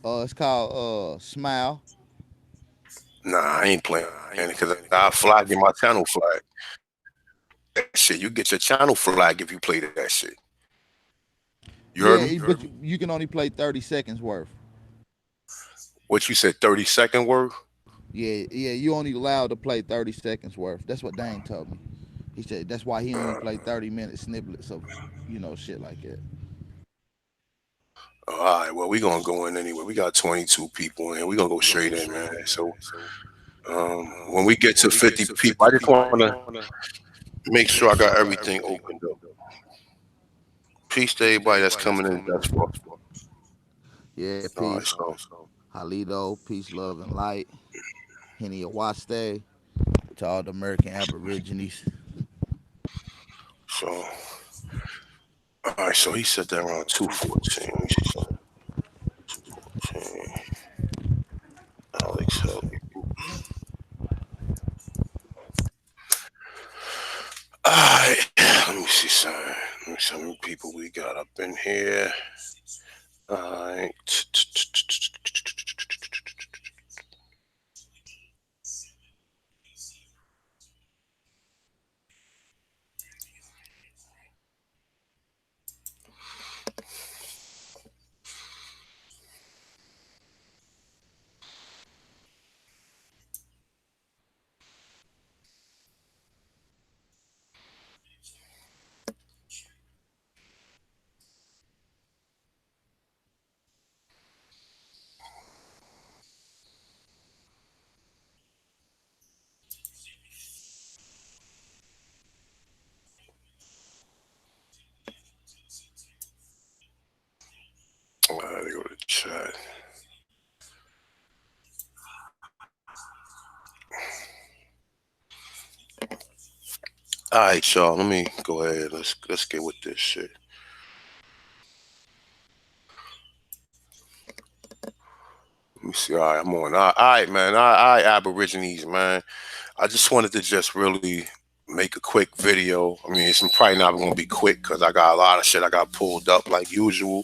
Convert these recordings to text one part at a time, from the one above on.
It's called Smile. Nah, I ain't playing it because I'll flag you my channel flag. That shit, you get your channel flag if you play that shit. You heard me? Yeah, but you can only play 30 seconds worth. What you said, 30-second word? Yeah, yeah, you only allowed to play 30 seconds worth. That's what Dane told me. He said that's why he only played 30-minute snippets of, shit like that. All right, well, we gonna go in anyway. We got 22 people in. We gonna go straight in, man. So, when we get to 50 people, I just wanna make sure I got everything opened up. Peace to everybody that's coming in thus far. Yeah, All right, peace. so, Halido, peace, love, and light. Henny Awaste to all the American Aborigines. so, all right, so he said that around 2:14. Let me see something. 2:14. Alex, help me. All right, let me see something. Let me see how many people we got up in here. All right. All right, go to chat. All right, y'all. Let me go ahead. Let's get with this shit. Let me see. All right, I'm on. All right, man. All right, Aborigines, man. I just wanted to just really make a quick video. I mean, it's probably not going to be quick because I got a lot of shit I got pulled up like usual.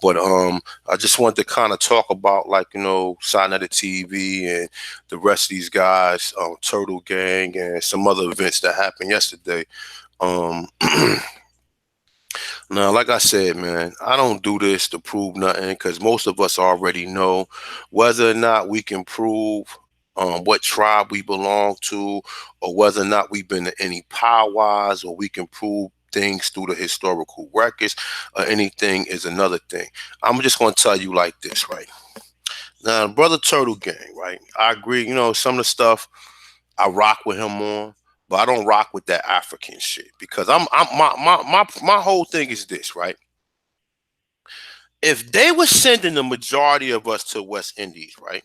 But I just wanted to kind of talk about like Side of the TV and the rest of these guys, Turtlegang and some other events that happened yesterday. Um, Now, like I said, man, I don't do this to prove nothing because most of us already know whether or not we can prove what tribe we belong to, or whether or not we've been to any powwows, or we can prove things through the historical records, or anything is another thing. I'm just going to tell you like this, right? Now, Brother Turtle Gang, right? I agree, some of the stuff I rock with him on, but I don't rock with that African shit because I'm my whole thing is this, right? If they were sending the majority of us to West Indies, right,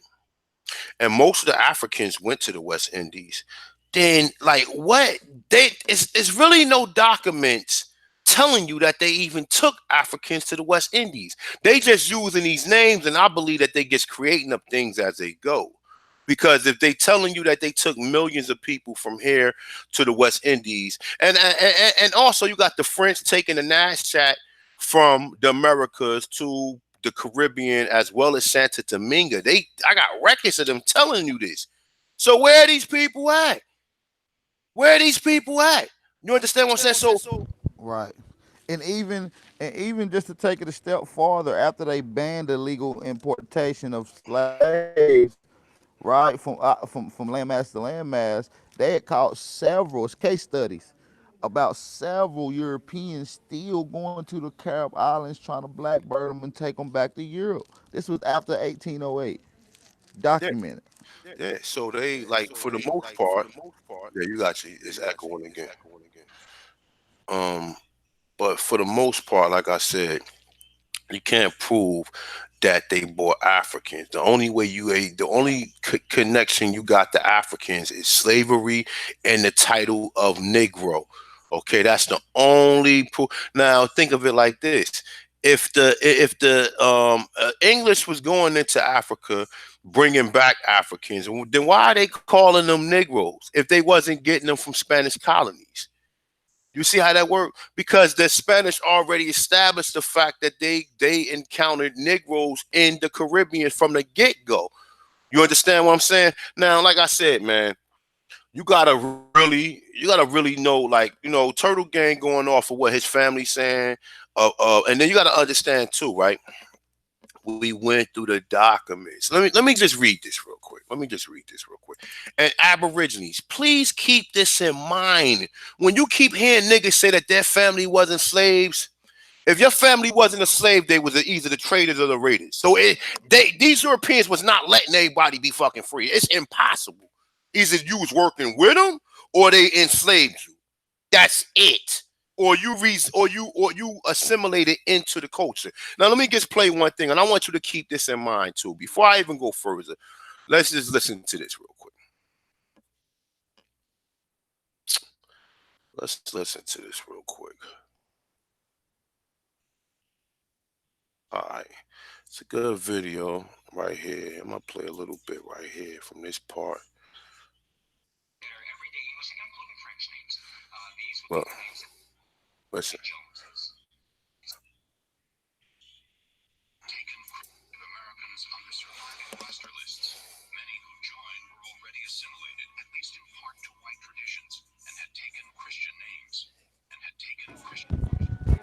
and most of the Africans went to the West Indies, then like what it's really no documents telling you that they even took Africans to the West Indies. They just using these names, and I believe that they just creating up things as they go. Because if they telling you that they took millions of people from here to the West Indies, and also you got the French taking the Nash chat from the Americas to the Caribbean as well as Santa Domingo. I got records of them telling you this. So where are these people at? Where are these people at? You understand what I'm saying? So Right. And even and even just to take it a step farther, after they banned the legal importation of slaves, right, from landmass to landmass, they had caught several case studies about several Europeans still going to the Carib Islands trying to blackbird them and take them back to Europe. This was after 1808, yeah, documented. yeah. So they like for the most part, yeah, you got you. It's echoing again. Um, but for the most part, like I said, you can't prove that they bought Africans. The only connection you got to Africans is slavery and the title of Negro. Okay, that's the only proof. Now think of it like this: if the English was going into Africa, bringing back Africans, then why are they calling them Negroes if they wasn't getting them from Spanish colonies? You see how that worked? Because the Spanish already established the fact that they encountered Negroes in the Caribbean from the get-go. You understand what I'm saying? Now, like I said, man, you gotta really know, like, Turtlegang going off of what his family's saying, and then you gotta understand too, right? We went through the documents. Let me just read this real quick. Let me just read this real quick. And Aborigines, please keep this in mind when you keep hearing niggas say that their family wasn't slaves. If your family wasn't a slave, they was either the traders or the raiders. So these Europeans was not letting anybody be fucking free. It's impossible. Either you was working with them or they enslaved you. That's it. Or you assimilated into the culture. Now let me just play one thing, and I want you to keep this in mind too. Before I even go further, let's just listen to this real quick. Let's listen to this real quick. All right. It's a good video right here. I'm gonna play a little bit right here from this part. Well, listen.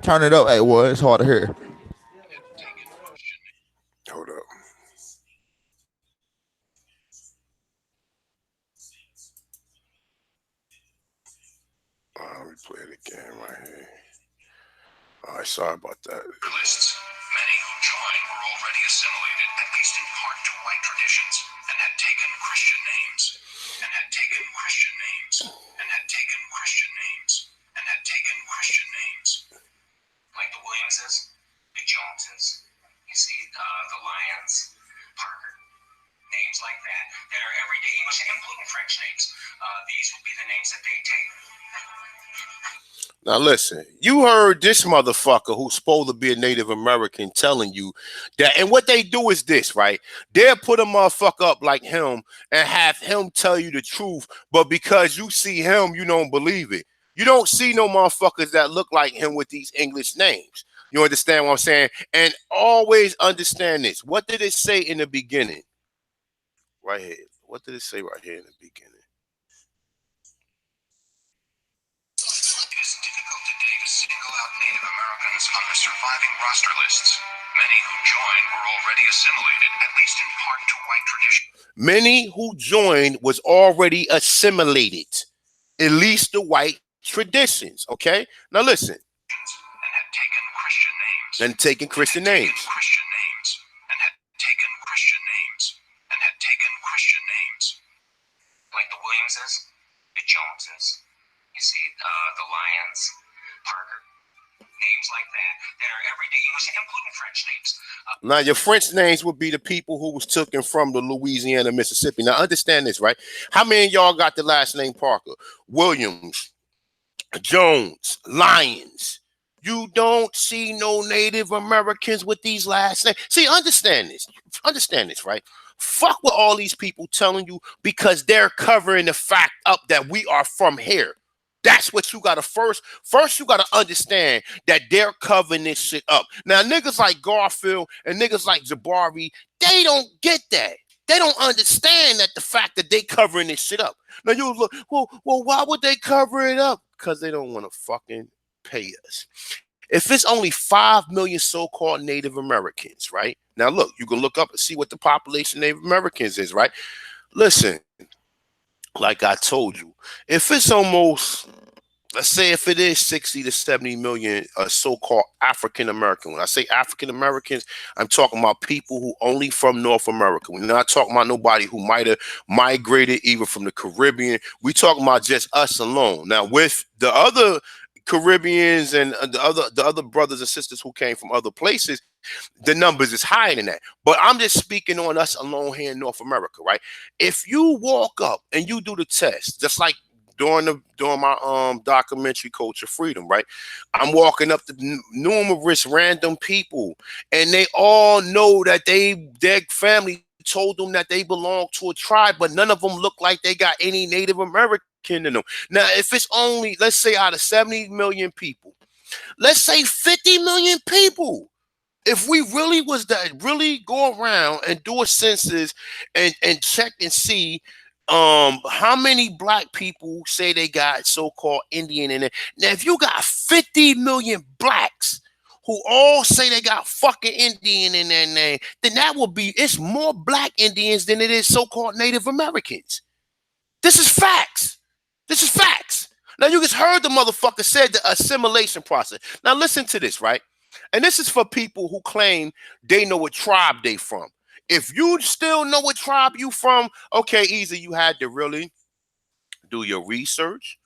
Turn it up. Hey, well, it's hard to hear. Hold up. Let me play it again right here. All right, sorry about that. Lists. Many who joined were already assimilated, at least in part, to white traditions, and had taken Christian names, and had taken Christian names, and had taken Christian names, and had taken Christian names. Like the Williamses, the Joneses, you see, the Lyons, Parker, names like that are everyday English, including French names. These would be the names that they take. Now listen, you heard this motherfucker who's supposed to be a Native American telling you that, and what they do is this, right? They'll put a motherfucker up like him and have him tell you the truth, but because you see him, you don't believe it. You don't see no motherfuckers that look like him with these English names. You understand what I'm saying? And always understand this. What did it say in the beginning? Right here. What did it say right here in the beginning? Native Americans on the surviving roster lists. Many who joined were already assimilated, at least in part, to white tradition. Many who joined was already assimilated, at least to white traditions. Okay, now listen. And had taken Christian names. And taken Christian names. Christian names. And had taken Christian names. And had taken Christian names. Like the Williamses, the Joneses. You see, the Lyons, Parker. Names like that are everyday English, including French names. Now, your French names would be the people who was taken from the Louisiana, Mississippi. Now, understand this, right? How many of y'all got the last name Parker? Williams, Jones, Lyons. You don't see no Native Americans with these last names. See, understand this. Understand this, right? Fuck with all these people telling you because they're covering the fact up that we are from here. That's what you gotta first you gotta understand that they're covering this shit up. Now niggas like Garfield and niggas like Jabri, they don't get that. They don't understand that the fact that they covering this shit up. Now you look, well, why would they cover it up? Because they don't want to fucking pay us. If it's only 5 million so-called Native Americans, right? Now look, you can look up and see what the population of Native Americans is, right? Listen, like I told you, if it's almost, let's say if it is 60 to 70 million so-called African American. When I say African Americans, I'm talking about people who only from North America. We're not talking about nobody who might have migrated even from the Caribbean. We talking about just us alone. Now with the other Caribbeans and the other brothers and sisters who came from other places, the numbers is higher than that. But I'm just speaking on us alone here in North America, right? If you walk up and you do the test, just like during my documentary Culture Freedom, right? I'm walking up to numerous random people, and they all know that their family told them that they belong to a tribe, but none of them look like they got any Native American kin to them. Now, if it's only, let's say out of 70 million people, let's say 50 million people, if we really was to really go around and do a census and check and see how many black people say they got so-called Indian in it. Now, if you got 50 million blacks who all say they got fucking Indian in their name, then that would be, it's more black Indians than it is so-called Native Americans. This is facts. This is facts. Now, you just heard the motherfucker said the assimilation process. Now, listen to this, right? And this is for people who claim they know what tribe they from. If you still know what tribe you from, okay, either you had to really do your research,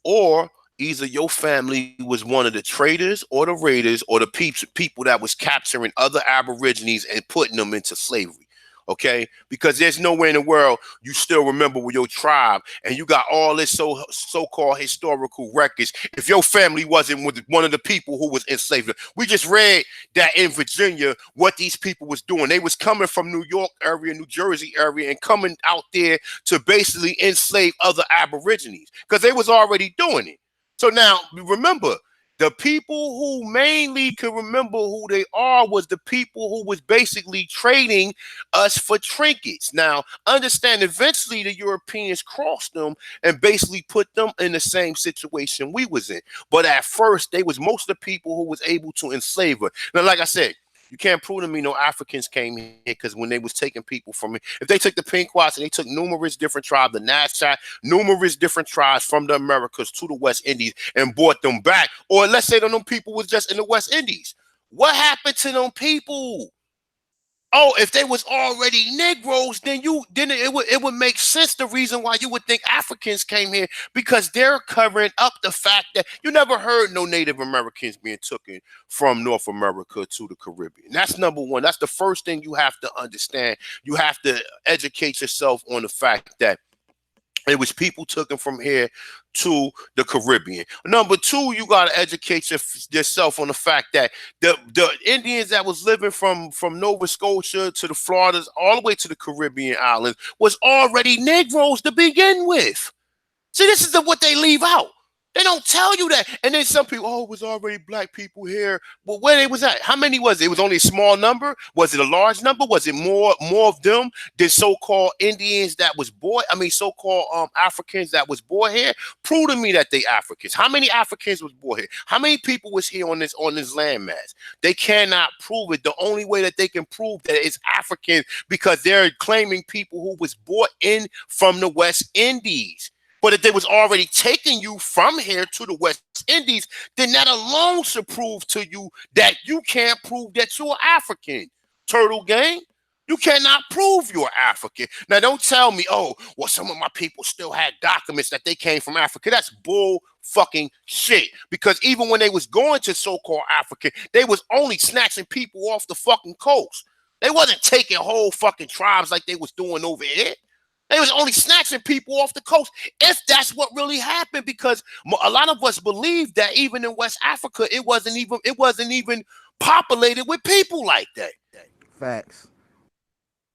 or either your family was one of the traders or the raiders or the people that was capturing other aborigines and putting them into slavery. Okay, because there's nowhere in the world you still remember with your tribe, and you got all this so-called historical records if your family wasn't with one of the people who was enslaved. We just read that in Virginia what these people was doing. They was coming from New York area, New Jersey area, and coming out there to basically enslave other aborigines because they was already doing it. So now remember, the people who mainly could remember who they are was the people who was basically trading us for trinkets. Now, understand, eventually the Europeans crossed them and basically put them in the same situation we was in. But at first, they was most of the people who was able to enslave us. Now, like I said, you can't prove to me no Africans came here because when they was taking people from me, if they took the Pequots and they took numerous different tribes, the Nashai, numerous different tribes from the Americas to the West Indies and brought them back, or let's say that them people was just in the West Indies, what happened to them people? Oh, if they was already Negroes, then it would make sense the reason why you would think Africans came here, because they're covering up the fact that you never heard no Native Americans being taken from North America to the Caribbean. That's number one. That's the first thing you have to understand. You have to educate yourself on the fact that it was people taken from here to the Caribbean. Number two, you got to educate yourself on the fact that the Indians that was living from Nova Scotia to the Floridas all the way to the Caribbean islands was already Negroes to begin with. See, this is what they leave out. They don't tell you that. And then some people, oh, it was already black people here. Well, where they was at? How many was it? It was only a small number? Was it a large number? Was it more of them than so-called Indians that was born? I mean, so-called Africans that was born here? Prove to me that they Africans. How many Africans was born here? How many people was here on this landmass? They cannot prove it. The only way that they can prove that it's Africans because they're claiming people who was brought in from the West Indies. But if they was already taking you from here to the West Indies, then that alone should prove to you that you can't prove that you're African. Turtlegang, you cannot prove you're African. Now, don't tell me, oh, well, some of my people still had documents that they came from Africa. That's bull fucking shit. Because even when they was going to so-called Africa, they was only snatching people off the fucking coast. They wasn't taking whole fucking tribes like they was doing over here. They was only snatching people off the coast, if that's what really happened, because a lot of us believe that even in West Africa, it wasn't even populated with people like that. Facts.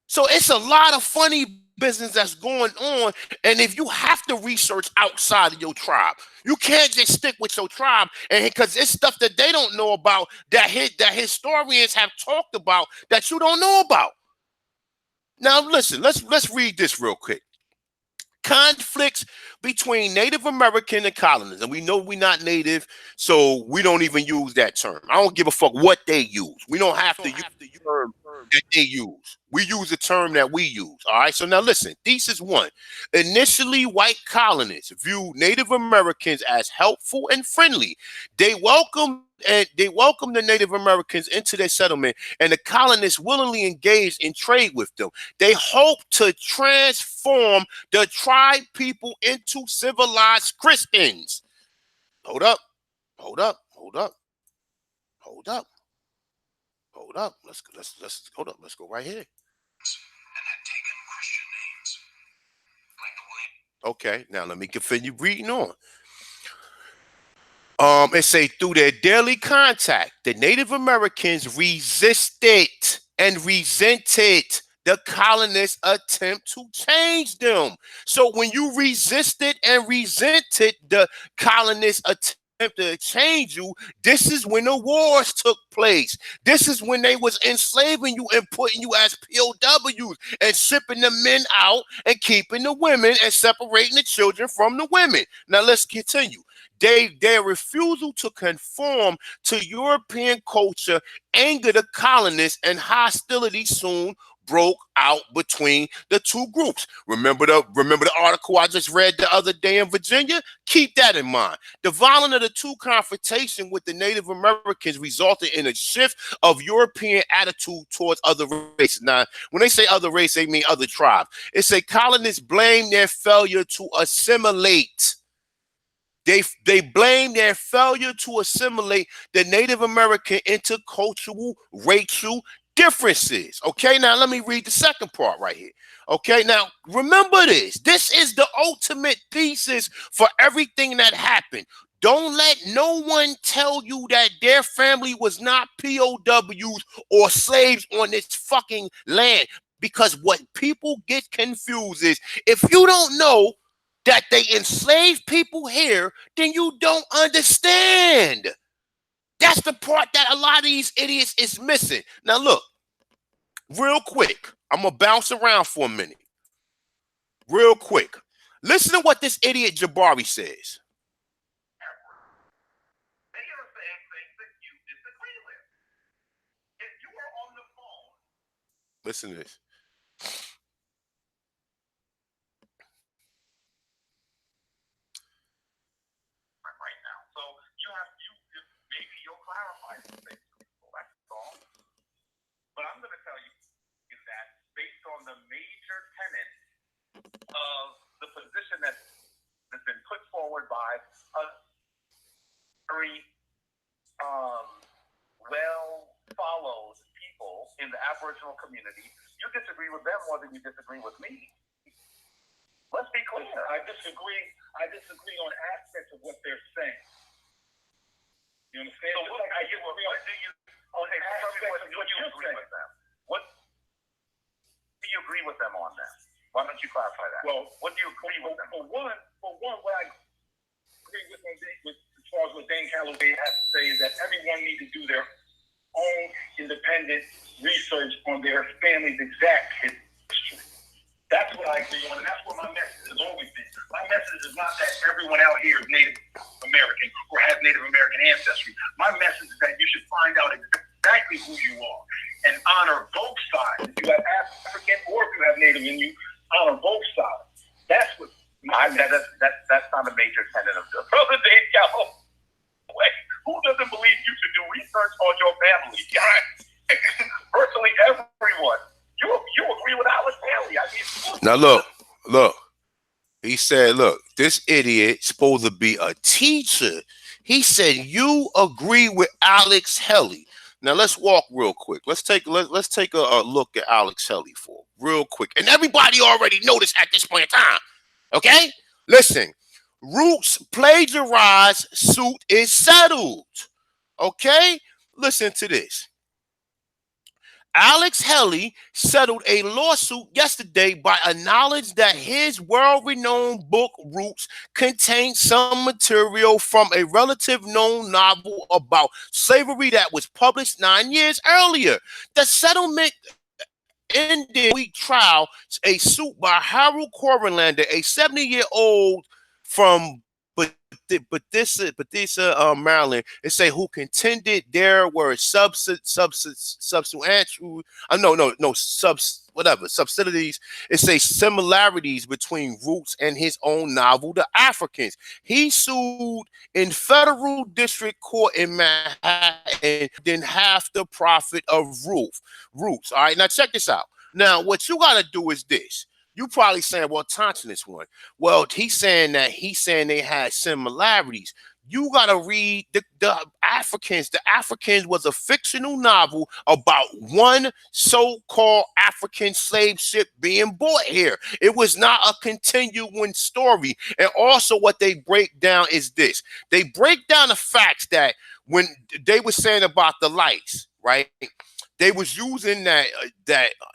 So it's a lot of funny business that's going on, and if you have to research outside of your tribe, you can't just stick with your tribe, and because it's stuff that they don't know about that historians have talked about that you don't know about. Now, listen, let's read this real quick. Conflicts between Native American and colonists. And we know we're not native, so we don't even use that term. I don't give a fuck what they use. We don't have to use the term that they use. We use the term that we use. All right. So now listen, thesis one. Initially, white colonists viewed Native Americans as helpful and friendly. They welcomed the Native Americans into their settlement, and the colonists willingly engaged in trade with them. They hoped to transform the tribe people into civilized Christians. Hold up, hold up, hold up, hold up, hold up. Let's hold up. Let's go right here. Okay, now let me continue reading on. It say through their daily contact, the Native Americans resisted and resented the colonists attempt to change them. So when you resisted and resented the colonists attempt to change you, this is when the wars took place. This is when they was enslaving you and putting you as POWs and shipping the men out and keeping the women and separating the children from the women. Now let's continue. Their refusal to conform to European culture angered the colonists, and hostility soon broke out between the two groups. Remember the article I just read the other day in Virginia? Keep that in mind. The violence of the two confrontation with the Native Americans resulted in a shift of European attitude towards other races. Now, when they say other race, they mean other tribes. It's a colonists blame their failure to assimilate. They blame their failure to assimilate the Native American into cultural, racial differences. Okay, now let me read the second part right here. Okay, now remember this. This is the ultimate thesis for everything that happened. Don't let no one tell you that their family was not POWs or slaves on this fucking land. Because what people get confused is if you don't know that they enslaved people here, then you don't understand. That's the part that a lot of these idiots is missing. Now look, real quick, I'm gonna bounce around for a minute. Real quick. Listen to what this idiot Jabari says. They are saying things that you disagree with. If you are on the phone. Listen to this. Right now. So maybe you'll clarify some things to people. That's all. But I'm going to tell you that based on the major tenets of the position that has been put forward by a very well followed people in the Aboriginal community, you disagree with them more than you disagree with me. Let's be clear. I disagree on aspects of what they're saying. You understand? So what do you agree with them? What do you agree with them on that? Why don't you clarify that? Well, what do you agree with them? For one, what I agree with as far as what Dan Calloway has to say is that everyone needs to do their own independent research on their family's exact history. That's what I agree on, and that's what my message has always been. My message is not that everyone out here is Native American or has Native American ancestry. My message is that you should find out exactly who you are and honor both sides. If you have African or if you have Native in you, honor both sides. That's what that's not a major tenet of the brother Dave Calloway. Who doesn't believe you should do research on your family? Virtually everyone. You agree with Alex Haley. I mean, now look. He said, look, this idiot supposed to be a teacher. He said, you agree with Alex Haley. Now let's walk real quick. Let's take a look at Alex Haley for real quick. And everybody already know this at this point in time. Okay? Listen, Roots plagiarized suit is settled. Okay? Listen to this. Alex Haley settled a lawsuit yesterday by acknowledging that his world-renowned book, Roots, contained some material from a relative known novel about slavery that was published 9 years earlier. The settlement ended a week trial, a suit by Harold Corverlander, a 70-year-old from Maryland. It say who contended there were subsidies. It say similarities between Roots and his own novel, The Africans. He sued in federal district court in Manhattan, then half the profit of Roots. All right, now check this out. Now, what you gotta do is this. You probably saying, well, Thompson is one. Well, he's saying they had similarities. You gotta read the Africans. The Africans was a fictional novel about one so-called African slave ship being bought here. It was not a continuing story. And also what they break down is this. They break down the facts that when they were saying about the lights, right? They was using that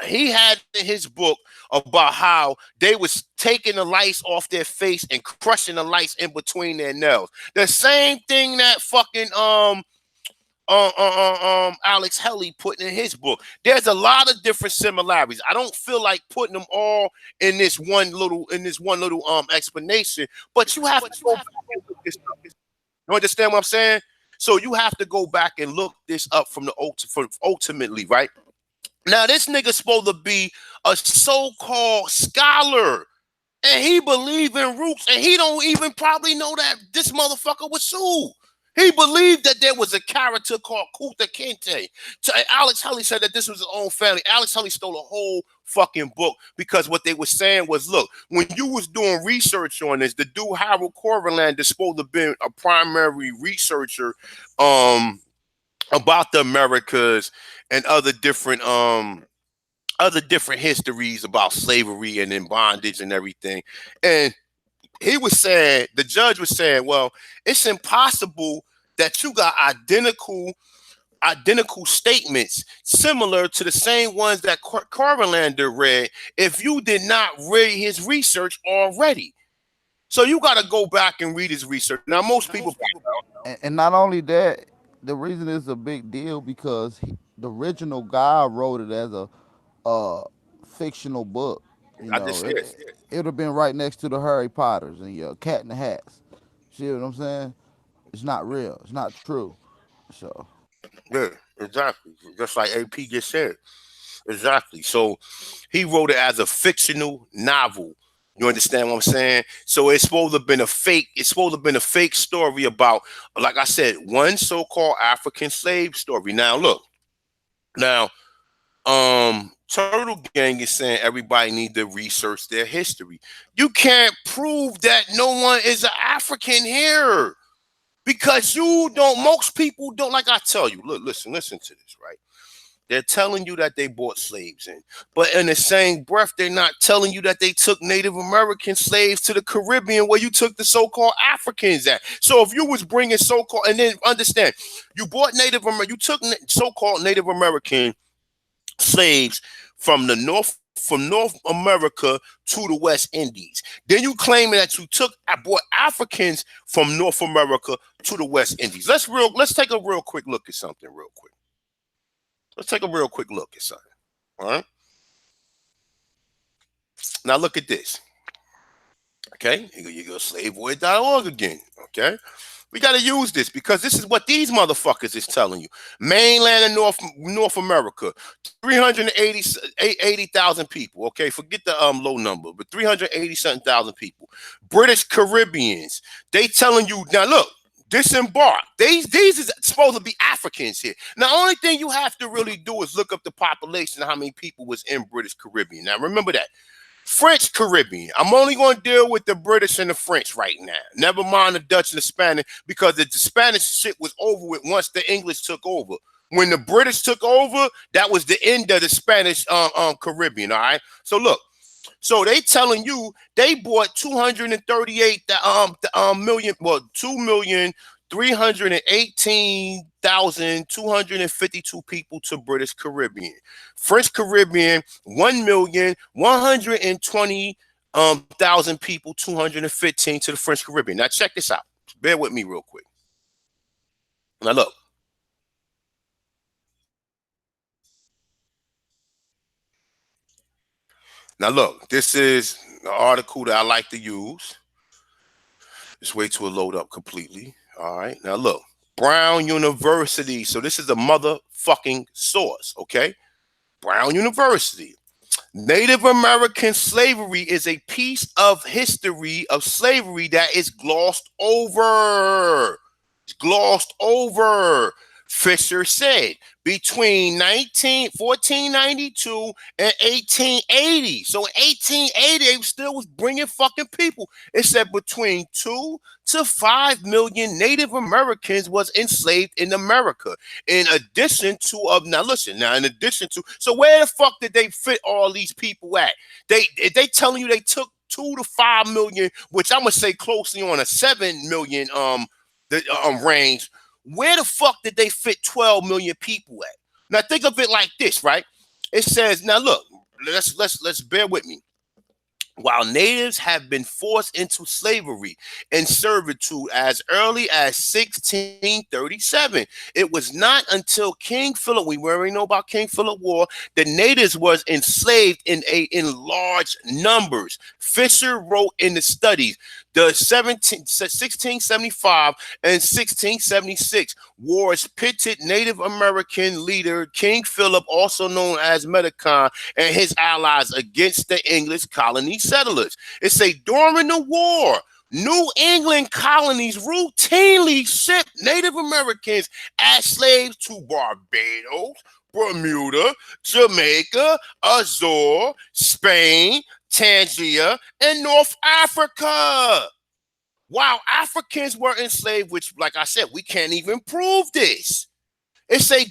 he had in his book about how they was taking the lice off their face and crushing the lice in between their nails. The same thing that fucking Alex Helly put in his book. There's a lot of different similarities. I don't feel like putting them all in this one little explanation, but you have to go back and look this up. You understand what I'm saying? So you have to go back and look this up from ultimately, right? Now this nigga supposed to be a so-called scholar. And he believe in roots, and he don't even probably know that this motherfucker was sued. He believed that there was a character called Kuta Kinte. Alex Hully said that this was his own family. Alex Hully stole a whole fucking book because what they were saying was, look, when you was doing research on this, the dude Harold Corverland is supposed to have been a primary researcher about the Americas and other different histories about slavery and in bondage and everything. And he was saying, the judge was saying, well, it's impossible that you got identical statements similar to the same ones that Corverlander read if you did not read his research already. So you got to go back and read his research. Now, most people, And not only that, the reason it's a big deal because the original guy wrote it as a uh, fictional book. You I know, just said, it would have been right next to the Harry Potters and your Cat in the Hats. See what I'm saying? It's not real. It's not true. So yeah, exactly. Just like AP just said. Exactly. So he wrote it as a fictional novel. You understand what I'm saying? So it's supposed to have been a fake. It's supposed to have been a fake story about, like I said, one so-called African slave story. Now look, now Turtle Gang is saying everybody need to research their history. You can't prove that no one is an African here because you don't. Most people don't. Like I tell you, look, listen to this, right? They're telling you that they brought slaves in. But in the same breath, they're not telling you that they took Native American slaves to the Caribbean where you took the so-called Africans at. So if you was bringing so-called, and then understand, you brought you took so-called Native American slaves from the from North America to the West Indies. Then you claiming that I brought Africans from North America to the West Indies. Let's take a real quick look at something real quick. Let's take a real quick look at something. All right. Now look at this. Okay. You go slaveboy.org again. Okay. We got to use this because this is what these motherfuckers is telling you. Mainland and North America, 380,000 people. Okay, forget the low number, but 380 something thousand people. British Caribbeans, they telling you now. Look, disembark. These is supposed to be Africans here. Now, the only thing you have to really do is look up the population of how many people was in British Caribbean. Now, remember that. French Caribbean. I'm only going to deal with the British and the French right now. Never mind the Dutch and the Spanish because the Spanish shit was over with once the English took over. When the British took over, that was the end of the Spanish Caribbean. All right. So look. So they telling you they bought 238 million, well, 2,318,252 people to British Caribbean. French Caribbean, 1,120,000 people, 215 to the French Caribbean. Now check this out. Bear with me real quick. Now look. Now look, this is the article that I like to use. Just wait till it load up completely. All right. Now look, Brown University. So this is a motherfucking source, okay? Brown University. Native American slavery is a piece of history of slavery that is glossed over. It's glossed over. Fisher said between 1492 and 1880. So in 1880, they still was bringing fucking people. It said between 2 to 5 million Native Americans was enslaved in America. In addition to now listen, now in addition to, so where the fuck did they fit all these people at? They telling you they took 2 to 5 million, which I'm gonna say closely on a 7 million range. Where the fuck did they fit 12 million people at? Now think of it like this, right? It says, now look, let's bear with me. While natives have been forced into slavery and servitude as early as 1637, it was not until King Philip, we already know about King Philip War, the natives was enslaved in large numbers. Fisher wrote in the studies, the 1675 and 1676 wars pitted Native American leader King Philip, also known as Medicon, and his allies against the English colony settlers. It say during the war, New England colonies routinely shipped Native Americans as slaves to Barbados, Bermuda, Jamaica, Azore, Spain, Tangier, and North Africa. While Africans were enslaved, which, like I said, we can't even prove this. It say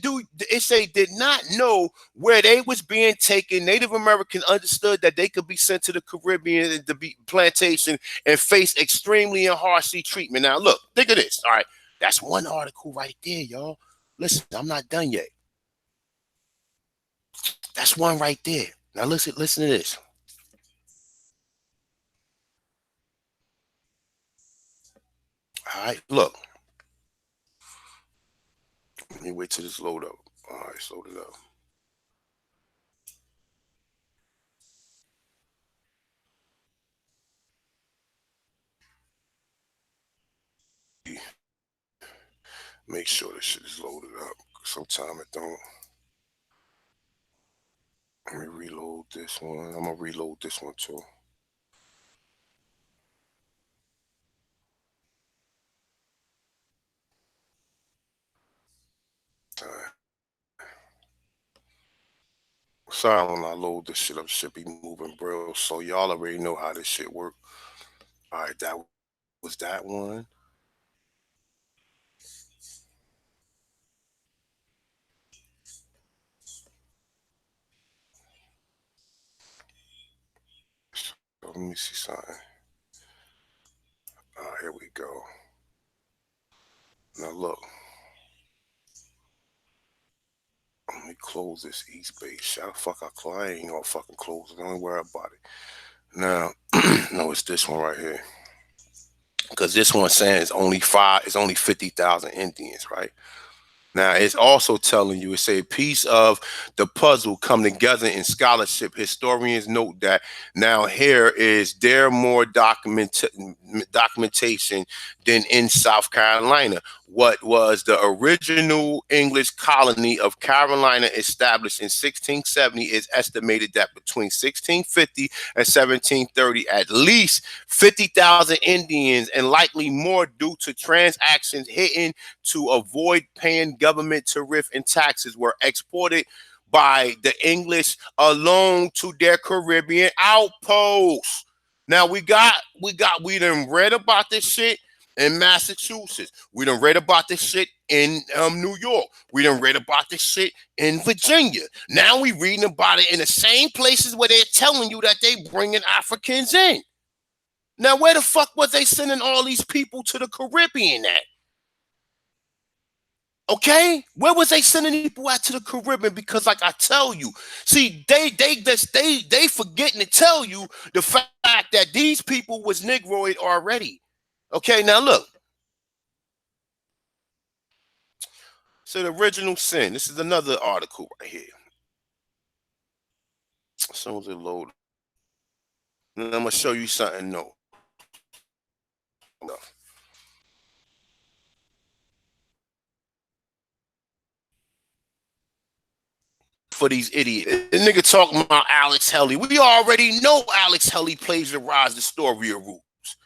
did not know where they was being taken. Native Americans understood that they could be sent to the Caribbean and to be plantation and face extremely and harshly treatment. Now look, think of this. All right, that's one article right there, y'all. Listen, I'm not done yet. That's one right there. Now listen to this. All right, look. Let me wait till this load up. All right, it's loaded up. Make sure this shit is loaded up. Sometime it don't. Let me reload this one. I'm gonna reload this one too. Alright. Sorry when I load this shit up, should be moving braille. So y'all already know how this shit work. Alright, that was that one. So let me see something. Alright, here we go. Now look. Let me close this East Base. Shut the fuck up, I ain't gonna fucking close it. Don't worry about it. Now, no, it's this one right here. Because this one saying it's only 50,000 Indians, right? Now it's also telling you, it's a piece of the puzzle come together in scholarship. Historians note that now here is there more documentation than in South Carolina. What was the original English colony of Carolina established in 1670 is estimated that between 1650 and 1730, at least 50,000 Indians, and likely more due to transactions hidden to avoid paying government tariff and taxes, were exported by the English alone to their Caribbean outposts. Now we done read about this shit in Massachusetts. We done read about this shit in New York. We done read about this shit in Virginia. Now we reading about it in the same places where they're telling you that they bringing Africans in. Now where the fuck was they sending all these people to the Caribbean at? Okay, where was they sending people out to the Caribbean? Because, like I tell you, see, they forgetting to tell you the fact that these people was Negroid already. Okay, now look. So the original sin. This is another article right here. As soon as it load, and I'm gonna show you something new. For these idiots. The nigga talking about Alex Helly. We already know Alex Helly plagiarized the story of Roots.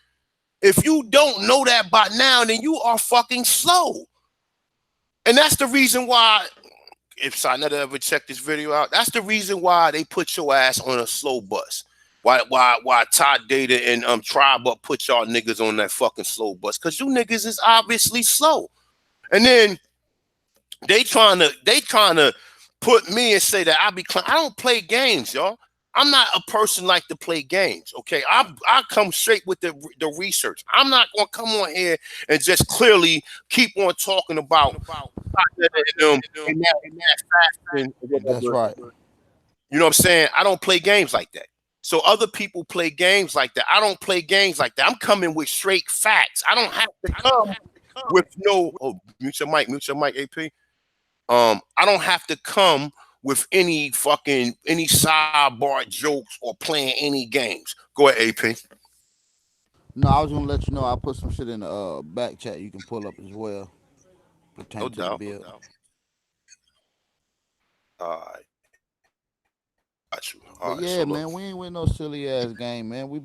If you don't know that by now, then you are fucking slow. And that's the reason why, if I never ever check this video out, that's the reason why they put your ass on a slow bus. Why Todd Data and Tribe Up put y'all niggas on that fucking slow bus? Cause you niggas is obviously slow. And then they trying to put me and say that I don't play games, y'all. I'm not a person like to play games. Okay, I come straight with the research. I'm not gonna come on here and just clearly keep on talking about and that fashion or That's whatever. right. You know what I'm saying? I don't play games like that. So other people play games like that. I don't play games like that. I'm coming with straight facts. I don't have to come with no. Oh, mute your mic, AP. I don't have to come with any sidebar jokes or playing any games. Go ahead, AP. No, I was gonna let you know I put some shit in the back chat you can pull up as well No pertain to the doubt. bill. All right, got you. All But right, so yeah, look, man, we ain't with no silly ass game, man. We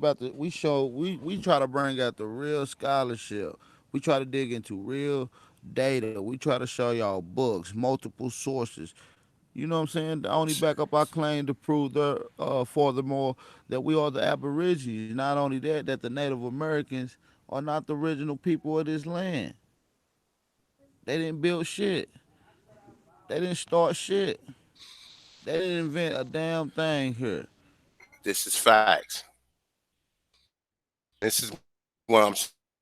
try to bring out the real scholarship. We try to dig into real data. We try to show y'all books, multiple sources. You know what I'm saying? The only back up our claim to prove furthermore that we are the Aborigines. Not only that, that the Native Americans are not the original people of this land. They didn't build shit. They didn't start shit. They didn't invent a damn thing here. this is facts. This is what I'm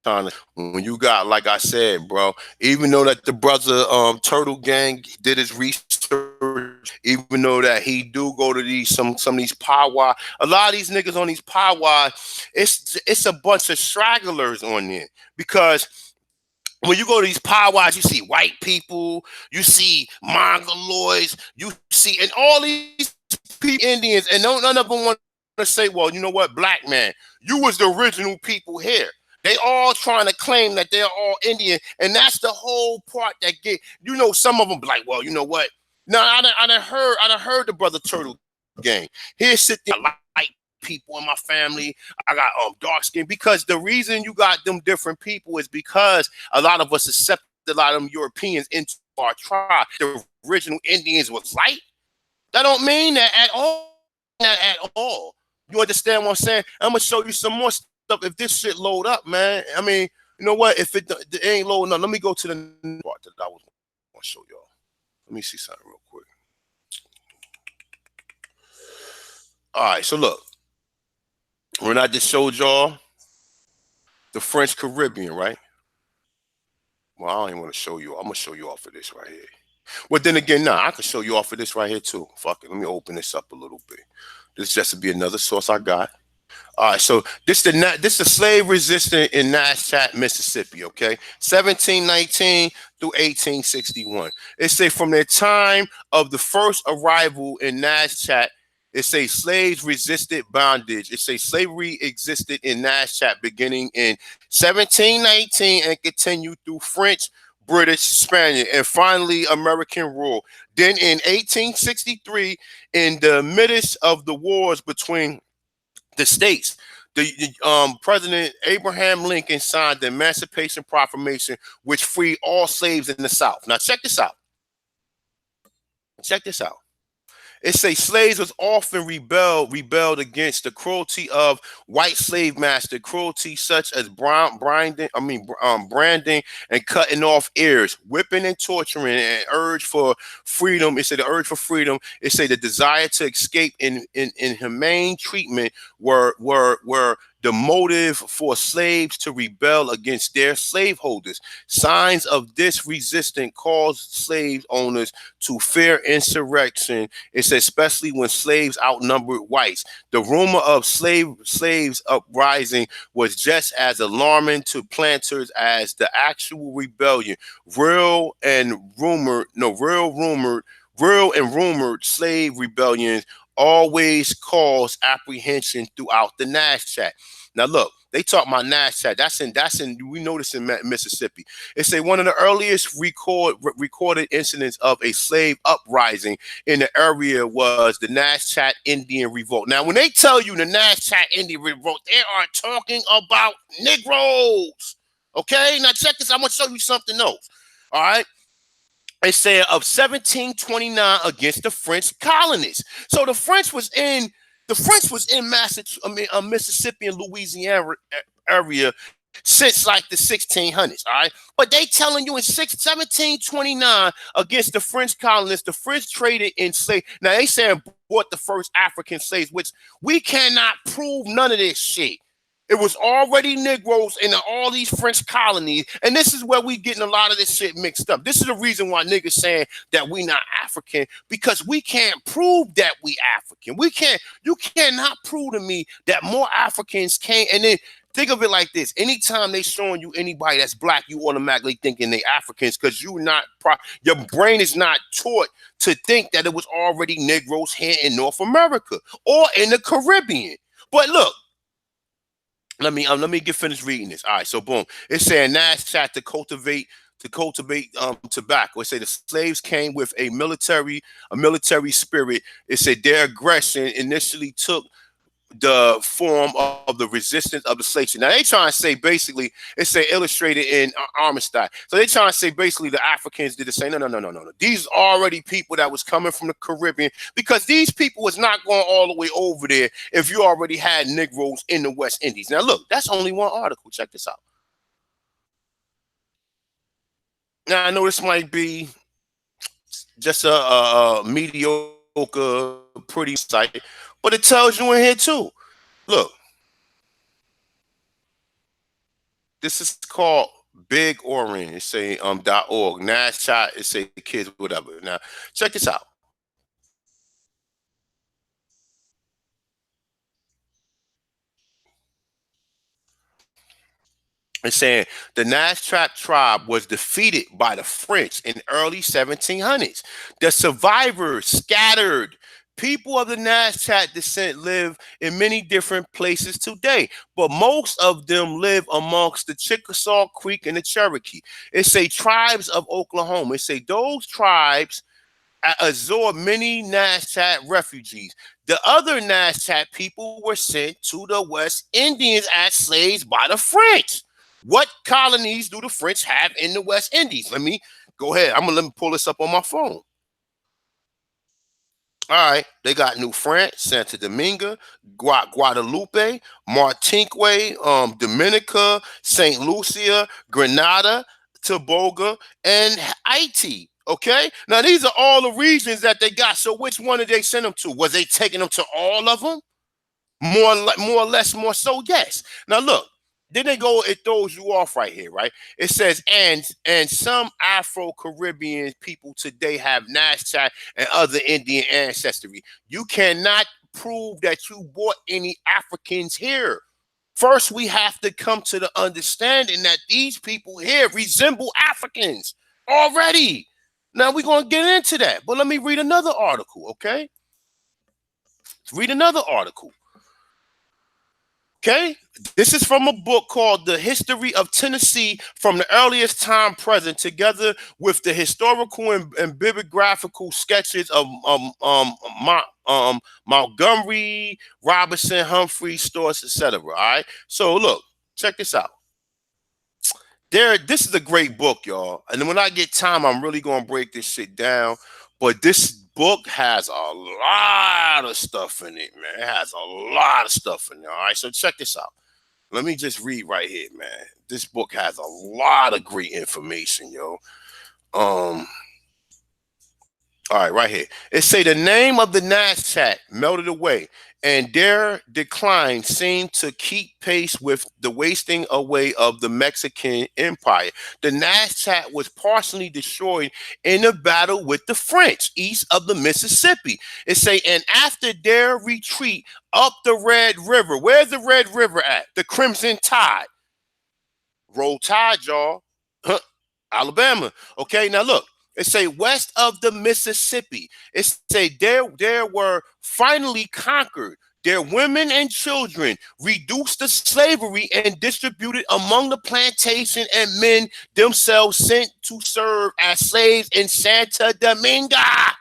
trying to. When you got, like I said, bro, even though that the brother Turtlegang did his research, even though that he do go to these some of these powwow, a lot of these niggas on these powwow, it's a bunch of stragglers on there because when you go to these powwows, you see white people, you see mongoloids, you see, and all these people, Indians, and none of them want to say, well, you know what, black man, you was the original people here. They all trying to claim that they're all Indian, and that's the whole part that get, some of them be like, well, you know what? No, I done heard the brother Turtle Gang. Here sit there, light people in my family. I got dark skin because the reason you got them different people is because a lot of us accepted a lot of them Europeans into our tribe. The original Indians was light. That don't mean that at all. That at all. You understand what I'm saying? I'm gonna show you some more stuff if this shit load up, man. I mean, you know what? If it ain't loading up, let me go to the next part that I was gonna show y'all. Let me see something real quick. All right, so look, when I just showed y'all the French Caribbean, right? Well, I don't even want to show you. I'm gonna show you off of this right here. Well, then again, nah, I can show you off of this right here too. Fuck it. Let me open this up a little bit. This just to be another source I got. All right, so this the slave resistance in Chat, Mississippi. Okay, 1719 through 1861. It say from the time of the first arrival in Chat, it say slaves resisted bondage. It say slavery existed in Chat beginning in 1719 and continued through French, British, Spanish, and finally American rule. Then in 1863, in the midst of the wars between the states, the President Abraham Lincoln signed the Emancipation Proclamation, which freed all slaves in the South. Now check this out. Check this out. It says slaves was often rebelled against the cruelty of white slave master, cruelty such as branding and cutting off ears, whipping and torturing, and urge for freedom. It said the urge for freedom. It said the desire to escape in humane treatment were the motive for slaves to rebel against their slaveholders. Signs of this resistance caused slave owners to fear insurrection. It's especially when slaves outnumbered whites. The rumor of slaves uprising was just as alarming to planters as the actual rebellion. Real and rumored slave rebellions always cause apprehension throughout the Nash chat. Now look, they talk about Nash chat. That's in we know this in Mississippi. It say one of the earliest recorded incidents of a slave uprising in the area was the Nash Chat Indian Revolt. Now, when they tell you the Nash Chat Indian Revolt, they are talking about Negroes. Okay, now check this. I'm gonna show you something else. All right. It said of 1729 against the French colonists. So the French was in Mississippi and Louisiana area since like the 1600s, all right? But they telling you in 1729 against the French colonists, the French traded in slaves. Now they saying bought the first African slaves, which we cannot prove none of this shit. It was already Negroes in all these French colonies, and this is where we getting a lot of this shit mixed up. This is the reason why niggas saying that we not African, because we can't prove that we African. We can't. You cannot prove to me that more Africans came. And then think of it like this: anytime they showing you anybody that's black, you automatically thinking they Africans because your brain is not taught to think that it was already Negroes here in North America or in the Caribbean. But look, let me get finished reading this. All right, so boom, it's saying Nash chat to cultivate tobacco. It said the slaves came with a military spirit. It said their aggression initially took the form of the resistance of the slave trade. Now they trying to say basically, it's say illustrated in Armistead. So they trying to say basically the Africans did the same. No, no, no, no, no, no. These are already people that was coming from the Caribbean, because these people was not going all the way over there if you already had Negroes in the West Indies. Now look, that's only one article. Check this out. Now I know this might be just a mediocre, pretty site, but it tells you in here too. Look, this is called Big Orange. It say .org. Nash shot. It say kids, whatever. Now check this out. It's saying the Nash tribe was defeated by the French in early 1700s. The survivors scattered. People of the Nash descent live in many different places today, but most of them live amongst the Chickasaw Creek and the Cherokee. It say tribes of Oklahoma. It say those tribes absorbed many Nash refugees. The other Nash people were sent to the West Indians as slaves by the French. What colonies do the French have in the West Indies? Let me go ahead. Let me pull this up on my phone. All right, they got New France, Santa Dominga, Guadalupe, Martinique, Dominica, Saint Lucia, Grenada, Tobago, and Haiti. Okay, now these are all the regions that they got. So which one did they send them to? Was they taking them to all of them? More or less, more so, yes. Now look, then they go, it throws you off right here, right? It says, and some Afro-Caribbean people today have Nazca and other Indian ancestry. You cannot prove that you brought any Africans here. First, we have to come to the understanding that these people here resemble Africans already. Now we're gonna get into that, but let me read another article, okay? Read another article. Okay, this is from a book called The History of Tennessee from the Earliest Time Present, together with the historical and bibliographical sketches of Montgomery, Robinson, Humphrey, Storrs, etc. All right, so look, check this out. This is a great book, y'all. And then when I get time, I'm really gonna break this shit down. But this book has a lot of stuff in it, man. It has a lot of stuff in there. All right, so check this out. Let me just read right here, man. This book has a lot of great information, yo. Um, all right, right here. It say the name of the Nasdaq melted away, and their decline seemed to keep pace with the wasting away of the Mexican Empire. The Nasdaq was partially destroyed in a battle with the French east of the Mississippi. It say, and after their retreat up the Red River, where's the Red River at? The Crimson Tide. Roll Tide, y'all. Alabama. Okay, now look. It say west of the Mississippi. It say there were finally conquered. Their women and children reduced to slavery and distributed among the plantation, and men themselves sent to serve as slaves in Santa Dominga.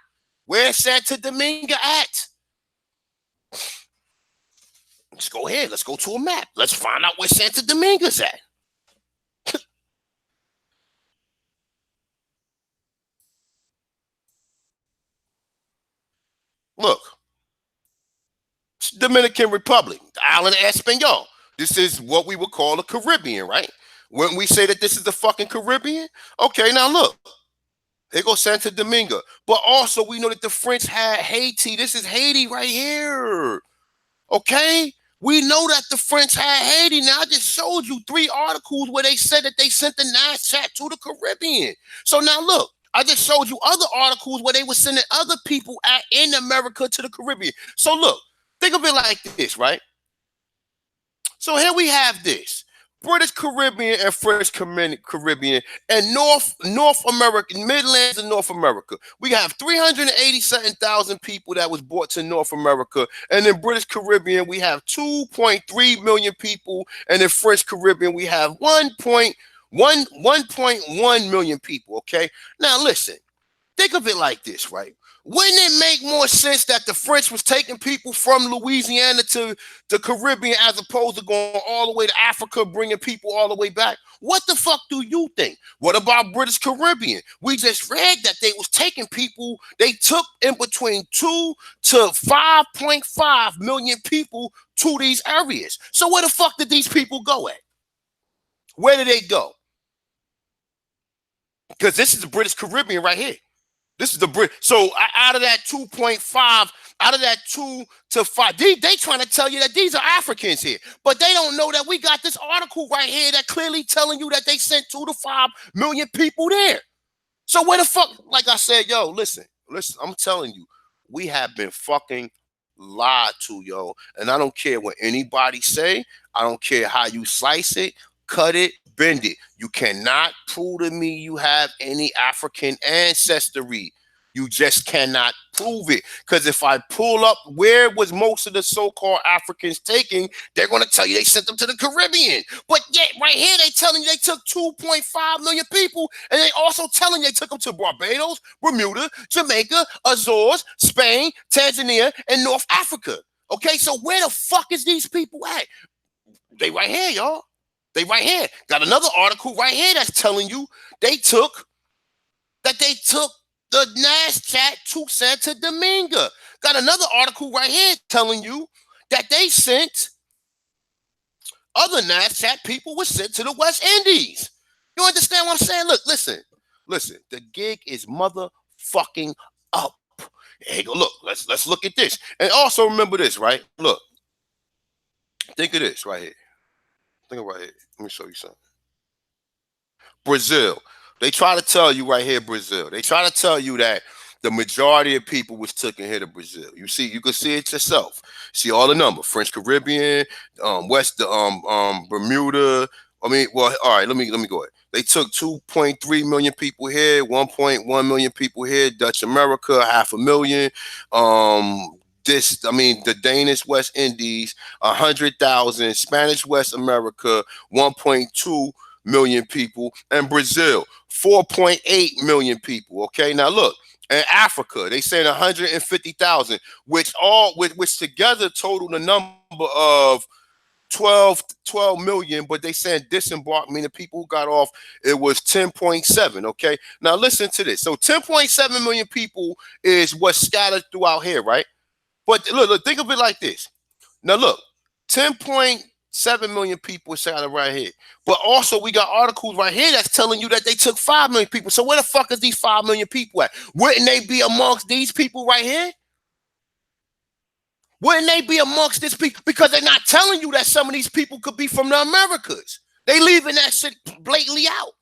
Where's Santa Dominga at? Let's go ahead. Let's go to a map. Let's find out where Santa Dominga's at. Look, Dominican Republic, the island of Espanol. This is what we would call the Caribbean, right? When we say that this is the fucking Caribbean, okay, now look, here goes Santo Domingo. But also, we know that the French had Haiti. This is Haiti right here. Okay? We know that the French had Haiti. Now, I just showed you 3 articles where they said that they sent the Nas chat to the Caribbean. So now, look, I just showed you other articles where they were sending other people in America to the Caribbean. So look, think of it like this, right? So here we have this. British Caribbean and French Caribbean and North America, Midlands and North America. We have 387,000 people that was brought to North America, and in British Caribbean we have 2.3 million people, and in French Caribbean we have 1.1 million people. Okay, now listen. Think of it like this, right? Wouldn't it make more sense that the French was taking people from Louisiana to the Caribbean as opposed to going all the way to Africa, bringing people all the way back? What the fuck do you think? What about British Caribbean? We just read that they was taking people, they took in between 2 to 5.5 million people to these areas. So where the fuck did these people go at? Where did they go? Because this is the British Caribbean right here. This is the Brit. So out of that 2.5, out of that 2 to 5, they trying to tell you that these are Africans here. But they don't know that we got this article right here that clearly telling you that they sent 2 to 5 million people there. So where the fuck, like I said, yo, listen, I'm telling you, we have been fucking lied to, yo. And I don't care what anybody say. I don't care how you slice it, cut it, bend it. You cannot prove to me you have any African ancestry. You just cannot prove it. Because if I pull up where was most of the so-called Africans taking, they're going to tell you they sent them to the Caribbean. But yet right here they telling you they took 2.5 million people, and they also telling you they took them to Barbados, Bermuda, Jamaica, Azores, Spain, Tanzania, and North Africa. Okay, so where the fuck is these people at? They right here, y'all. They right here. Got another article right here that's telling you they took the Nas chat to Santo Domingo. Got another article right here telling you that they sent other Nas chat people were sent to the West Indies. You understand what I'm saying? Look, listen. The gig is motherfucking up. Hey, go look. Let's look at this. And also remember this, right? Look. Think of this right here. Think of right here. Let me show you something. Brazil. They try to tell you right here, Brazil. They try to tell you that the majority of people was taken here to Brazil. You see, you can see it yourself. See all the numbers: French Caribbean, Bermuda. I mean, well, all right. Let me go ahead. They took 2.3 million people here, 1.1 million people here. Dutch America, 500,000. The Danish West Indies, 100,000. Spanish West America, 1.2 million people, and Brazil, 4.8 million people. Okay, now look, in Africa, they saying 150,000, which together total the number of 12 million, but they said disembarked, meaning people who got off, it was 10.7. Okay, now listen to this. So 10.7 million people is what's scattered throughout here, right? But look, think of it like this. Now look, 10.7 million people scattered right here. But also we got articles right here that's telling you that they took 5 million people. So where the fuck is these 5 million people at? Wouldn't they be amongst these people right here? Wouldn't they be amongst this people? Because they're not telling you that some of these people could be from the Americas. They leaving that shit blatantly out.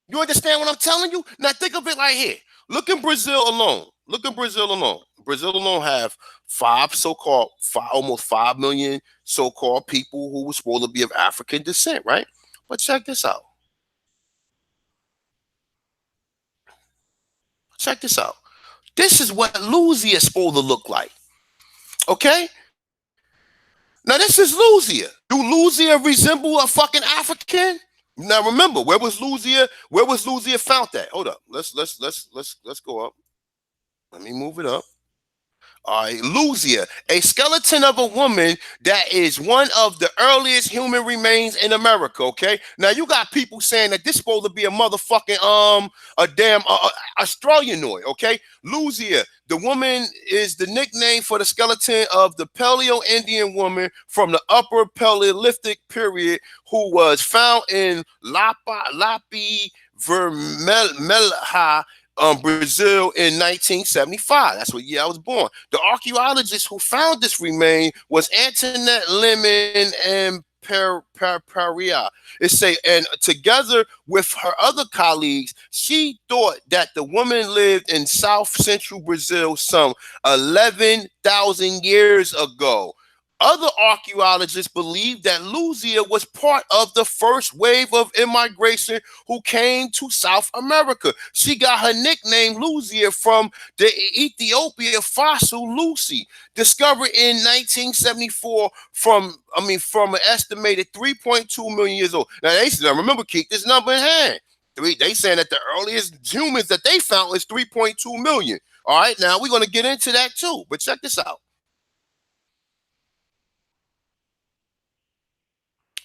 You understand what I'm telling you? Now think of it right here. Look in Brazil alone. Brazil alone have almost 5 million so-called people who were supposed to be of African descent, right? But check this out. This is what Louisiana is supposed to look like. Okay? Now this is Louisiana. Do Louisiana resemble a fucking African? Now remember, where was Louisiana found at? Hold up. Let's go up. Let me move it up. All right, Lucia, a skeleton of a woman that is one of the earliest human remains in America. Okay, now you got people saying that this supposed to be a motherfucking a damn Australianoid. Okay, Lucia, the woman is the nickname for the skeleton of the Paleo Indian woman from the Upper Paleolithic period who was found in Lapi Vermelha, Brazil in 1975. That's what year I was born. The archaeologist who found this remain was Antoinette Lemon and Paria. It say, and together with her other colleagues, she thought that the woman lived in South Central Brazil some 11,000 years ago. Other archaeologists believe that Lucia was part of the first wave of immigration who came to South America. She got her nickname Lucia from the Ethiopia fossil Lucy, discovered in 1974 from an estimated 3.2 million years old. Now they said, remember, keep this number in hand. They saying that the earliest humans that they found is 3.2 million. All right, now we're gonna get into that too. But check this out.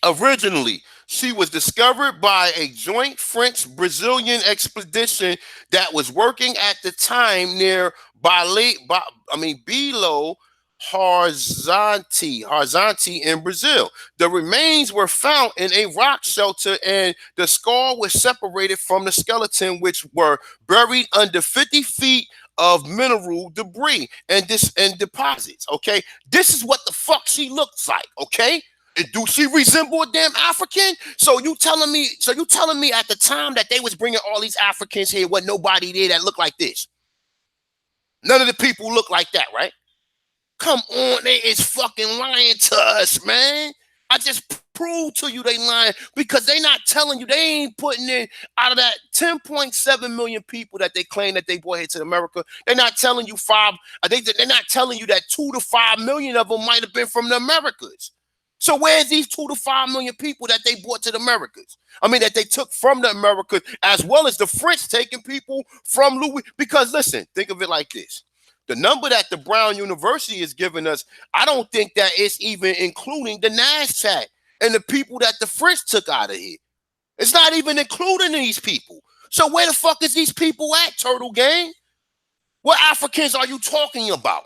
Originally, she was discovered by a joint French-Brazilian expedition that was working at the time near Belo Horizonte in Brazil. The remains were found in a rock shelter, and the skull was separated from the skeleton, which were buried under 50 feet of mineral debris and deposits. Okay, this is what the fuck she looks like. Okay, do she resemble a damn African? So you telling me at the time that they was bringing all these Africans here, wasn't nobody there that looked like this? None of the people look like that, right? Come on, they is fucking lying to us, man. I just proved to you they lying because they not telling you, they ain't putting in out of that 10.7 million people that they claim that they brought here to America. They're not telling you they're not telling you that 2 to 5 million of them might have been from the Americas. So where's these 2 to 5 million people that they brought to the Americas? I mean, that they took from the Americas, as well as the French taking people from Louis. Because listen, think of it like this. The number that the Brown University is giving us, I don't think that it's even including the Nash chat and the people that the French took out of here. It's not even including these people. So where the fuck is these people at, Turtle Gang? What Africans are you talking about?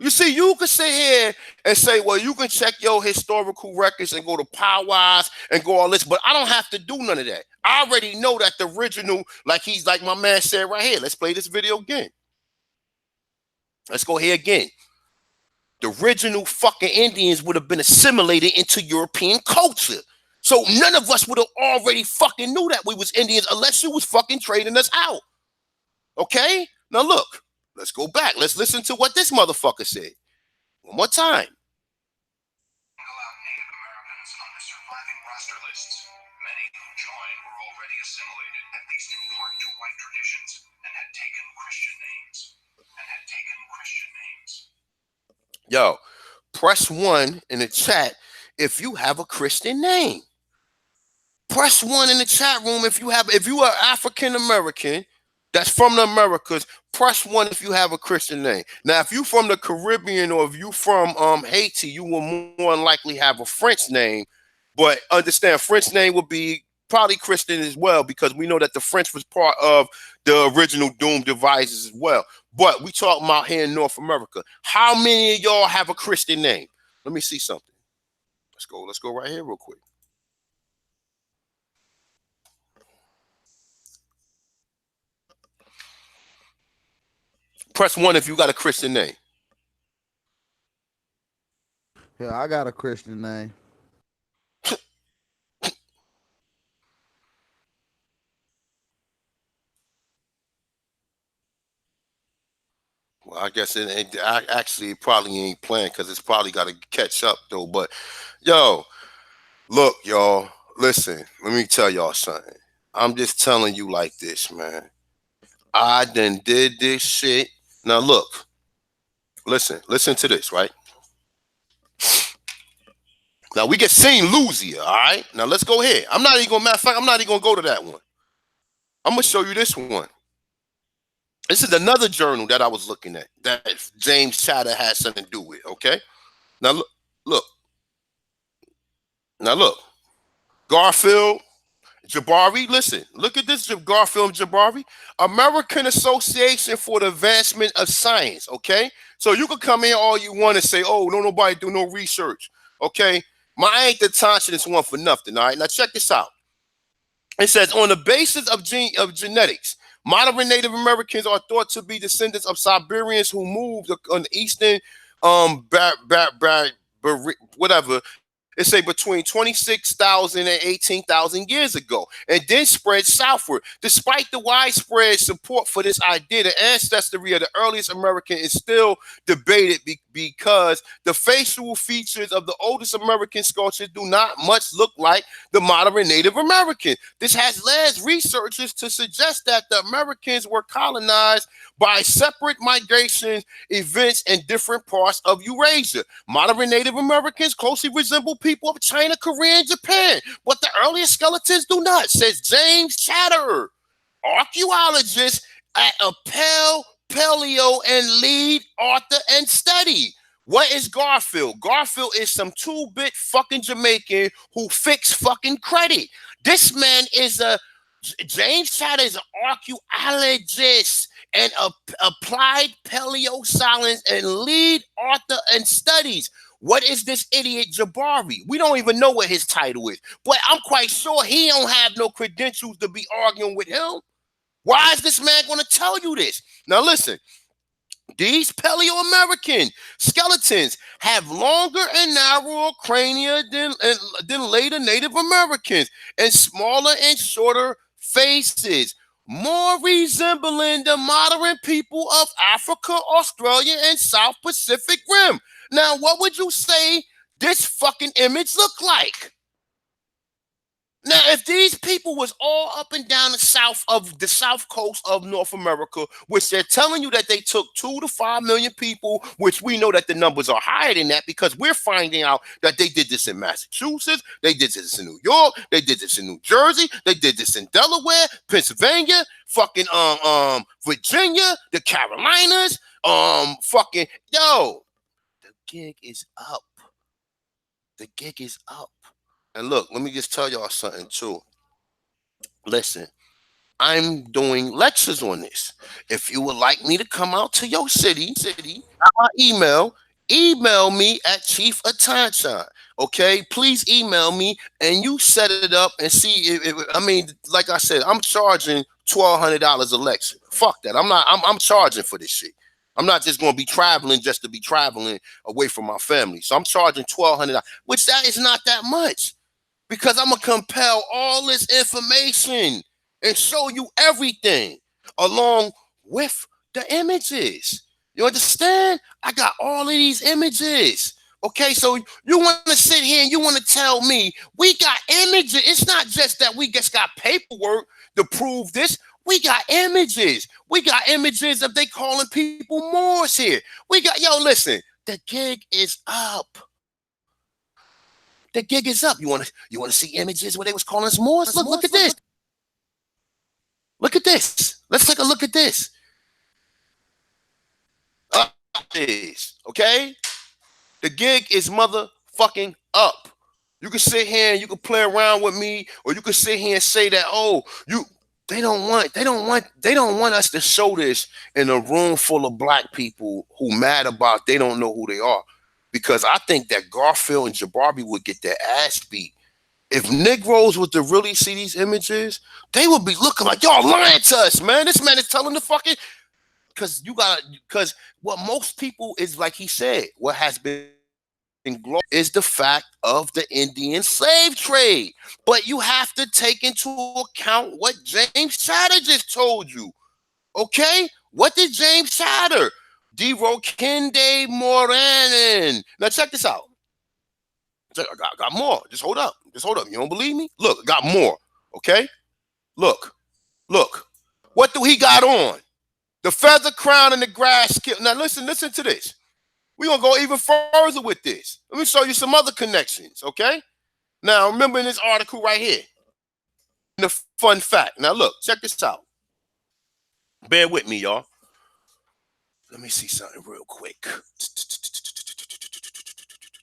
You see, you can sit here and say, well, you can check your historical records and go to powwows and go all this, but I don't have to do none of that. I already know that the original, like my man said right here. Let's play this video again. Let's go here again. The original fucking Indians would have been assimilated into European culture. So none of us would have already fucking knew that we was Indians unless you was fucking trading us out. Okay? Now look, let's go back. Let's listen to what this motherfucker said. One more time. Allowed Native Americans on the surviving roster lists. Many who joined were already assimilated, at least in part to white traditions, and had taken Christian names. Yo, press 1 in the chat if you have a Christian name. Press 1 in the chat room if you are African American that's from the Americas. Press 1 if you have a Christian name. Now, if you from the Caribbean or if you from Haiti, you will more than likely have a French name. But understand, French name would be probably Christian as well, because we know that the French was part of the original Doom devices as well. But we talking about here in North America. How many of y'all have a Christian name? Let me see something. Let's go right here real quick. Press 1 if you got a Christian name. Yeah, I got a Christian name. Well, I guess it ain't. Actually, it probably ain't playing because it's probably got to catch up though. But yo, look, y'all, listen. Let me tell y'all something. I'm just telling you like this, man. I done did this shit. Now look, listen to this, right? Now we get seen Lucia, all right? Now let's go ahead. Matter of fact, I'm not even gonna go to that one. I'm gonna show you this one. This is another journal that I was looking at that James Chatter had something to do with. Okay, now look, now look, Garfield, Jabari, listen, look at this Garfield Jabari, American Association for the Advancement of Science. Okay, so you can come in all you want and say, oh, no, nobody do no research. Okay, my ain't the time to this one for nothing. All right, now check this out. It says on the basis of genetics, modern Native Americans are thought to be descendants of Siberians who moved on the eastern whatever. It say between 26,000 and 18,000 years ago, and then spread southward. Despite the widespread support for this idea, the ancestry of the earliest American is still debated because the facial features of the oldest American sculptures do not much look like the modern Native American. This has led researchers to suggest that the Americans were colonized by separate migration events in different parts of Eurasia. Modern Native Americans closely resemble people of China, Korea, and Japan, but the earliest skeletons do not, says James Chatter, archaeologist at Paleo and lead author and study. What is Garfield? Garfield is some two-bit fucking Jamaican who fix fucking credit. This man is James Chatter is an archaeologist and applied paleo science and lead author and studies. What is this idiot Jabari? We don't even know what his title is, but I'm quite sure he don't have no credentials to be arguing with him. Why is this man going to tell you this? Now listen, these Paleo-American skeletons have longer and narrower crania than later Native Americans and smaller and shorter faces, more resembling the modern people of Africa, Australia, and South Pacific Rim. Now, what would you say this fucking image look like? Now, if these people was all up and down the south coast of North America, which they're telling you that they took 2 to 5 million people, which we know that the numbers are higher than that because we're finding out that they did this in Massachusetts, they did this in New York, they did this in New Jersey, they did this in Delaware, Pennsylvania, fucking Virginia, the Carolinas, fucking yo, the gig is up. The gig is up. And look, let me just tell y'all something too. Listen, I'm doing lectures on this. If you would like me to come out to your city, my email me at Chief Attention. Okay, please email me and you set it up and see. I mean, like I said, I'm charging $1,200 a lecture. Fuck that. I'm charging for this shit. I'm not just going to be traveling just to be traveling away from my family. So I'm charging $1,200, which that is not that much. Because I'm going to compile all this information and show you everything along with the images. You understand? I got all of these images. Okay, so you want to sit here and you want to tell me we got images. It's not just that we just got paperwork to prove this. We got images. We got images of they calling people Moors here. We got, yo, listen, the gig is up. The gig is up. You want to see images where they was calling us Moors? Look at this. Look at this. Let's take a look at this. Okay? The gig is motherfucking up. You can sit here and you can play around with me, or you can sit here and say that, oh, they don't want us to show this in a room full of black people who mad about they don't know who they are. Because I think that Garfield and Jabari would get their ass beat. If Negroes were to really see these images, they would be looking like, y'all lying to us, man. This man is telling the fucking, because what most people is, like he said, what has been glorified is the fact of the Indian slave trade. But you have to take into account what James Chatter just told you. Okay? What did James Chatter? Kende Moranin. Now check this out. I got more. Just hold up. You don't believe me? Look, I got more. Okay? Look. What do he got on? The feather crown and the grass skill. Now listen to this. We're going to go even further with this. Let me show you some other connections, okay? Now, remember in this article right here, the fun fact. Now, look, check this out. Bear with me, y'all. Let me see something real quick.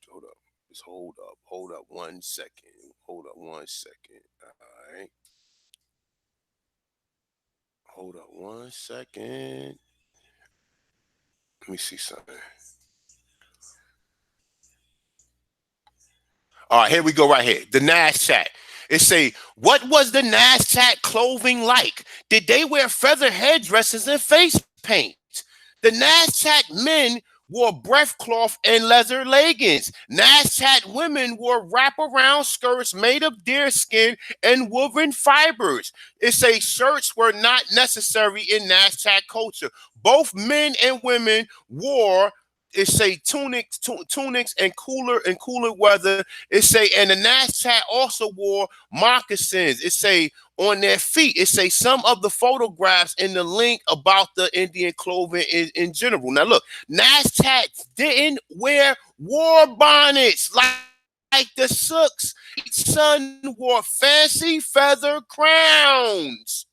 Hold up. Just hold up. Hold up 1 second. Hold up 1 second. All right. Hold up 1 second. Let me see something. All right, here we go right here. The Nash chat. It say, what was the Nash chat clothing like? Did they wear feather headdresses and face paint? The Nash chat men wore breath cloth and leather leggings. Nash chat women wore wraparound skirts made of deer skin and woven fibers. It say shirts were not necessary in Nash chat culture. Both men and women wore it say tunics and cooler weather. It say and the Nash chat also wore moccasins. It say on their feet. It say some of the photographs in the link about the Indian clothing in general. Now look, Nash chat didn't wear war bonnets like the Sooks. Each son wore fancy feather crowns.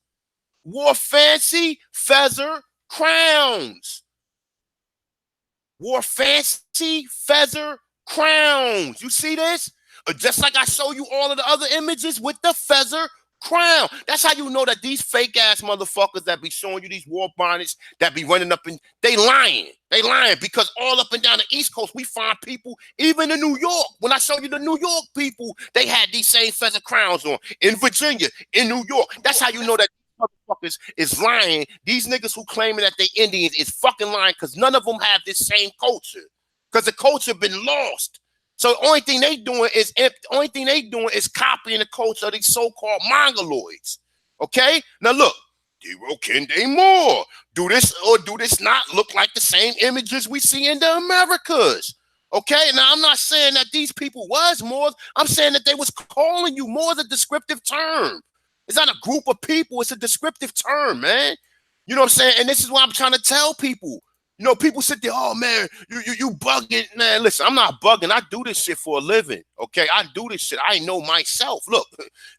Wore fancy feather crowns. Wore fancy feather crowns. You see this? Just like I show you all of the other images with the feather crown. That's how you know that these fake ass motherfuckers that be showing you these war bonnets that be running up and they lying. They lying because all up and down the East Coast we find people, even in New York. When I show you the New York people, they had these same feather crowns on. In Virginia, in New York. That's how you know that motherfuckers is lying. These niggas who claiming that they Indians is fucking lying because none of them have this same culture. Because the culture been lost. So the only thing they doing is copying the culture of these so-called mongoloids. Okay? Now look, Dero Kende Moore. Do this or do this not look like the same images we see in the Americas? Okay, now I'm not saying that these people was Moors. I'm saying that they was calling you more as a descriptive term. It's not a group of people. It's a descriptive term, man. You know what I'm saying? And this is what I'm trying to tell people. You know, people sit there, oh man, you bugging. Man, listen, I'm not bugging. I do this shit for a living. Okay, I do this shit. I know myself. Look,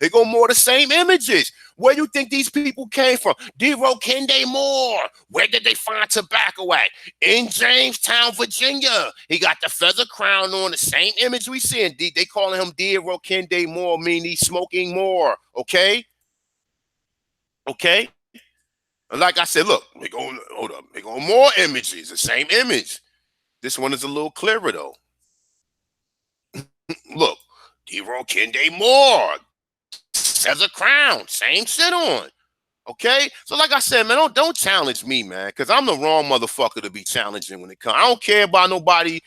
they go more the same images. Where you think these people came from? Dero Kende Moore. Where did they find tobacco at? In Jamestown, Virginia. He got the feather crown on, the same image we see. They calling him Dero Kende Moore, meaning he's smoking more. Okay? Okay? And like I said, look, we go hold up, we go more images, the same image. This one is a little clearer though. Look, Dero Kende Moore, feather crown, same shit on. Okay, so like I said, man, don't challenge me, man, because I'm the wrong motherfucker to be challenging when it comes. I don't care about nobody,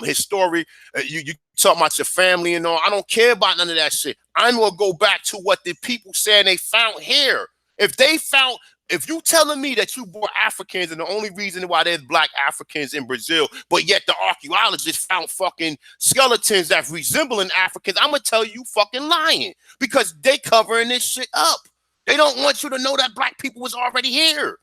history. You talk about your family and all. I don't care about none of that shit. I'm gonna go back to what the people saying they found here. If they found, if you telling me that you brought Africans and the only reason why there's black Africans in Brazil, but yet the archaeologists found fucking skeletons that resembling Africans, I'm gonna tell you fucking lying because they covering this shit up. They don't want you to know that black people was already here.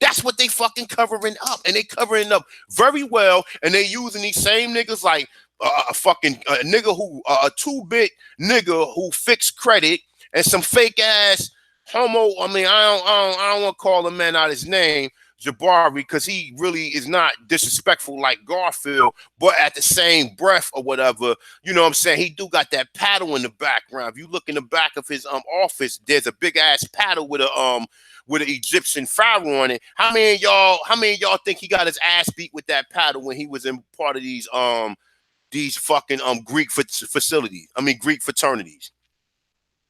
That's what they fucking covering up, and they covering up very well. And they using these same niggas like a fucking nigga who a 2-bit nigga who fixed credit and some fake ass homo. I mean, I don't want to call a man out his name, Jabri, because he really is not disrespectful like Garfield, but at the same breath or whatever, you know what I'm saying? He do got that paddle in the background. If you look in the back of his office, there's a big ass paddle with an Egyptian pharaoh on it. How many of y'all think he got his ass beat with that paddle when he was in part of these fucking Greek facilities? I mean Greek fraternities.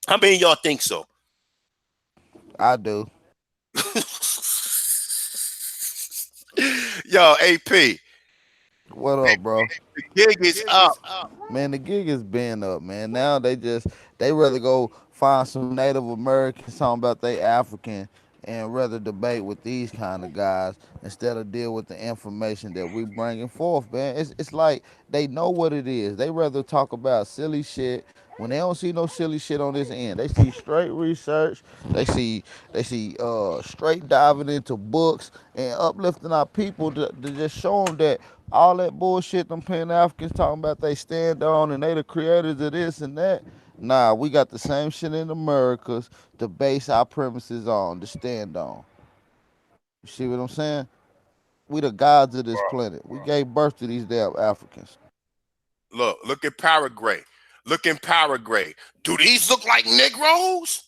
How many of y'all think so? I do. Yo, AP, What up, bro? the gig is up. Man, the gig is been up, man. Now they rather go find some Native Americans talking about they African and rather debate with these kind of guys instead of deal with the information that we bringing forth, man. It's like they know what it is. They rather talk about silly shit when they don't see no silly shit on this end. They see straight research. They see straight diving into books and uplifting our people to just show them that all that bullshit them Pan Africans talking about they stand on and they the creators of this and that. Nah, we got the same shit in Americas to base our premises on, to stand on. You see what I'm saying? We the gods of this planet. We gave birth to these damn Africans. Look at Paraguay. Look in Paraguay. Do these look like Negroes?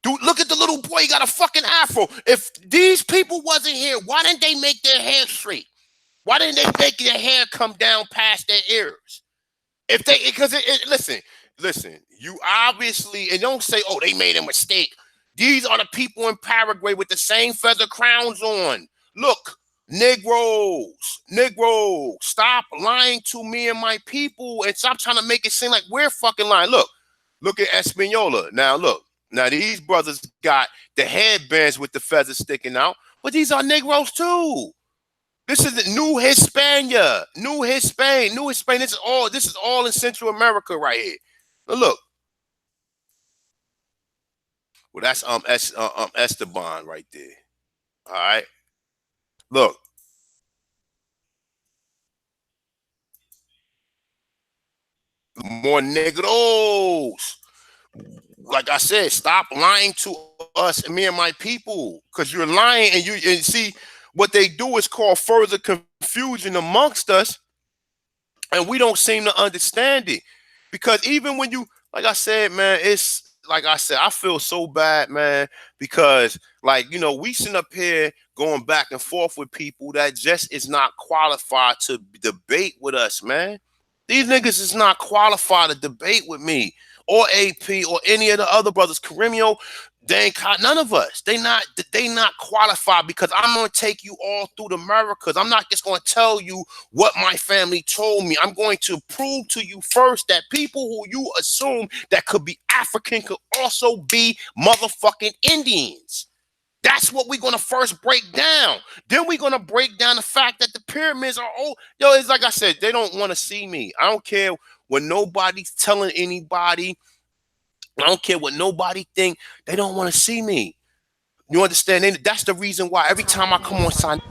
Dude, look at the little boy. He got a fucking afro. If these people wasn't here, why didn't they make their hair straight? Why didn't they make their hair come down past their ears? If they, because listen, you obviously, and don't say, oh, they made a mistake. These are the people in Paraguay with the same feather crowns on. Look, Negroes, stop lying to me and my people and stop trying to make it seem like we're fucking lying. Look at Espanola. Now these brothers got the headbands with the feathers sticking out, but these are Negroes too. This is New Hispania, New Hispain. This is all in Central America right here. Now look, well that's Esteban right there. All right, look, more Negroes. Like I said, stop lying to us, me and my people, because you're lying, and see what they do is cause further confusion amongst us, and we don't seem to understand it. Because even when you, like I said, man, it's like I said, I feel so bad, man, because like we sitting up here going back and forth with people that just is not qualified to debate with us, man. These niggas is not qualified to debate with me or AP or any of the other brothers. Karimio, they ain't none of us. They not qualified, because I'm gonna take you all through the Americas. I'm not just gonna tell you what my family told me. I'm going to prove to you first that people who you assume that could be African could also be motherfucking Indians. That's what we're gonna first break down. Then we're gonna break down the fact that the pyramids are old. Yo, it's like I said, they don't want to see me. I don't care what nobody's telling anybody. I don't care what nobody think. They don't want to see me. You understand? That's the reason why every time I come on sign,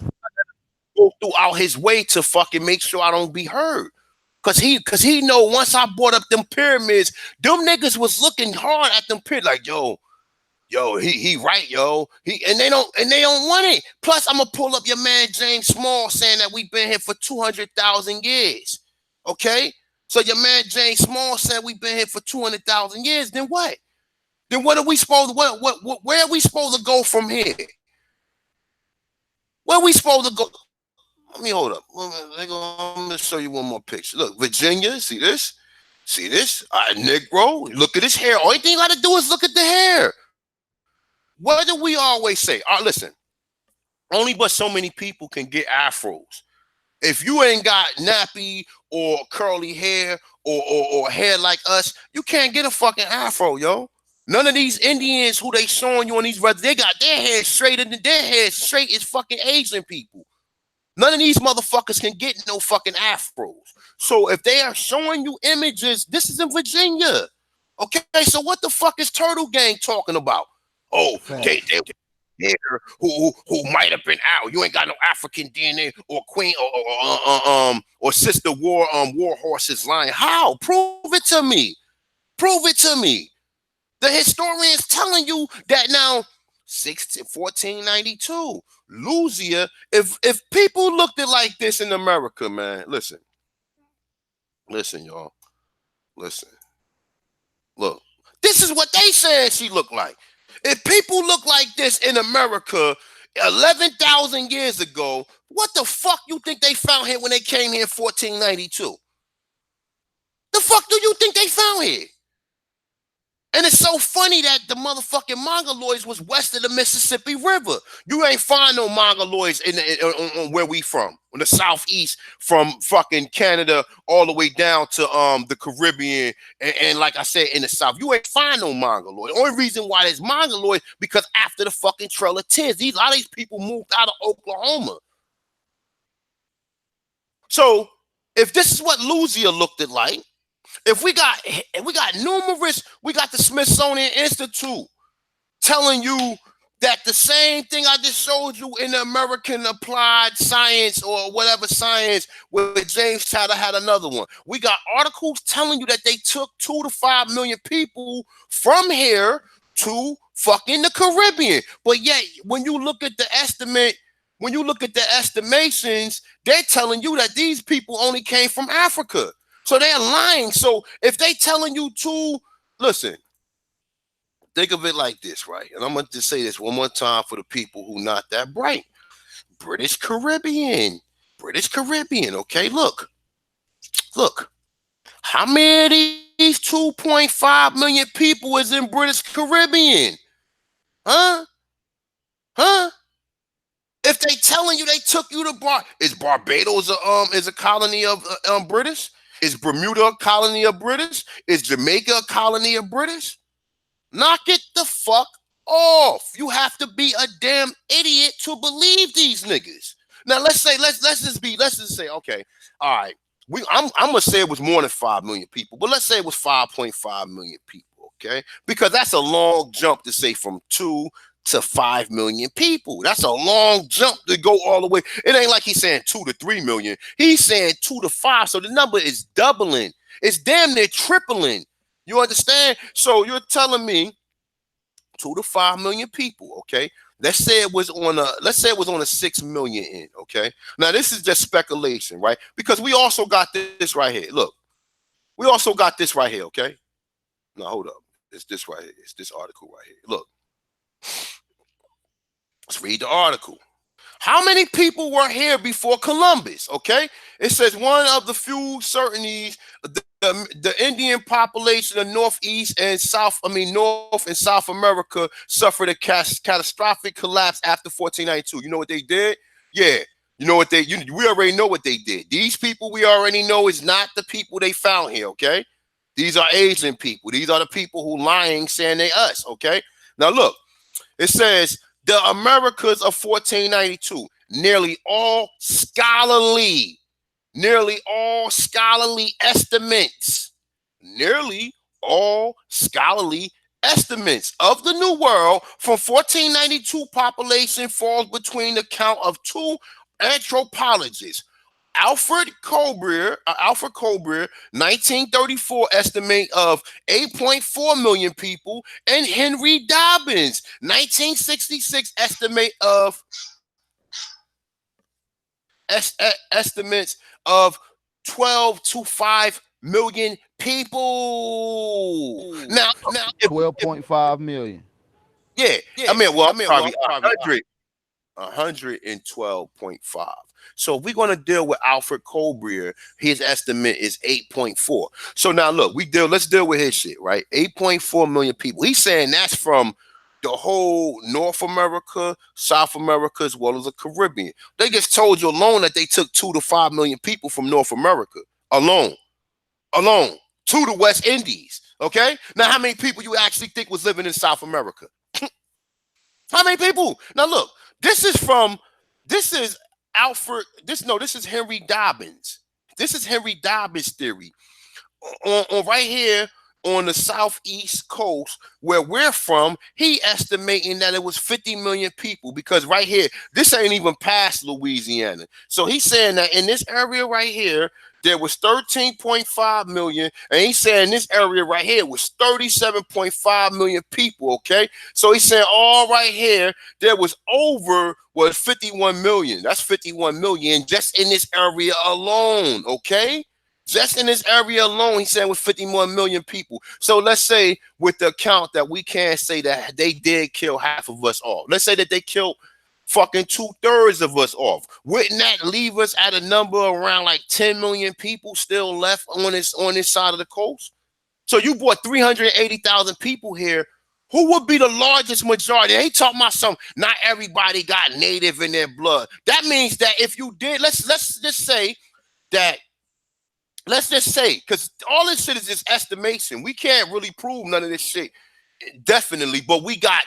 go throughout his way to fucking make sure I don't be heard. Cause he know once I brought up them pyramids, them niggas was looking hard at them pyramids like, he right, and they don't want it. Plus, I'm gonna pull up your man James Small saying that we've been here for 200,000 years. Okay, so your man James Small said we've been here for 200,000 years. Then what? Then what are we supposed to? Where are we supposed to go from here? Where are we supposed to go? Let me hold up. I'm gonna show you one more picture. Look, Virginia. See this? See this? Negro. Look at his hair. Only thing you gotta do is look at the hair. What do we always say? Listen, only but so many people can get afros. If you ain't got nappy or curly hair or hair like us, you can't get a fucking afro, yo. None of these Indians who they showing you on these brothers, they got their hair straight, and their hair straight as fucking Asian people. None of these motherfuckers can get no fucking afros. So if they are showing you images, this is in Virginia. Okay, so what the fuck is Turtlegang talking about? Oh, they there who might have been out. You ain't got no African DNA or queen or sister war horses lying. How? Prove it to me. Prove it to me. The historian's telling you that now 1492, Louisiana. If people looked at like this in America, man, listen, y'all, listen. Look, this is what they said she looked like. If people look like this in America 11,000 years ago, what the fuck you think they found here when they came here in 1492? The fuck do you think they found here? And it's so funny that the motherfucking Mongoloids was west of the Mississippi River. You ain't find no Mongoloids on where we from, on the southeast, from fucking Canada all the way down to the Caribbean, and like I said, in the south. You ain't find no Mongoloid. The only reason why there's Mongoloid because after the fucking Trail of Tears, a lot of these people moved out of Oklahoma. So if this is what Louisiana looked at like, if we got the Smithsonian Institute telling you that the same thing I just showed you in the American Applied Science or whatever science with James Chatter had another one. We got articles telling you that they took 2 to 5 million people from here to fucking the Caribbean. But yet, when you look at the estimate, when you look at the estimations, they're telling you that these people only came from Africa. So they're lying. So if they telling you to, listen, think of it like this, right? And I'm going to say this one more time for the people who not that bright. British Caribbean. British Caribbean, okay? Look. How many of these 2.5 million people is in British Caribbean? Huh? Huh? If they telling you they took you to is Barbados a colony of British? Is Bermuda a colony of British? Is Jamaica a colony of British? Knock it the fuck off. You have to be a damn idiot to believe these niggas. Now let's just say, okay, all right. I'm gonna say it was more than 5 million people, but let's say it was 5.5 million people, okay? Because that's a long jump to say from 2 to 5 million people. That's a long jump to go all the way. It ain't like he's saying 2 to 3 million. He's saying 2 to 5. So the number is doubling. It's damn near tripling. You understand? So you're telling me 2 to 5 million people, okay? Let's say it was on a 6 million end, okay? Now this is just speculation, right? Because we also got this right here. Look, we also got this right here, okay? Now hold up. It's this right here. It's this article right here. Look. Let's read the article. How many people were here before Columbus? Okay, it says one of the few certainties the Indian population of North and South America suffered a catastrophic collapse after 1492. You know what they did? Yeah, you know what we already know what they did. These people we already know is not the people they found here. Okay, these are Asian people. These are the people who lying saying they us. Okay, now look, it says. The Americas of 1492, nearly all scholarly estimates of the New World from 1492 population falls between the count of two anthropologists. Alfred Colbrier, 1934 estimate of 8.4 million people, and Henry Dobbins, 1966 estimate of estimates of 12 to 5 million people. Now, if 12.5 million. yeah, I mean, well, probably 112.5. So if we're going to deal with Alfred Colbrier, his estimate is 8.4. So now look, let's deal with his shit, right? 8.4 million people. He's saying that's from the whole North America, South America, as well as the Caribbean. They just told you alone that they took 2 to 5 million people from North America alone to the West Indies. Okay, now how many people you actually think was living in South America? How many people? Now look, this is Henry Dobbins. This is Henry Dobbins' theory. On right here on the southeast coast where we're from, he estimating that it was 50 million people, because right here, this ain't even past Louisiana. So he's saying that in this area right here, there was 13.5 million, and he's saying this area right here was 37.5 million people, okay? So he's saying all right here, there was 51 million. That's 51 million just in this area alone, okay? Just in this area alone, he's saying with 51 million people. So let's say with the count that we can't say that they did kill half of us off. Let's say that they killed fucking 2/3 of us off. Wouldn't that leave us at a number around like 10 million people still left on this side of the coast? So you brought 380,000 people here. Who would be the largest majority? They talking about not everybody got native in their blood. That means that if you did, let's just say, because all this shit is just estimation. We can't really prove none of this shit definitely, but we got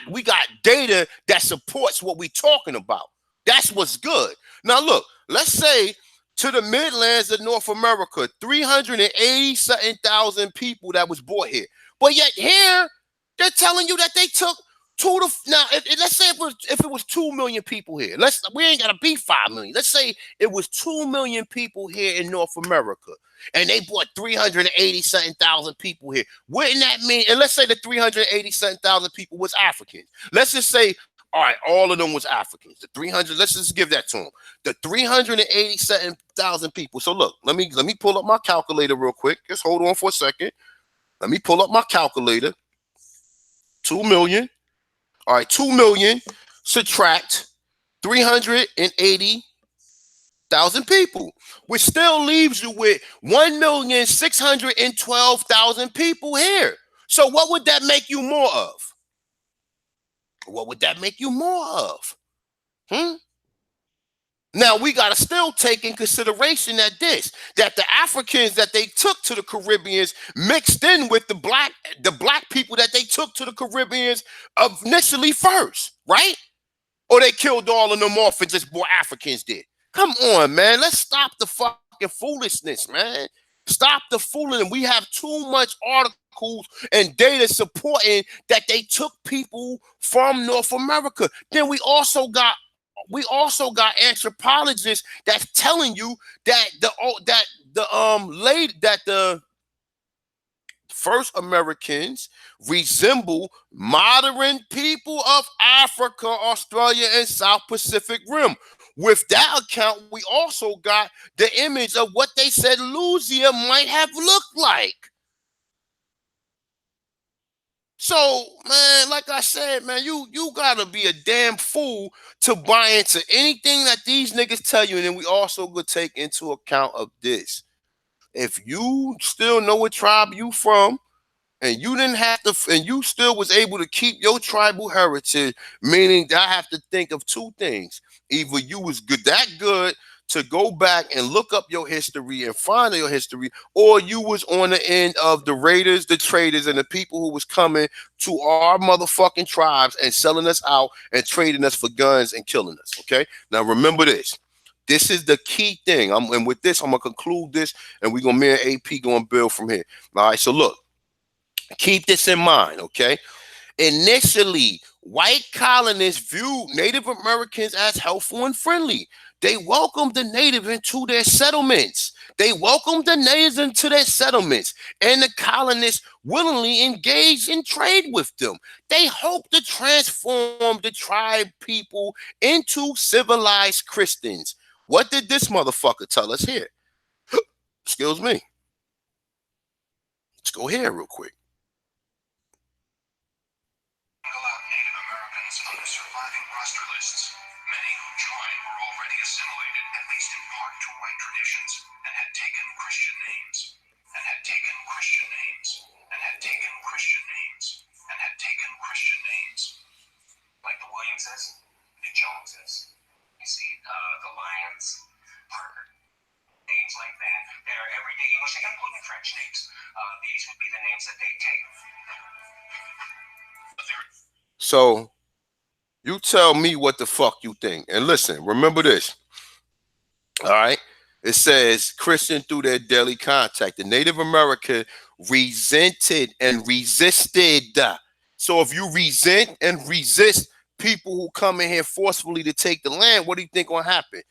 data that supports what we talking about. That's what's good. Now look, let's say to the Midlands of North America, 380 something thousand people that was brought here, but yet here they're telling you that they took let's say if it was 2 million people here, we ain't gotta be 5 million. Let's say it was 2 million people here in North America, and they brought 380 something thousand people here. Wouldn't that mean? And let's say the 380 something thousand people was Africans. Let's just say All right, all of them was Africans. The 300, let's just give that to them. The 387,000 people. So look, let me pull up my calculator real quick. Just hold on for a second. Let me pull up my calculator. 2 million. All right, 2 million subtract 380,000 people, which still leaves you with 1,612,000 people here. So what would that make you more of? What would that make you more of? Hmm? Now we gotta still take in consideration that the Africans that they took to the Caribbeans mixed in with the black people that they took to the Caribbeans initially first, right? Or they killed all of them off and just more Africans did. Come on, man. Let's stop the fucking foolishness, man. Stop the fooling. We have too much articles and data supporting that they took people from North America. Then we also got anthropologists that's telling you that the first Americans resemble modern people of Africa, Australia, and South Pacific Rim. With that account, we also got the image of what they said Louisiana might have looked like. So, man, like I said, man, you gotta be a damn fool to buy into anything that these niggas tell you. And then we also could take into account of this. If you still know what tribe you from, and you didn't have to, and you still was able to keep your tribal heritage, meaning that I have to think of two things. Either you was that good to go back and look up your history and find your history, or you was on the end of the raiders, the traders, and the people who was coming to our motherfucking tribes and selling us out and trading us for guns and killing us. Okay, now remember this. This is the key thing. And with this, I'm gonna conclude this, and we're gonna me and AP gonna build from here. All right, so look. Keep this in mind, okay? Initially, white colonists viewed Native Americans as helpful and friendly. They welcomed the native into their settlements. And the colonists willingly engaged in trade with them. They hoped to transform the tribe people into civilized Christians. What did this motherfucker tell us here? Excuse me. Let's go here real quick. Single out Native Americans on the surviving roster lists. Many who joined were already assimilated, at least in part, to white traditions, and had taken Christian names, and had taken Christian names, and had taken Christian names, and had taken Christian names. Like the Williamses, the Joneses. You see, the Lyons, Parker. Names like that. They're everyday English, including French names. These would be the names that they take. So you tell me what the fuck you think. And listen, remember this. All right. It says Christian through their daily contact. The Native American resented and resisted. So if you resent and resist people who come in here forcefully to take the land, what do you think gonna happen?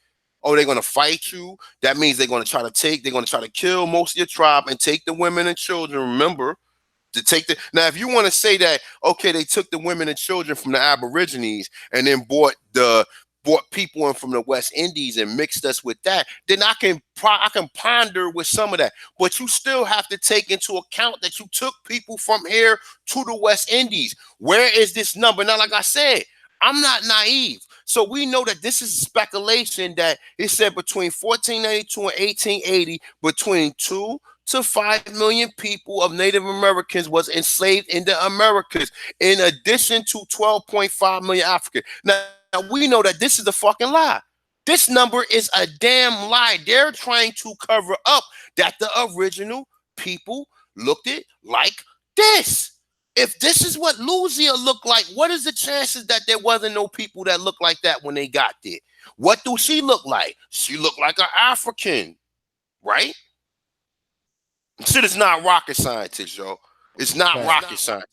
Oh, they're gonna fight you. That means they're gonna try to kill most of your tribe and take the women and children. Remember, to take the now, if you want to say that, okay, they took the women and children from the Aborigines and then brought people in from the West Indies and mixed us with that, then I can ponder with some of that. But you still have to take into account that you took people from here to the West Indies. Where is this number? Now, like I said, I'm not naive. So we know that this is speculation that it said between 1492 and 1880, between 2 to 5 million people of Native Americans was enslaved in the Americas, in addition to 12.5 million Africans. Now we know that this is a fucking lie. This number is a damn lie. They're trying to cover up that the original people looked it like this. If this is what Louisiana looked like, what is the chances that there wasn't no people that looked like that when they got there? What do she look like? She looked like an African, right? Shit is not rocket scientist, yo. It's not Fact. rocket science.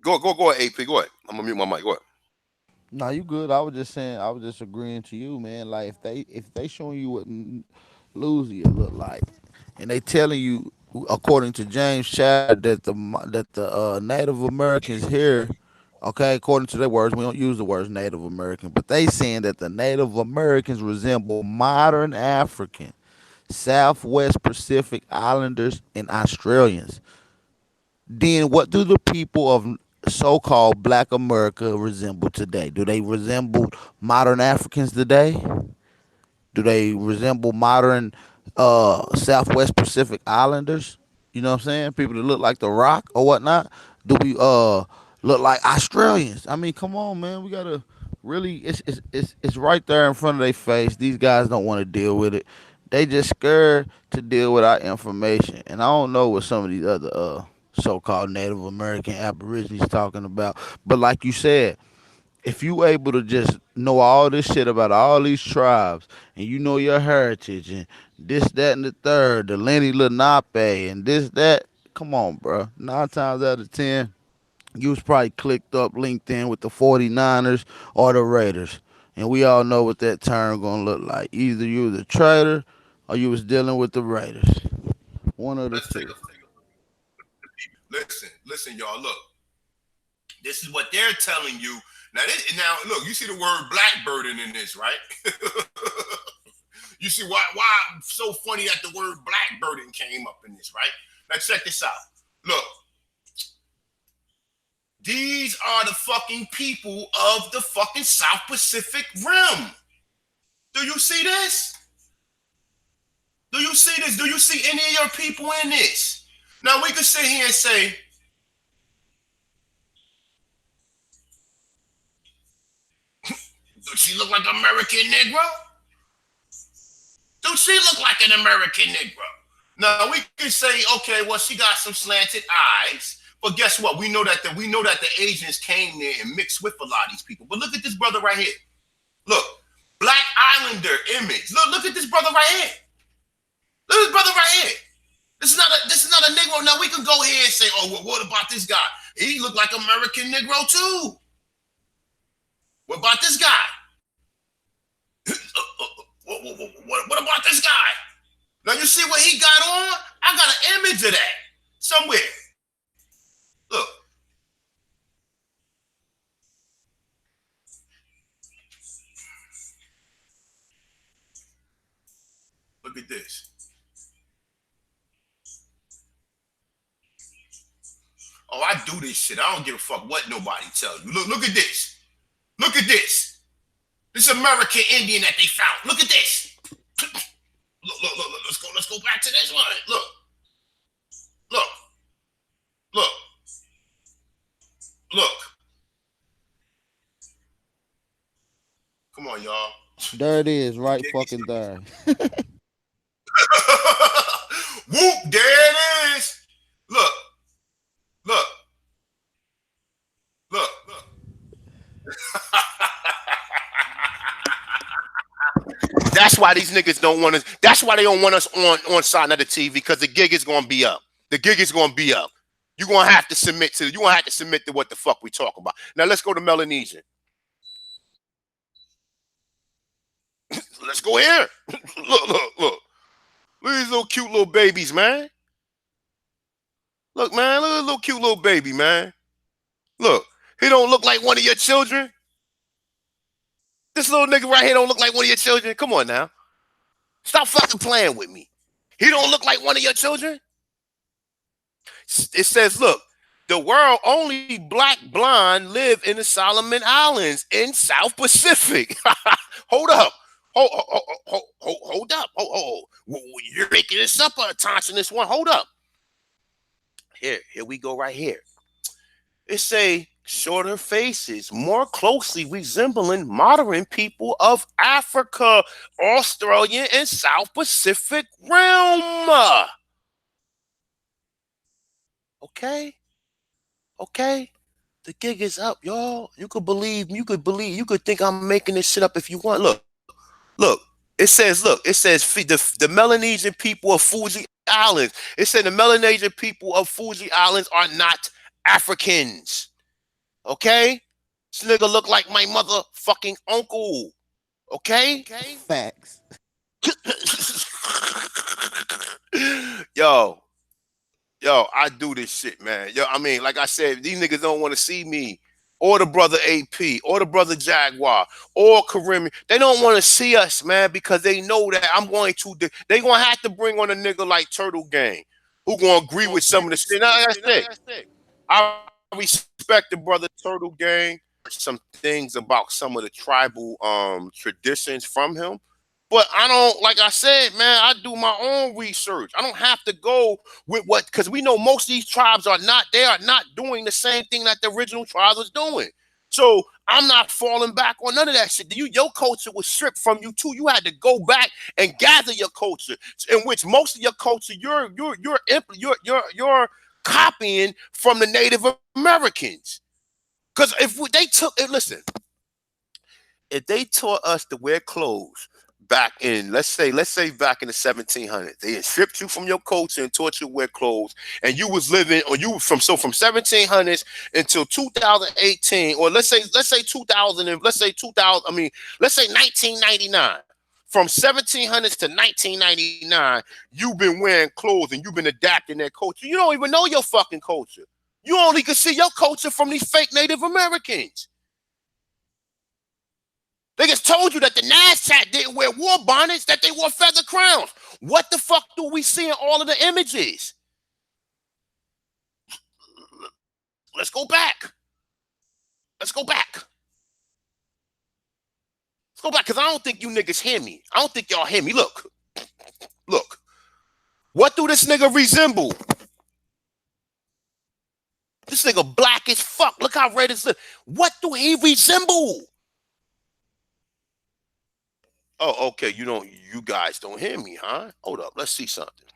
Go ahead, AP. Go ahead. I'm gonna mute my mic. Go ahead. No, you good. I was just saying. I was just agreeing to you, man. Like if they showing you what Louisiana look like, and they telling you, according to James Chad, that the Native Americans here Okay, according to their words, we don't use the words Native American, but they saying that the Native Americans resemble modern African, Southwest Pacific Islanders, and Australians. Then what do the people of so-called Black America resemble today? Do they resemble modern Africans today? Do they resemble modern Southwest Pacific Islanders? You know what I'm saying? People that look like The Rock or whatnot. Do we look like Australians? I mean, come on, man. We gotta really. It's right there in front of their face. These guys don't want to deal with it. They just scared to deal with our information. And I don't know what some of these other so-called Native American Aborigines talking about. But like you said, if you able to just know all this shit about all these tribes and you know your heritage and this, that, and the third, the Lenny Lenape and this, that, come on, bro. 9 times out of 10, you was probably clicked up LinkedIn with the 49ers or the Raiders. And we all know what that term gonna look like. Either you was a traitor or you was dealing with the Raiders. One of the Let's take two. a listen, y'all. Look, this is what they're telling you. Now, look. You see the word blackbirding in this, right? You see why so funny that the word blackbirding came up in this, right? Now check this out. Look, these are the fucking people of the fucking South Pacific Rim. Do you see this? Do you see this? Do you see any of your people in this? Now we could sit here and say, does she look like an American Negro? Do she look like an American Negro? Now we can say, okay, well, she got some slanted eyes, but guess what? We know that the Asians came there and mixed with a lot of these people. But look at this brother right here. Look, Black Islander image. Look at this brother right here. Look at this brother right here. This is not a Negro. Now we can go here and say, oh, well, what about this guy? He looked like American Negro too. What about this guy? What about this guy? Now you see what he got on? I got an image of that somewhere. Look. Look at this. Oh, I do this shit. I don't give a fuck what nobody tells you. Look at this. Look at this. This American Indian that they found. Look at this. Look. Let's go back to this one. Look, look, look. Come on, y'all. There it is, right fucking there. Whoop, there it is. Look, look, look. That's why these niggas don't want us. That's why they don't want us on side of the TV, because the gig is gonna be up. The gig is gonna be up. You're gonna have to submit to. You gonna have to submit to what the fuck we talk about. Now let's go to Melanesian. Let's go here. Look. Look at these little cute little babies, man. Look, man. Look at this little cute little baby, man. Look. He don't look like one of your children. This little nigga right here don't look like one of your children. Come on now. Stop fucking playing with me. He don't look like one of your children. It says, look, the world only black blonde live in the Solomon Islands in South Pacific. Hold up. Hold up. You're making this up or taunting this one. Hold up. Here we go right here. It say shorter faces, more closely resembling modern people of Africa, Australian, and South Pacific realm. Okay. The gig is up, y'all. You could think I'm making this shit up if you want. Look. It says the Melanesian people of Fuji Islands. It said the Melanesian people of Fuji Islands are not Africans. Okay? This nigga look like my motherfucking uncle. Okay? Facts. Yo, I do this shit, man. Yo, I mean, like I said, these niggas don't want to see me. or the brother AP, or the brother Jaguar, or Karimi. They don't want to see us, man, because they know that I'm going to. They gonna have to bring on a nigga like Turtlegang, who gonna agree with some of the shit. Now, that's it. I respect the brother Turtlegang. Some things about some of the tribal traditions from him. But I don't, like I said, man, I do my own research. I don't have to go with what, because we know most of these tribes are not, they are not doing the same thing that the original tribes was doing. So I'm not falling back on none of that shit. Your culture was stripped from you too. You had to go back and gather your culture, in which most of your culture you're copying from the Native Americans. Because they took it, listen, if they taught us to wear clothes back in, let's say back in the 1700s, they had stripped you from your culture and taught you to wear clothes, and you was living, or you from 1700s until 2018, or let's say 2000, and let's say 2000, I mean, let's say 1999. From 1700s to 1999, you've been wearing clothes and you've been adapting that culture. You don't even know your fucking culture. You only can see your culture from these fake Native Americans. They just told you that the NASDAQ didn't wear war bonnets, that they wore feather crowns. What the fuck do we see in all of the images? Let's go back. Let's go back. Let's go back, because I don't think you niggas hear me. I don't think y'all hear me. Look. Look. What do this nigga resemble? This nigga black as fuck. Look how red his lip. What do he resemble? Oh, okay. You guys don't hear me, huh? Hold up. Let's see something.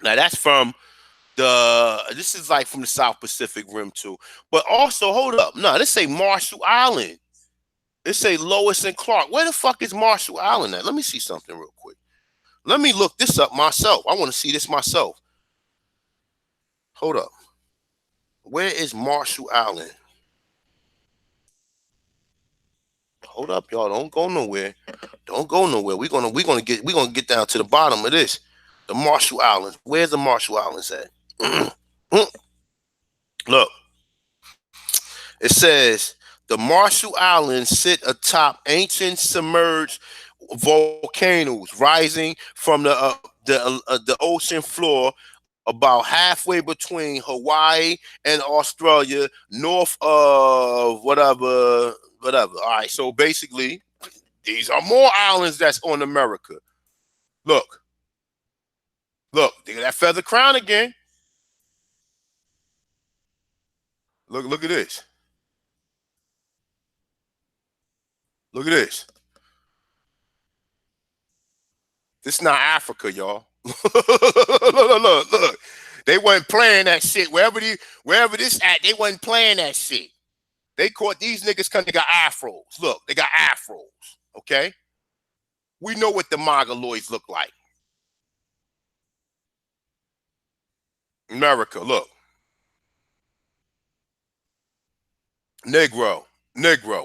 Now that's from this is like from the South Pacific Rim too. But also, hold up. No, this say Marshall Island. This say Lois and Clark. Where the fuck is Marshall Island at? Let me see something real quick. Let me look this up myself. I want to see this myself. Hold up. Where is Marshall Island? Hold up, y'all. Don't go nowhere. Don't go nowhere. We're gonna get down to the bottom of this. The Marshall Islands. Where's the Marshall Islands at? Look. It says the Marshall Islands sit atop ancient submerged volcanoes rising from the ocean floor about halfway between Hawaii and Australia, north of whatever. All right, so basically, these are more islands that's on America. Look, that feather crown again. Look at this. Look at this. This is not Africa, y'all. Look. They wasn't playing that shit. Wherever this at, they wasn't playing that shit. They caught these niggas because they got afros. Look, they got afros. Okay? We know what the Mongoloids look like. America, look. Negro.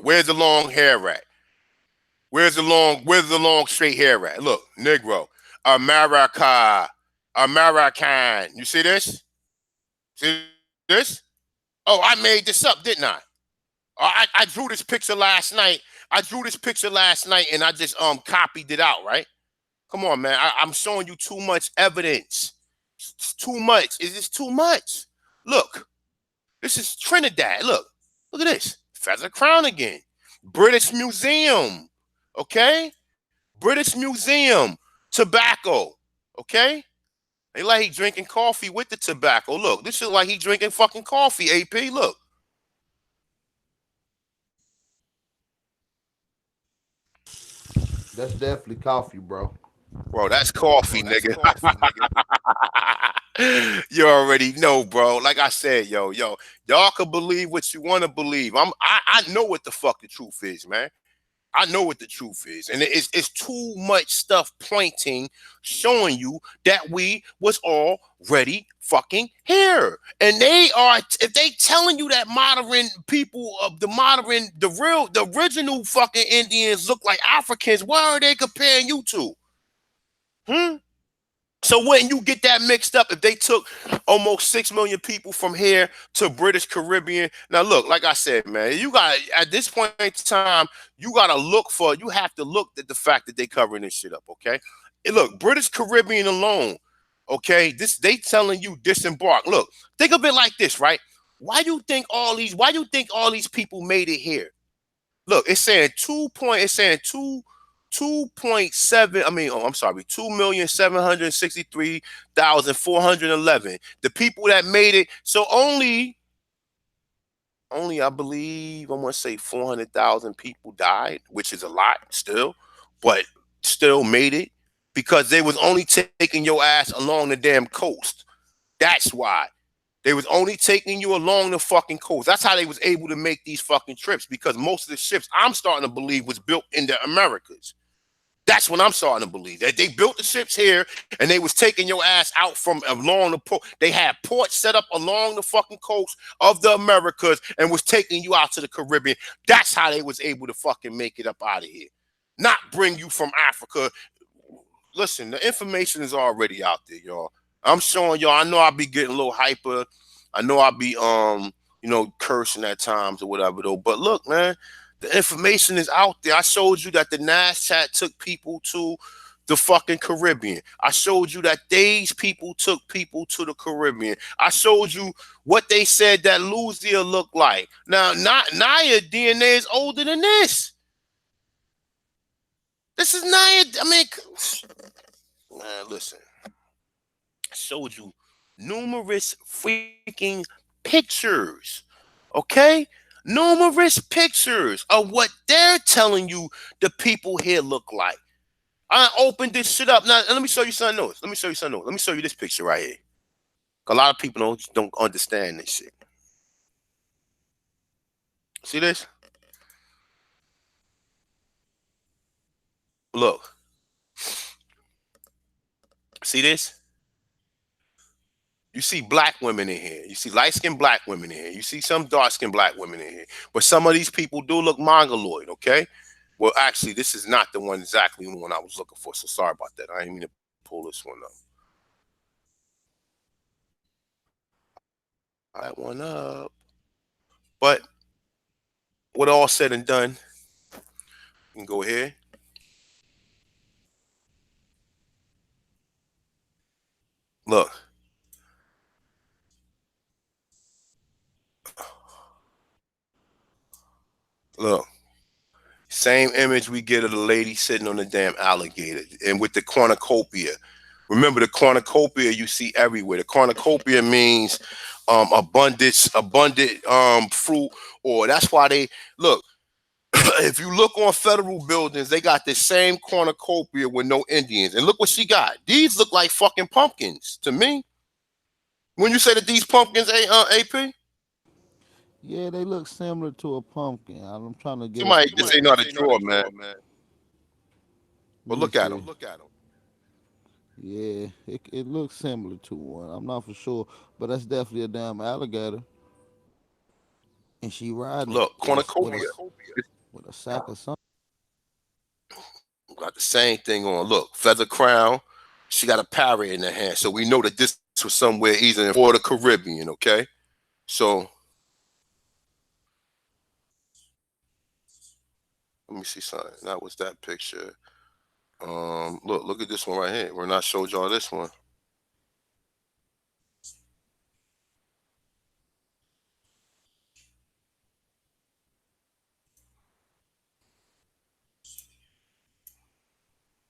Where's the long hair at? Where's the long straight hair at? Look, Negro. America. American. You see this? See this? Oh, I made this up, didn't I? I drew this picture last night. And I just copied it out, right? Come on, man. I'm showing you too much evidence. It's too much. Is this too much? Look. This is Trinidad. Look at this. Feather crown again. British Museum. Okay? British Museum. Tobacco. Okay? They like he drinking coffee with the tobacco. Look, this is like he drinking fucking coffee, AP. Look. That's definitely coffee, bro. Bro, that's coffee, nigga. You already know, bro. Like I said, yo, y'all can believe what you want to believe. I know what the fuck the truth is, man. I know what the truth is, and it's too much stuff pointing, showing you that we was already fucking here. And if they telling you that modern people of the original fucking Indians look like Africans, what are they comparing you to? So wouldn't you get that mixed up if they took almost 6 million people from here to British Caribbean? Now look, like I said, man, you got at this point in time, you gotta you have to look at the fact that they covering this shit up, okay? And look, British Caribbean alone, okay, this they telling you disembark. Look, think of it like this, right? Why you think all these people made it here? Look, it's saying 2.7. I mean, oh, I'm sorry, 2,763,411. The people that made it. So only I believe I'm gonna say 400,000 people died, which is a lot still, but still made it because they was only taking your ass along the damn coast. That's why. They was only taking you along the fucking coast. That's how they was able to make these fucking trips because most of the ships I'm starting to believe was built in the Americas. That's what I'm starting to believe. That they built the ships here and they was taking your ass out from along the port. They had ports set up along the fucking coast of the Americas and was taking you out to the Caribbean. That's how they was able to fucking make it up out of here. Not bring you from Africa. Listen, the information is already out there, y'all. I'm showing y'all. I know I'll be getting a little hyper. I know I'll be cursing at times or whatever though. But look, man, the information is out there. I showed you that the Nas chat took people to the fucking Caribbean. I showed you that these people took people to the Caribbean. I showed you what they said that Louisiana looked like. Now, not Naya DNA is older than this. This is Naya. I mean, man, listen. I showed you numerous freaking pictures. Okay? Numerous pictures of what they're telling you the people here look like. I opened this shit up. Now, let me show you something else. Let me show you something else. Let me show you this picture right here. A lot of people don't understand this shit. See this? Look. See this? You see black women in here. You see light-skinned black women in here. You see some dark-skinned black women in here. But some of these people do look mongoloid, okay? Well, actually, this is not the one exactly the one I was looking for. So sorry about that. I didn't mean to pull this one up. I pulled that one up. But with all said and done, you can go ahead. Look. Look. Same image we get of the lady sitting on the damn alligator and with the cornucopia. Remember the cornucopia you see everywhere. The cornucopia means abundant fruit, or that's why they look. If you look on federal buildings, they got the same cornucopia with no Indians. And look what she got. These look like fucking pumpkins to me. When you say that these pumpkins, AP, Yeah, they look similar to a pumpkin. I'm trying to get somebody just ain't know how to a. draw, man. Let But me look at see. them. Yeah, it looks similar to one. I'm not for sure, but that's definitely a damn alligator, and she riding it Look, cornucopia. with a sack of something. Got the same thing on. Look, feather crown. She got a parrot in her hand, so we know that this was somewhere either in Florida, Caribbean. Okay, so let me see something. That was that picture. Look at this one right here. We're not showed y'all this one.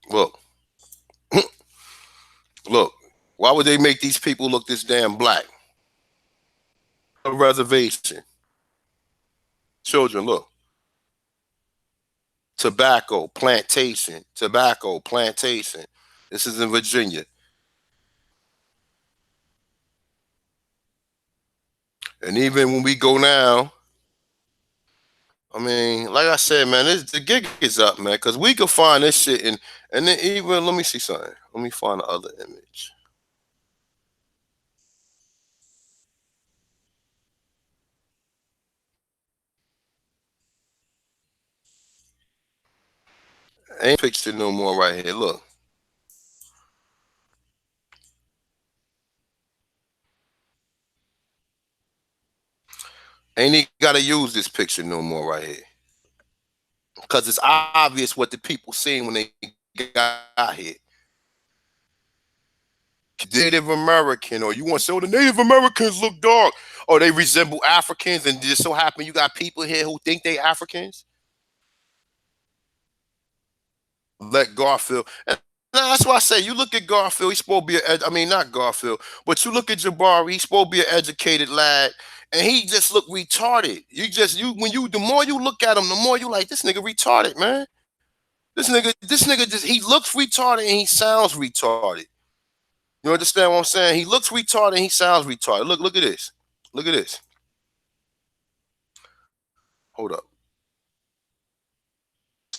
Look, look. Why would they make these people look this damn black? A reservation. Children, look. Tobacco plantation. This is in Virginia. And even when we go now, I mean, like I said, man, the gig is up, man, because we could find this shit and then even let me see something. Let me find the other image. Ain't picture no more right here. Look. Ain't he got to use this picture no more right here? Because it's obvious what the people seen when they got here. Native American, or you want to say, oh, the Native Americans look dark, or they resemble Africans, and just so happen you got people here who think they Africans. Let Garfield, and that's why I say you look at Garfield, he's supposed to be I mean, not Garfield, but you look at Jabari, he's supposed to be an educated lad, and he just look retarded. You when you the more you look at him, the more you like this nigga retarded, man. This nigga just he looks retarded and he sounds retarded. You understand what I'm saying? He looks retarded and he sounds retarded. Look at this. Look at this. Hold up.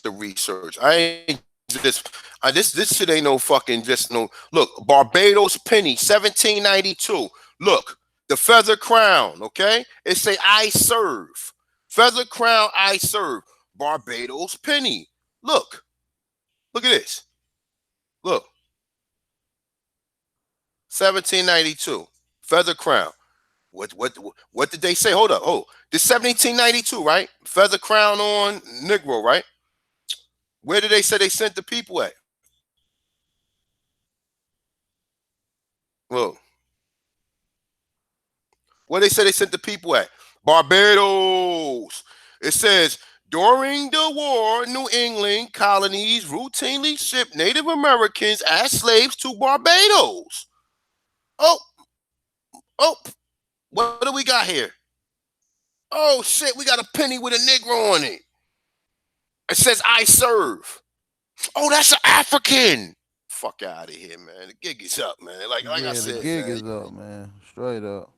The research. I ain't just this shit ain't no fucking just no look, Barbados penny, 1792. Look, the feather crown, okay? It say I serve. Feather crown, I serve. Barbados penny. Look. Look at this. Look. 1792. Feather crown. What did they say? Hold up. Oh, this 1792, right? Feather crown on Negro, right? Where did they say they sent the people at? Well, where they say they sent the people at? Barbados. It says during the war, New England colonies routinely shipped Native Americans as slaves to Barbados. Oh, oh, what do we got here? Oh shit, we got a penny with a Negro on it. It says I serve. Oh, that's an African. Fuck out of here, man. The gig is up, man. Like I Yeah, the said, gig man. is up, man. Straight up.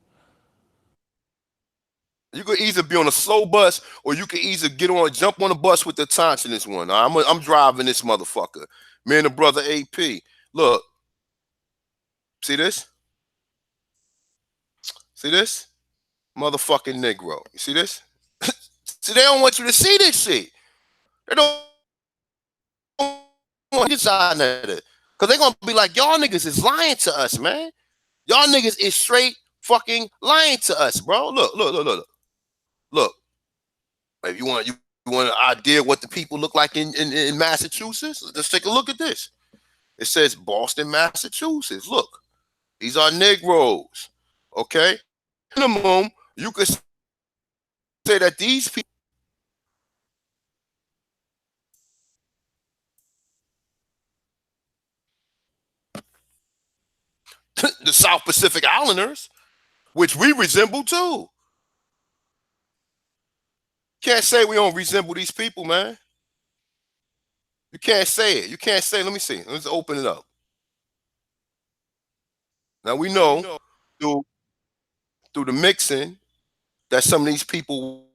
You could either be on a slow bus or you could either jump on a bus with the Tonch in this one. I'm driving this motherfucker. Me and the brother AP. Look, see this? See this? Motherfucking Negro. You see this? See, they don't want you to see this shit. They don't want you to of it. Because they're going to be like, y'all niggas is lying to us, man. Y'all niggas is straight fucking lying to us, bro. Look. If you want an idea what the people look like in Massachusetts, let's take a look at this. It says Boston, Massachusetts. Look, these are Negroes. Okay? Minimum, you could say that these people, the South Pacific Islanders, which we resemble too. Can't say we don't resemble these people, man. You can't say it. You can't say, let me see. Let's open it up. Now we know through through the mixing that some of these people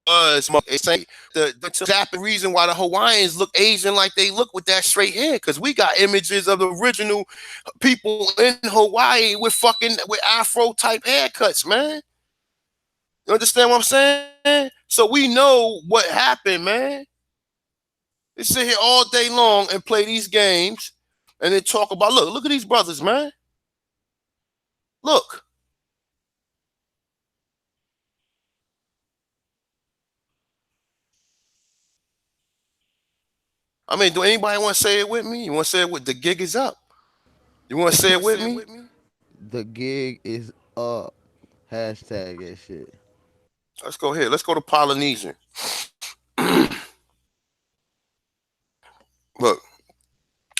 was the Japanese reason why the Hawaiians look Asian like they look with that straight hair, because we got images of the original people in Hawaii with Afro type haircuts, man. You understand what I'm saying? So we know what happened, man. They sit here all day long and play these games and then talk about look at these brothers, man. Look. I mean, do anybody want to say it with me? You want to say it with the gig is up? You want to say it with me? The gig is up. Hashtag that shit. Let's go here. Let's go to Polynesian. Look,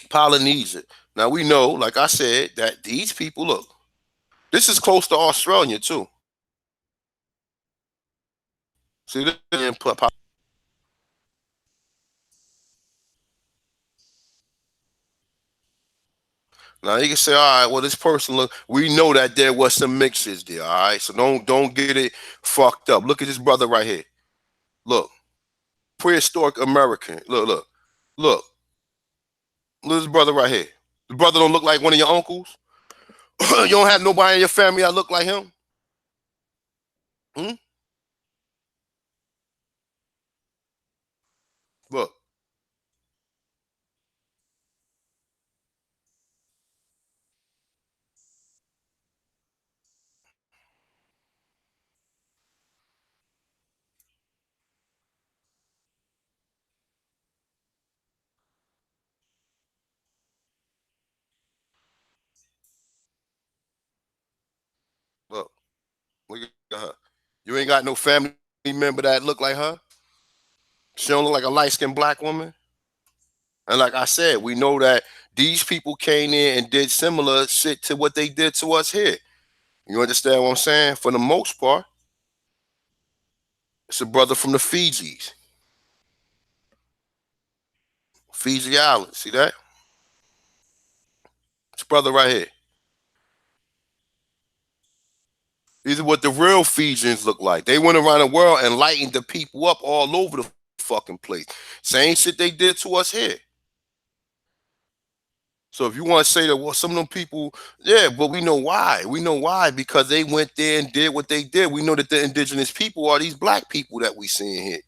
Polynesia. Now we know, like I said, that these people look. This is close to Australia too. See this? Now you can say, all right, well, this person look. We know that there was some mixes there. All right, so don't get it fucked up. Look at this brother right here. Look, prehistoric American. Look. Look at this brother right here. The brother don't look like one of your uncles. You don't have nobody in your family that look like him. Hmm? Look. You ain't got no family member that look like her. She don't look like a light-skinned black woman. And like I said, we know that these people came in and did similar shit to what they did to us here. You understand what I'm saying? For the most part, it's a brother from the Fijis, Fiji Islands. See that? It's brother right here. These are what the real Fijians look like. They went around the world and lightened the people up all over the fucking place. Same shit they did to us here. So if you want to say that, well, some of them people, yeah, but we know why. We know why because they went there and did what they did. We know that the indigenous people are these black people that we seeing here.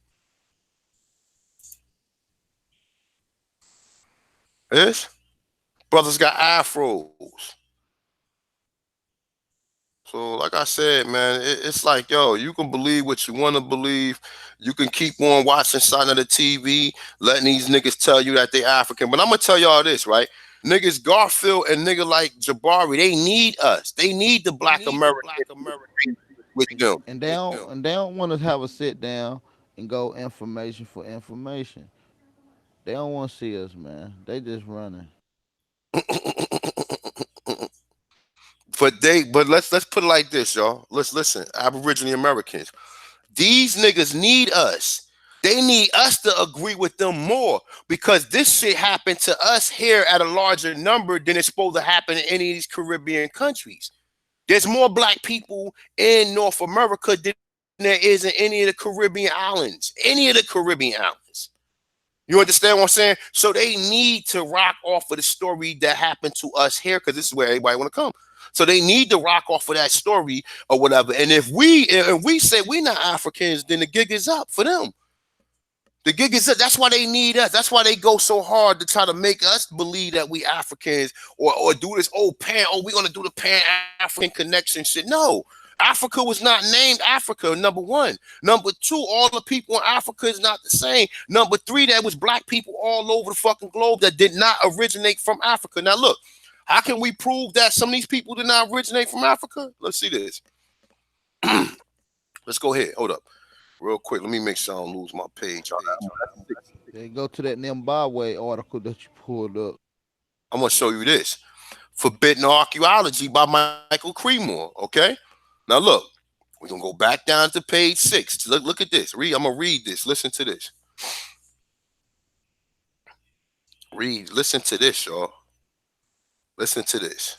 Yes, brothers got afros. So, like I said, man, it's like, yo, you can believe what you want to believe. You can keep on watching side of the TV, letting these niggas tell you that they African. But I'm gonna tell y'all this, right? Niggas Garfield and nigga like Jabari, they need us. They need the black American with them. And they don't want to have a sit down and go information for information. They don't want to see us, man. They just running. But let's put it like this, y'all. Let's listen, Aboriginal Americans. These niggas need us. They need us to agree with them more because this shit happened to us here at a larger number than it's supposed to happen in any of these Caribbean countries. There's more black people in North America than there is in any of the Caribbean islands. Any of the Caribbean islands. You understand what I'm saying? So they need to rock off of the story that happened to us here because this is where everybody want to come. So they need to rock off of that story or whatever. And if we say we're not Africans, then the gig is up for them. The gig is up. That's why they need us. That's why they go so hard to try to make us believe that we Africans or do this we're gonna do the pan-African connection shit. No. Africa was not named Africa, number one. Number two, all the people in Africa is not the same. Number three, there was black people all over the fucking globe that did not originate from Africa. Now look, how can we prove that some of these people did not originate from Africa? Let's see this. Let's go ahead. Hold up. Real quick. Let me make sure I don't lose my page. They go to that Zimbabwe article that you pulled up. I'm going to show you this. Forbidden Archaeology by Michael Cremore. Okay? Now look. We're going to go back down to page 6. Look at this. I'm going to read this. Listen to this. Listen to this, y'all. Listen to this.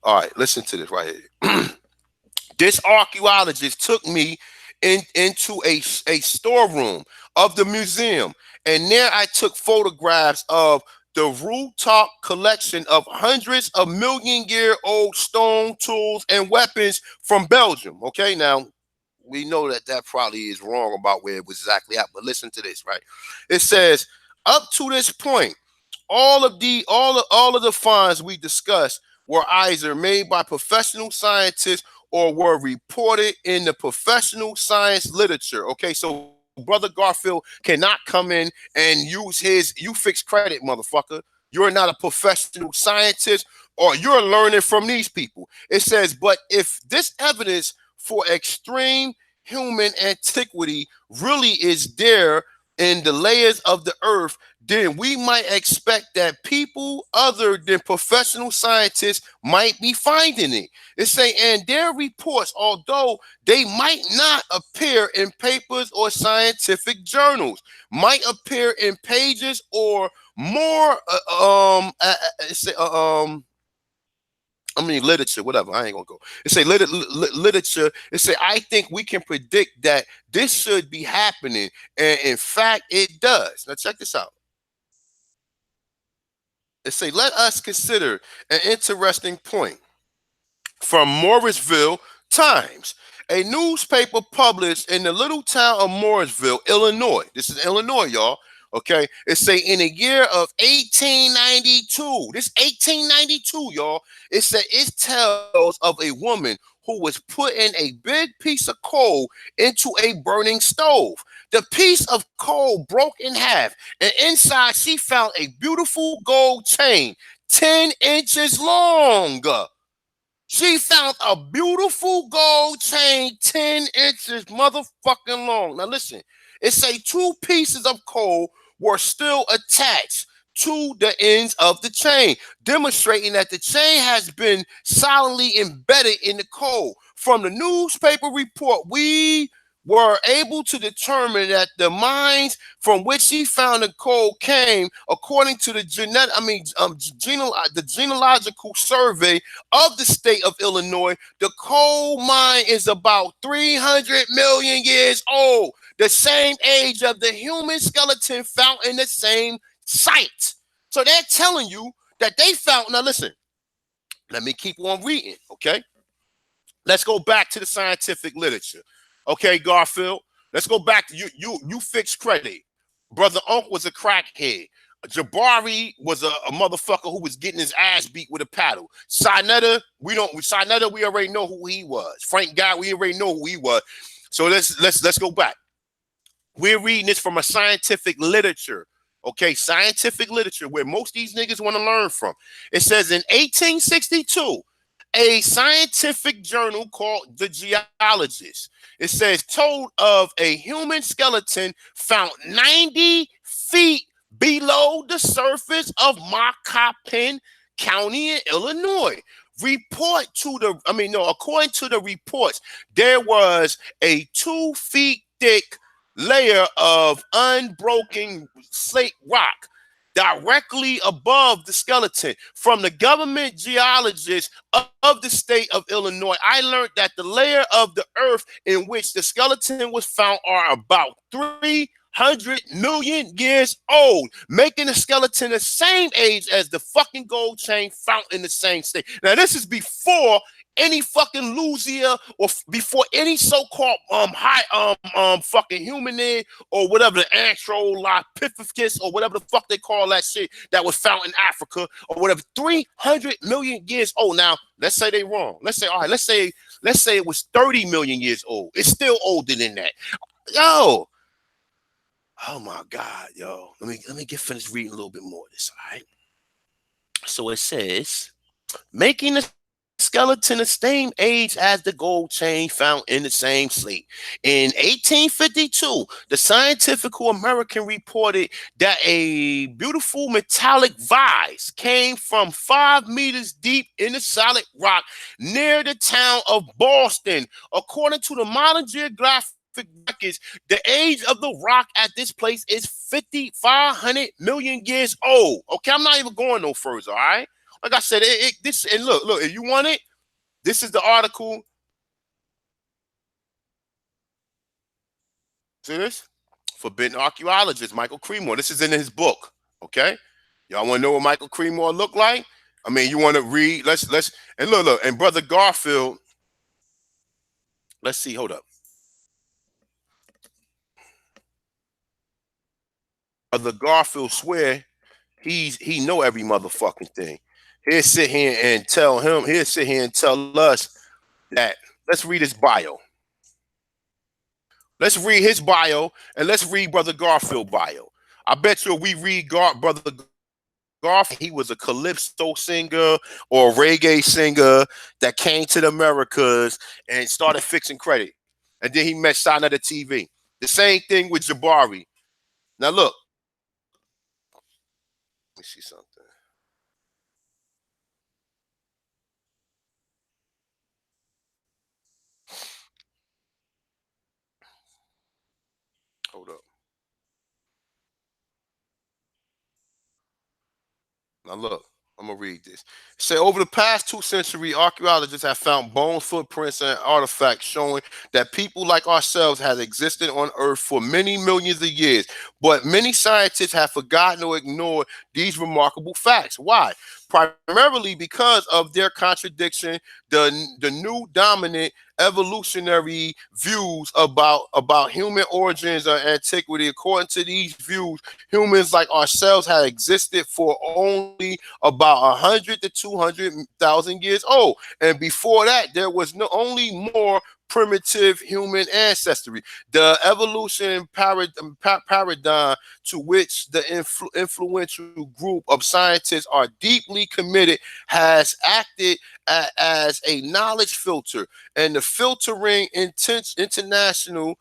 All right, listen to this right here. This archaeologist took me into a storeroom of the museum, and there I took photographs of the rooftop collection of hundreds of million-year-old stone tools and weapons from Belgium. Okay, now we know that probably is wrong about where it was exactly at, but listen to this, right? It says, up to this point, all of the finds we discussed were either made by professional scientists or were reported in the professional science literature. Okay, so Brother Garfield cannot come in and use you fix credit, motherfucker. You're not a professional scientist or you're learning from these people. It says, but if this evidence for extreme human antiquity really is there in the layers of the earth, then we might expect that people other than professional scientists might be finding it. It's saying, and their reports, although they might not appear in papers or scientific journals, might appear in pages or more, literature, whatever. I ain't gonna go. It say literature. It say, I think we can predict that this should be happening, and in fact, it does. Now check this out. It say, let us consider an interesting point from Morrisville Times, a newspaper published in the little town of Morrisville, Illinois. This is Illinois, y'all. Okay, it say in the year of 1892. This 1892, y'all. It said it tells of a woman who was putting a big piece of coal into a burning stove. The piece of coal broke in half, and inside she found a beautiful gold chain, 10 inches long. She found a beautiful gold chain 10 inches motherfucking long. Now listen, it say two pieces of coal were still attached to the ends of the chain, demonstrating that the chain has been solidly embedded in the coal. From the newspaper report, we were able to determine that the mines from which she found the coal came, according to the the genealogical survey of the state of Illinois. The coal mine is about 300 million years old, the same age of the human skeleton found in the same site. So they're telling you that they found. Now listen, let me keep on reading, okay? Let's go back to the scientific literature. Okay, Garfield. Let's go back to you. You fixed credit. Brother Unc was a crackhead. Jabari was a motherfucker who was getting his ass beat with a paddle. Sinetta, we already know who he was. Frank Guy, we already know who he was. So let's go back. We're reading this from a scientific literature. Okay, scientific literature where most of these niggas want to learn from. It says in 1862, a scientific journal called The Geologist. It says told of a human skeleton found 90 feet below the surface of Macapin County in Illinois. According to the reports, there was a 2 feet thick layer of unbroken slate rock directly above the skeleton. From the government geologist of the state of Illinois, I learned that the layer of the earth in which the skeleton was found are about 300 million years old, making the skeleton the same age as the fucking gold chain found in the same state. Now, this is before any fucking Lucia or before any so-called fucking humanid or whatever the Anthropithecus or whatever the fuck they call that shit that was found in Africa or whatever, 300 million years old. Now, let's say they wrong. Let's say, all right, let's say it was 30 million years old. It's still older than that. Yo. Oh my God, yo. Let me get finished reading a little bit more of this, all right? So it says, making the skeleton the same age as the gold chain found in the same slate. In 1852, the Scientific American reported that a beautiful metallic vise came from 5 meters deep in the solid rock near the town of Boston. According to the modern geographic records, the age of the rock at this place is 500 million years old. Okay, I'm not even going no further, all right? Like I said, look, if you want it, this is the article. See this? Forbidden Archaeologist, Michael Cremore. This is in his book. Okay? Y'all want to know what Michael Cremore looked like? I mean, you want to read? Let's and look, and Brother Garfield. Let's see, hold up. Brother Garfield swear he know every motherfucking thing. He'll sit here and tell him, he'll sit here and tell us that let's read his bio. Let's read his bio and let's read Brother Garfield bio. I bet you if we read Brother Garfield, he was a calypso singer or a reggae singer that came to the Americas and started fixing credit. And then he met Sign of the TV. The same thing with Jabari. Now look, let me see something. Hold up. Now look, I'm gonna read this. Say over the past 2 centuries, archaeologists have found bone footprints and artifacts showing that people like ourselves have existed on Earth for many millions of years. But many scientists have forgotten or ignored these remarkable facts. Why? Primarily because of their contradiction, the new dominant evolutionary views about human origins or antiquity. According to these views, humans like ourselves have existed for only about 100 to 200,000 years old, and before that, there was only more primitive human ancestry. The evolution paradigm to which the influential group of scientists are deeply committed has acted as a knowledge filter, and the filtering international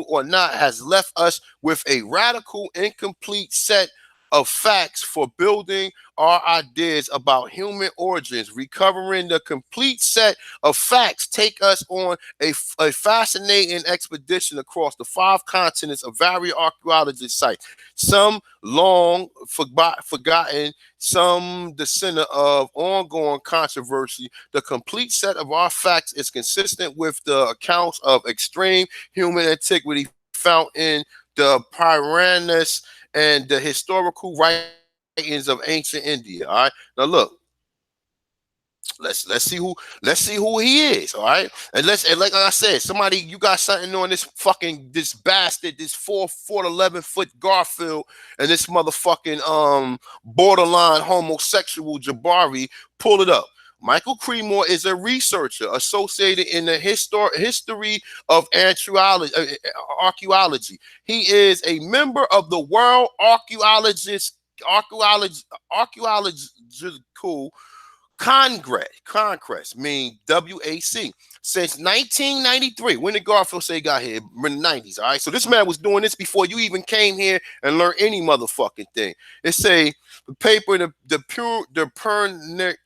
or not, has left us with a radical, incomplete set of facts for building our ideas about human origins. Recovering the complete set of facts take us on a fascinating expedition across the 5 continents of various archaeology sites, some long forgotten, some the center of ongoing controversy. The complete set of our facts is consistent with the accounts of extreme human antiquity found in the Pyrenees and the historical writings of ancient India. All right. Now look, let's see who he is. All right. And like I said, somebody, you got something on this bastard, this 4'11" foot Garfield, and this motherfucking borderline homosexual Jabari. Pull it up. Michael Cremore is a researcher associated in the history of archaeology. He is a member of the World Archaeology Archaeological Congress, mean WAC, since 1993. When did Garfield say he got here? In the 90s, all right? So this man was doing this before you even came here and learned any motherfucking thing. It say the paper, the Purnic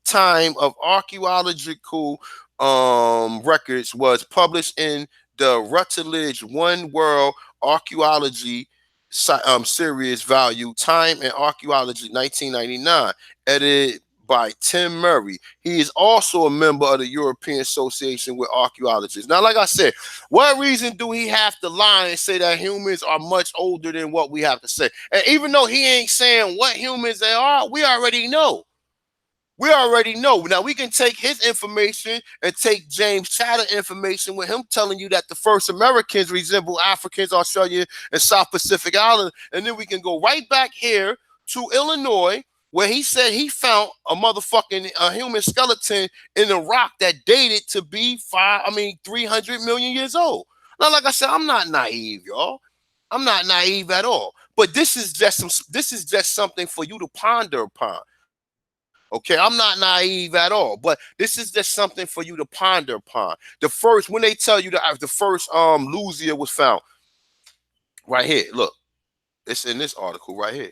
time of archaeological records was published in the Rutledge One World Archaeology series value, Time and Archaeology 1999, edited by Tim Murray. He is also a member of the European Association with Archaeologists. Now, like I said, what reason do he have to lie and say that humans are much older than what we have to say? And even though he ain't saying what humans they are, we already know. We already know. Now we can take his information and take James Chatter information with him telling you that the first Americans resemble Africans, Australia, and South Pacific Islands, and then we can go right back here to Illinois, where he said he found a motherfucking human skeleton in a rock that dated to be 300 million years old. Now, like I said, I'm not naive, y'all. I'm not naive at all. But this is just something for you to ponder upon. Okay, I'm not naive at all, but this is just something for you to ponder upon. When they tell you that the first Luzia was found, right here, look, it's in this article right here.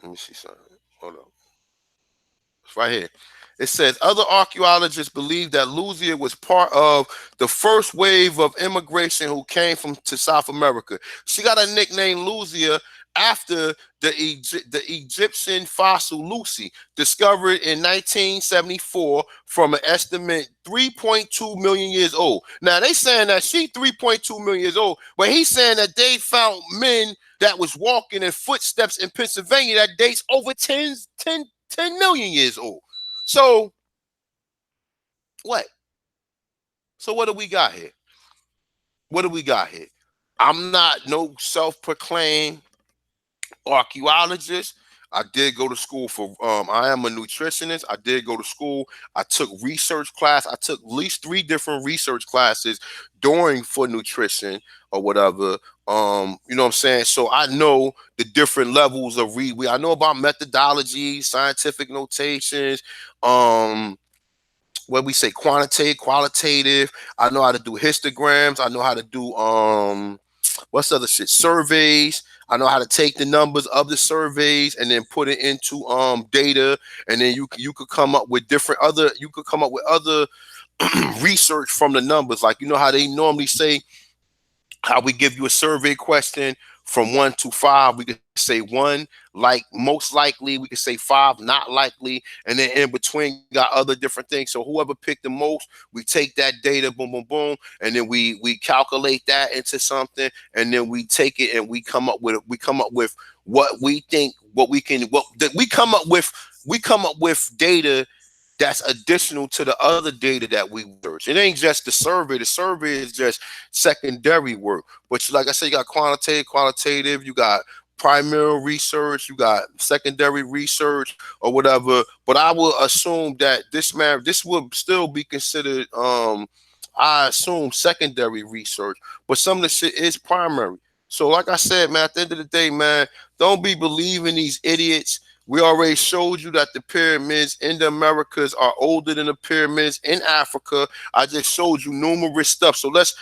Let me see something. Hold on. It's right here. It says other archaeologists believe that Luzia was part of the first wave of immigration who came to South America. She got a nickname Luzia after the Egyptian fossil Lucy, discovered in 1974 from an estimate 3.2 million years old. Now they saying that she 3.2 million years old, but he's saying that they found men that was walking in footsteps in Pennsylvania that dates over 10 million years old. So what? So what do we got here? What do we got here? I'm not no self-proclaimed archaeologist. I did go to school for I am a nutritionist. I did go to school. I took research class. I took at least 3 different research classes for nutrition or whatever. You know what I'm saying? So I know the different levels of I know about methodology, scientific notations, what we say, quantitative, qualitative. I know how to do histograms. I know how to do what's the other shit? Surveys. I know how to take the numbers of the surveys and then put it into data, and then you could come up with other research from the numbers. Like, you know how they normally say, how we give you a survey question from 1 to 5, we could say 1 like most likely, we could say 5 not likely, and then in between got other different things. So whoever picked the most, we take that data, boom boom boom, and then we calculate that into something, and then we take it and we come up with what we think, we come up with data that's additional to the other data that we research. It ain't just the survey. The survey is just secondary work. But like I said, you got qualitative, you got primary research, you got secondary research or whatever. But I will assume that this would still be considered, I assume, secondary research. But some of the shit is primary. So like I said, man, at the end of the day, man, don't be believing these idiots We already showed you that the pyramids in the Americas are older than the pyramids in Africa. I just showed you numerous stuff. So let's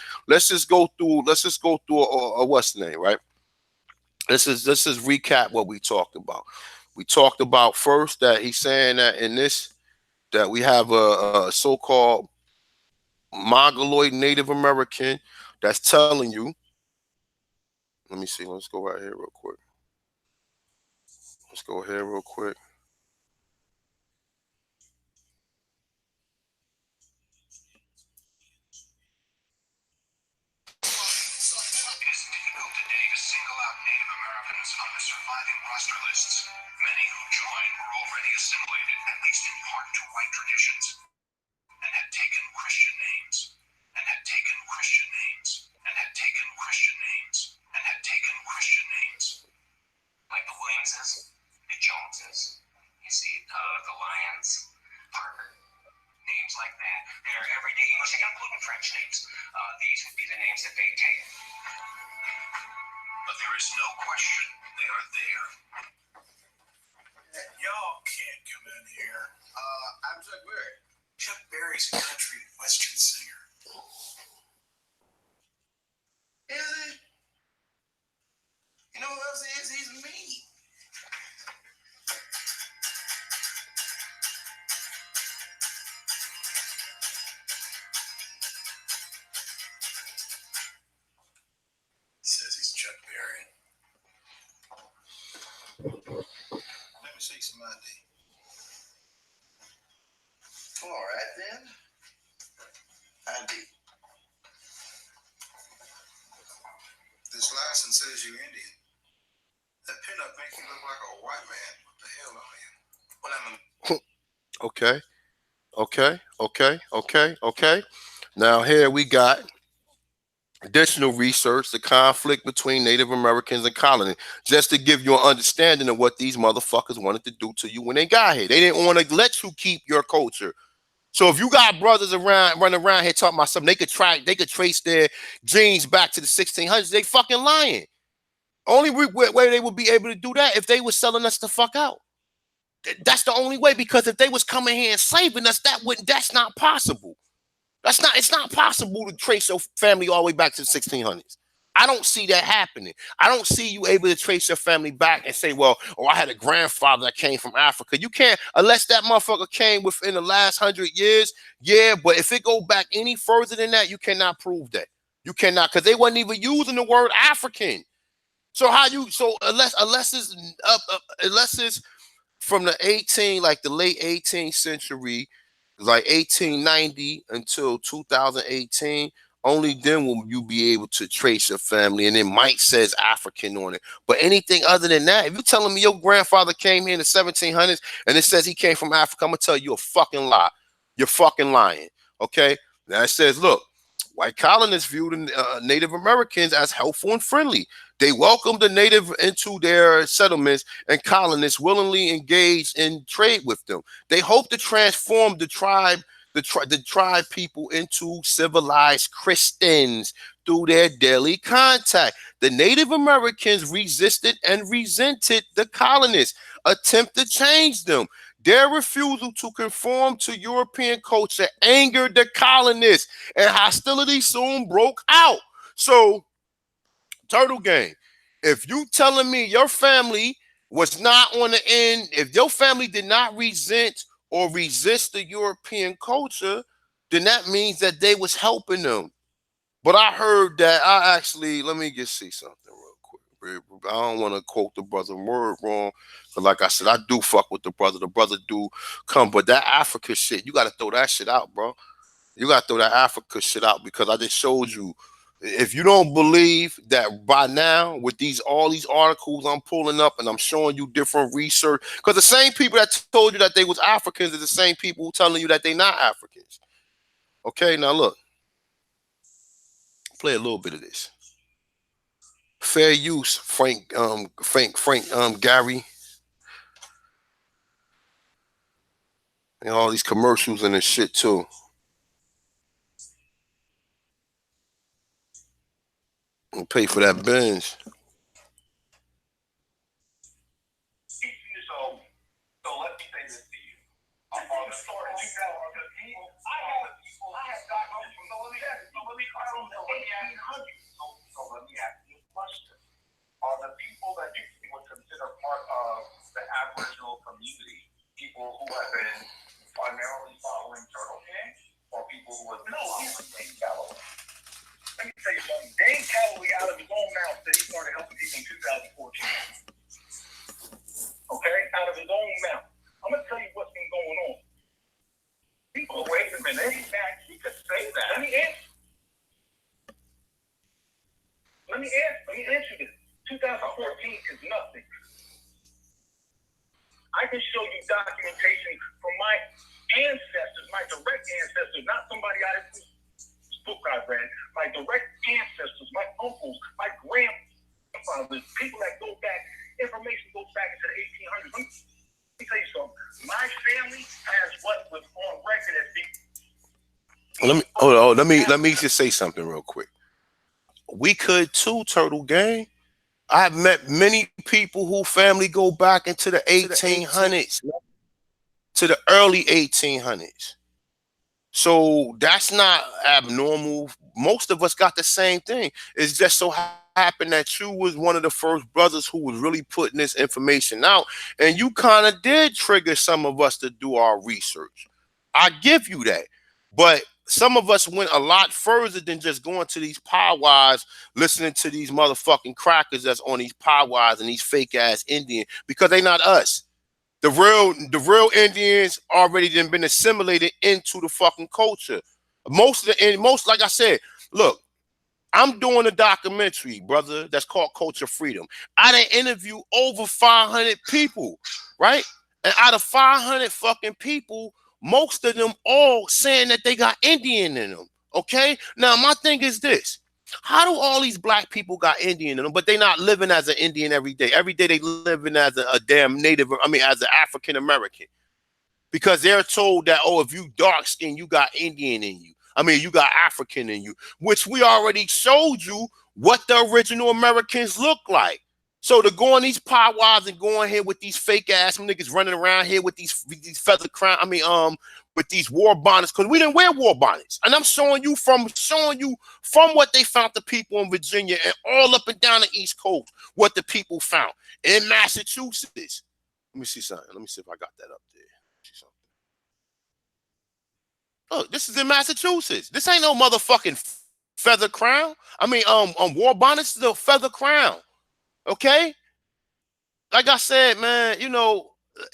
just go through a what's the name, right? Let's just recap what we talked about. We talked about first that he's saying that in this that we have a so-called Mongoloid Native American that's telling you. Let me see. Let's go right here real quick. Let's go here real quick. It is difficult today to single out Native Americans on the surviving roster lists. Many who joined were already assimilated, at least in part, to white traditions, and had taken Christian names, and had taken Christian names, and had taken Christian names, and had taken Christian names. Like the Williamses, the Joneses, you see, the Lyons, Parker, names like that. They're everyday English and including French names. These would be the names that they take. But there is no question they are there. Y'all can't come in here. I'm Chuck Berry. Chuck Berry's a country and western singer. Is he? You know who else he is? He's me. Says he's Chuck Berry. Let me see some ID. All right then. ID. This license says you're Indian. That pinup makes you look like a white man. What the hell are you? Well, I'm a Okay. Okay. Now here we got additional research, the conflict between Native Americans and colonists, just to give you an understanding of what these motherfuckers wanted to do to you when they got here. They didn't want to let you keep your culture. So if you got brothers around running around here talking about something, they could trace their genes back to the 1600s. They fucking lying. Only way they would be able to do that if they was selling us the fuck out. That's the only way, because if they was coming here enslaving us, that's not possible. It's not possible to trace your family all the way back to the 1600s. I don't see that happening. I don't see you able to trace your family back and say, well, oh, I had a grandfather that came from Africa. You can't, unless that motherfucker came within the last 100 years. Yeah, but if it go back any further than that, you cannot prove that. You cannot, because they wasn't even using the word African. So unless it's from the the late 18th century, like 1890 until 2018, only then will you be able to trace your family, and it might says African on it. But anything other than that, if you're telling me your grandfather came here in the 1700s and it says he came from Africa, I'm gonna tell you a fucking lie. You're fucking lying. Okay. Now it says, look, white colonists viewed Native Americans as helpful and friendly. They welcomed the native into their settlements, and colonists willingly engaged in trade with them. They hoped to transform the tribe people into civilized Christians through their daily contact. The Native Americans resisted and resented the colonists' attempt to change them. Their refusal to conform to European culture angered the colonists, and hostility soon broke out. So, Turtlegang, if you telling me your family was not on the end, if your family did not resent or resist the European culture, then that means that they was helping them. But I heard that let me just see something real quick. I don't want to quote the brother word wrong, but like I said, I do fuck with the brother. The brother do come, but that Africa shit, you got to throw that shit out, bro. You got to throw that Africa shit out, because I just showed you. If you don't believe that by now, with all these articles I'm pulling up and I'm showing you different research, because the same people that told you that they was Africans are the same people who telling you that they not Africans. Okay, now look, play a little bit of this. Fair use, Gary, and all these commercials and this shit too. And pay for that binge. So let me ask you a question. Are the people that you would consider part of the Aboriginal community people who have been primarily following Turtlegang, or people who have been following Dane Calloway? Let me tell you something. Dane Calloway, out of his own mouth, said he started helping people in 2014. Okay? Out of his own mouth. I'm going to tell you what's been going on. People, wait a minute. He could say that. Let me answer this. 2014 is nothing. I can show you documentation from my ancestors, my direct ancestors, not somebody out of this book I read. My direct ancestors, my uncles, my grandfathers, people that go back, information goes back into the 1800s. Let me tell you something. My family has what was on record as being. Let me just say something real quick. We could too, Turtle Gang. I've met many people who family go back into the 1800s, to the early 1800s. So that's not abnormal. Most of us got the same thing. It's just so happened that you was one of the first brothers who was really putting this information out, and you kind of did trigger some of us to do our research. I give you that. But some of us went a lot further than just going to these powwows, listening to these motherfucking crackers that's on these powwows and these fake ass Indian, because they not us. The real Indians already done been assimilated into the fucking culture. Most, like I said, look, I'm doing a documentary, brother, that's called Culture Freedom. I done interview over 500 people, right? And out of 500 fucking people, most of them all saying that they got Indian in them. Okay? Now, my thing is this. How do all these black people got Indian in them, but they not living as an Indian every day? Every day they living as a damn native, as an African American. Because they're told that, oh, if you dark skinned, you got Indian in you. You got African in you, which we already showed you what the original Americans look like. So to go on these powwows and go on here with these fake ass niggas running around here with these feather crown, with these war bonnets, because we didn't wear war bonnets. And I'm showing you from what they found the people in Virginia and all up and down the East Coast, what the people found in Massachusetts. Let me see something. Let me see if I got that up there. See something. Look, this is in Massachusetts. This ain't no motherfucking feather crown. War bonnets is a feather crown. Okay? Like I said, man,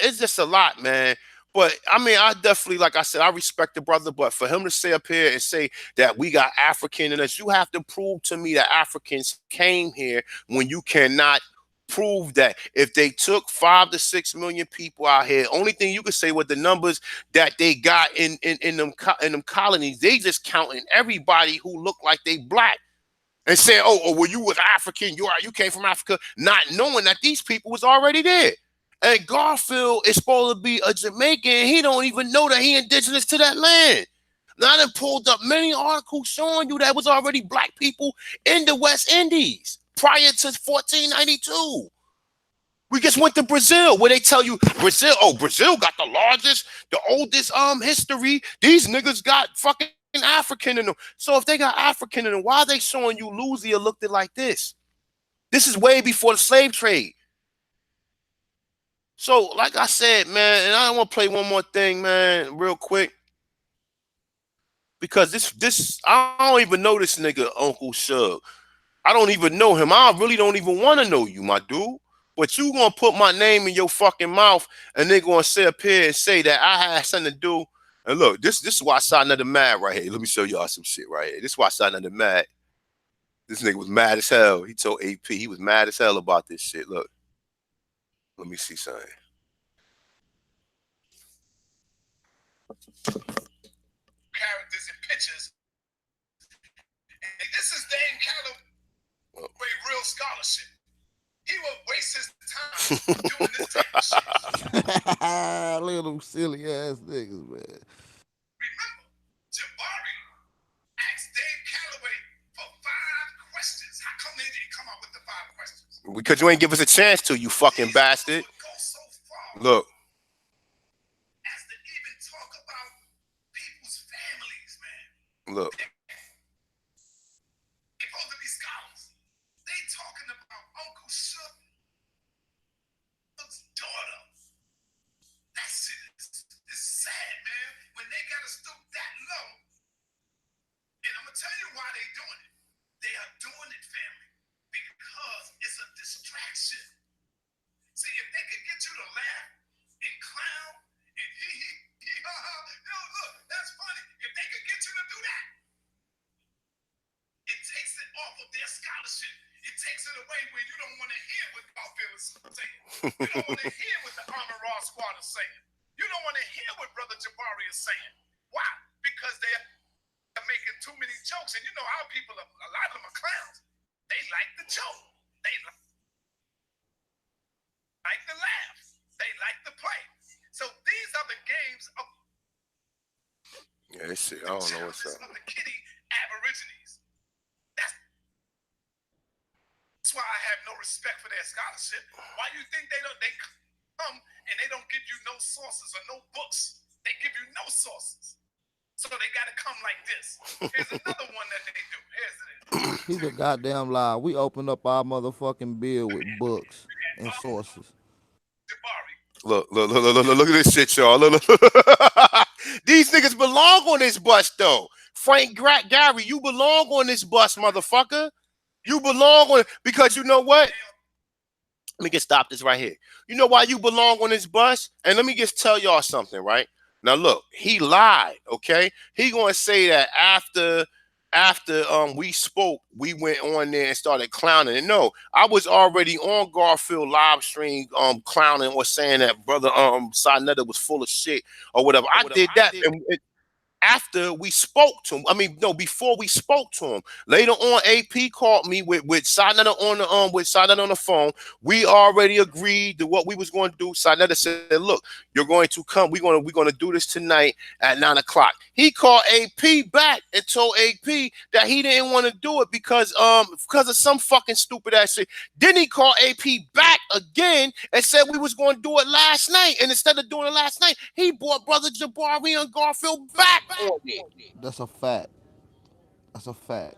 it's just a lot, man. But I definitely, like I said, I respect the brother. But for him to stay up here and say that we got African in us, you have to prove to me that Africans came here when you cannot prove that. If they took 5 to 6 million people out here, only thing you could say with the numbers that they got in them colonies, they just counting everybody who look like they black. And saying, oh, well, you was African, you came from Africa, not knowing that these people was already there. And Garfield is supposed to be a Jamaican, and he don't even know that he indigenous to that land. Now, I done pulled up many articles showing you that was already black people in the West Indies prior to 1492. We just went to Brazil, where they tell you Brazil got the largest, the oldest history. These niggas got fucking African in them. So if they got African in them, why are they showing you Louisiana looked it like this? This is way before the slave trade. So, like I said, man, and I want to play one more thing, man, real quick. Because this I don't even know this nigga, Uncle Shug. I don't even know him. I really don't even want to know you, my dude. But you gonna put my name in your fucking mouth and they gonna sit up here and say that I had something to do. And look, this is why I saw another mad right here. Let me show y'all some shit right here. This is why I saw another mad. This nigga was mad as hell. He told AP he was mad as hell about this shit. Look, let me see something. Characters and pictures. And this is Dane Calloway, real scholarship. He will waste his time doing this type of shit. Look at them silly ass niggas, man. Remember, Jabri asked Dane Calloway for 5 questions. How come they didn't come up with the 5 questions? Because you ain't give us a chance to, you fucking bastard. So look. As to even talk about people's families, man. Look. They're supposed scholars. They talking about Uncle Suge's daughter. That shit is sad, man. When they gotta stoop that low, and I'm gonna tell you why they doing it. They are doing it, family, because it's a distraction. See, if they could get you to laugh and clown and look, that's funny. If they could get you to do that, it takes it off of their scholarship. It takes it away when you don't want to hear what Garfield is saying. You don't want to hear what the Armor Raw Squad is saying. You don't want to hear what Brother Jabari is saying. Why? Because they're making too many jokes. And you know how people, a lot of them are clowns. They like the joke. They like the laugh. They like the play. So these are the games of Yeah, shit. I don't know what's up. of the kitty aborigines. That's why I have no respect for their scholarship. Why do you think they come and they don't give you no sources or no books? They give you no sources. So they got to come like this. Here's another one that they do. Here's it. He's a goddamn lie. We opened up our motherfucking bill with books and sources. Look at this shit, y'all. Look. These niggas belong on this bus, though. Frank Gary, you belong on this bus, motherfucker. You belong on it because you know what? Let me stop this right here. You know why you belong on this bus? And let me just tell y'all something, right? Now look, he lied, okay? He gonna say that after we spoke, we went on there and started clowning. And no, I was already on Garfield live stream clowning or saying that brother Sinetta was full of shit or whatever. I did that after we spoke to him. I mean, no, before we spoke to him. Later on, AP called me with Sinetta on the phone. We already agreed to what we was going to do. Sinetta said, "Look, you're going to come. We're going to do this tonight at 9 o'clock." He called AP back and told AP that he didn't want to do it because of some fucking stupid ass shit. Then he called AP back again and said we was going to do it last night. And instead of doing it last night, he brought brother Jabari and Garfield back. That's a fact. That's a fact.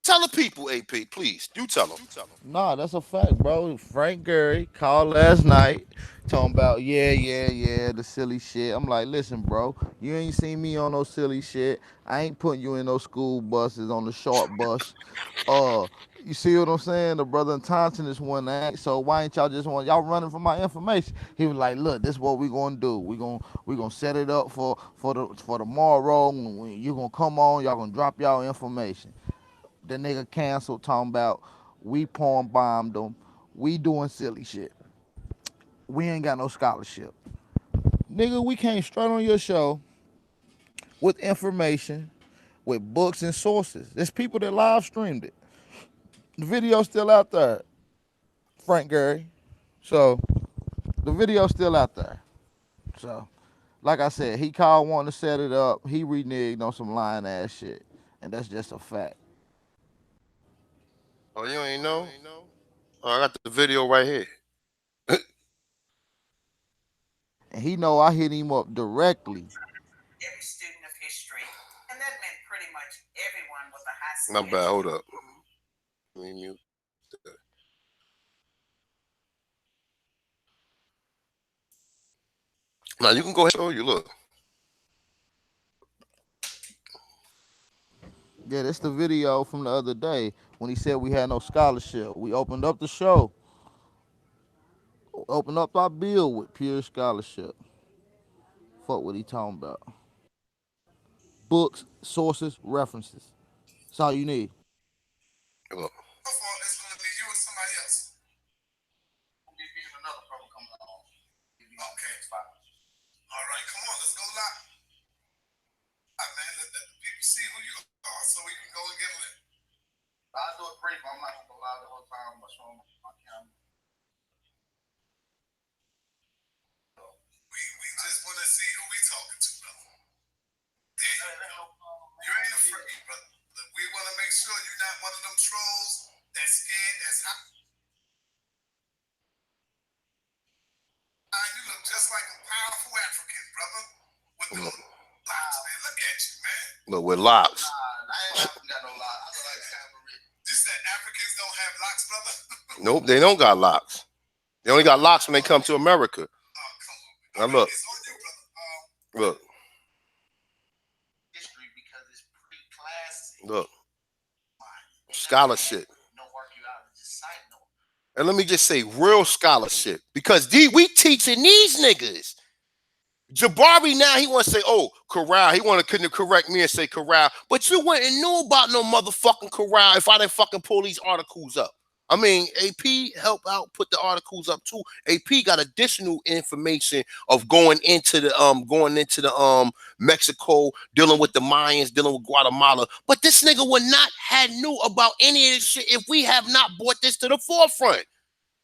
Tell the people, AP, please. Do tell them. Nah, that's a fact, bro. Frank Gary called last night talking about, the silly shit. I'm like, listen, bro, you ain't seen me on no silly shit. I ain't putting you in those school buses on the short bus. Uh, you see what I'm saying? The brother in Thompson is one ain't. So why ain't y'all just want y'all running for my information? He was like, look, this is what we gonna do. We gonna set it up for tomorrow. You gonna come on, y'all gonna drop y'all information. The nigga canceled talking about we porn bombed them. We doing silly shit. We ain't got no scholarship. Nigga, we came straight on your show with information, with books and sources. There's people that live streamed it. The video's still out there, Frank Gary. So the video's still out there. So, like I said, he called wanting to set it up. He reneged on some lying ass shit. And that's just a fact. Oh, you ain't know? Oh, I got the video right here. And he know I hit him up directly. Every student of history, and that meant pretty much everyone with a high school. Not bad. Hold up. Let me mute that. Now you can go ahead and show you. Look. Yeah, that's the video from the other day when he said we had no scholarship. We opened up the show, opened up our bill with pure scholarship. Fuck what he talking about. Books, sources, references. That's all you need. Look. It's going to be you or somebody else. We'll give you another problem coming along. Okay. All right, come on, let's go live. All right, man, let the people see who you are so we can go and get lit. I'll do it brief. I'm not going to go live the whole time. I'm showing my camera. We just want to see who we talking to, brother. You ain't afraid, brother. We want to make sure you're not one of them trolls that's scared as hot. You look just like a powerful African, brother. With those locks, man. Look at you, man. Look, with locks. got no lie. I look like Jabri. You said Africans don't have locks, brother? Nope, they don't got locks. They only got locks when they come to America. Now look, It's on you, brother. look, History because it's pre-classic. look. Scholarship. No archaeologists cite no. And let me just say, real scholarship. Because we teaching these niggas. Jabari now, he want to say, oh, corral. He want to correct me and say corral. But you wouldn't know about no motherfucking corral if I didn't fucking pull these articles up. I mean, AP help out put the articles up too. AP got additional information of going into the Mexico, dealing with the Mayans, dealing with Guatemala. But this nigga would not have knew about any of this shit if we have not brought this to the forefront.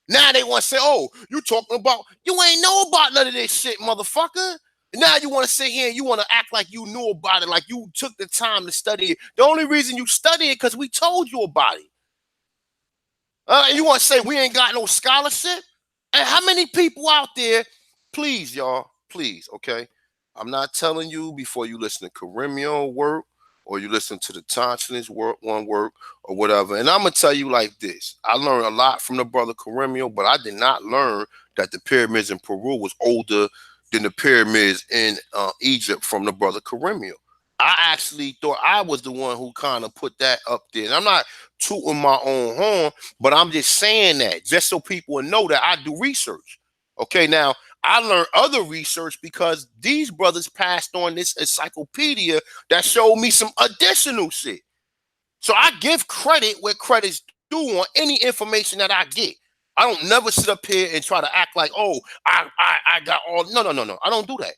Now they want to say, oh, you talking about, you ain't know about none of this shit, motherfucker. Now you want to sit here and you want to act like you knew about it, like you took the time to study it. The only reason you study it because we told you about it. And you want to say we ain't got no scholarship? And how many people out there, please, y'all, please, okay? I'm not telling you before you listen to Caremio work or you listen to the Thompson's work, or whatever. And I'm going to tell you like this. I learned a lot from the brother Caremio, but I did not learn that the pyramids in Peru was older than the pyramids in Egypt from the brother Caremio. I actually thought I was the one who kind of put that up there. And I'm not tooting my own horn, but I'm just saying that just so people will know that I do research. Okay, now I learned other research because these brothers passed on this encyclopedia that showed me some additional shit. So I give credit where credit's due on any information that I get. I don't never sit up here and try to act like, oh, I got all. No. I don't do that.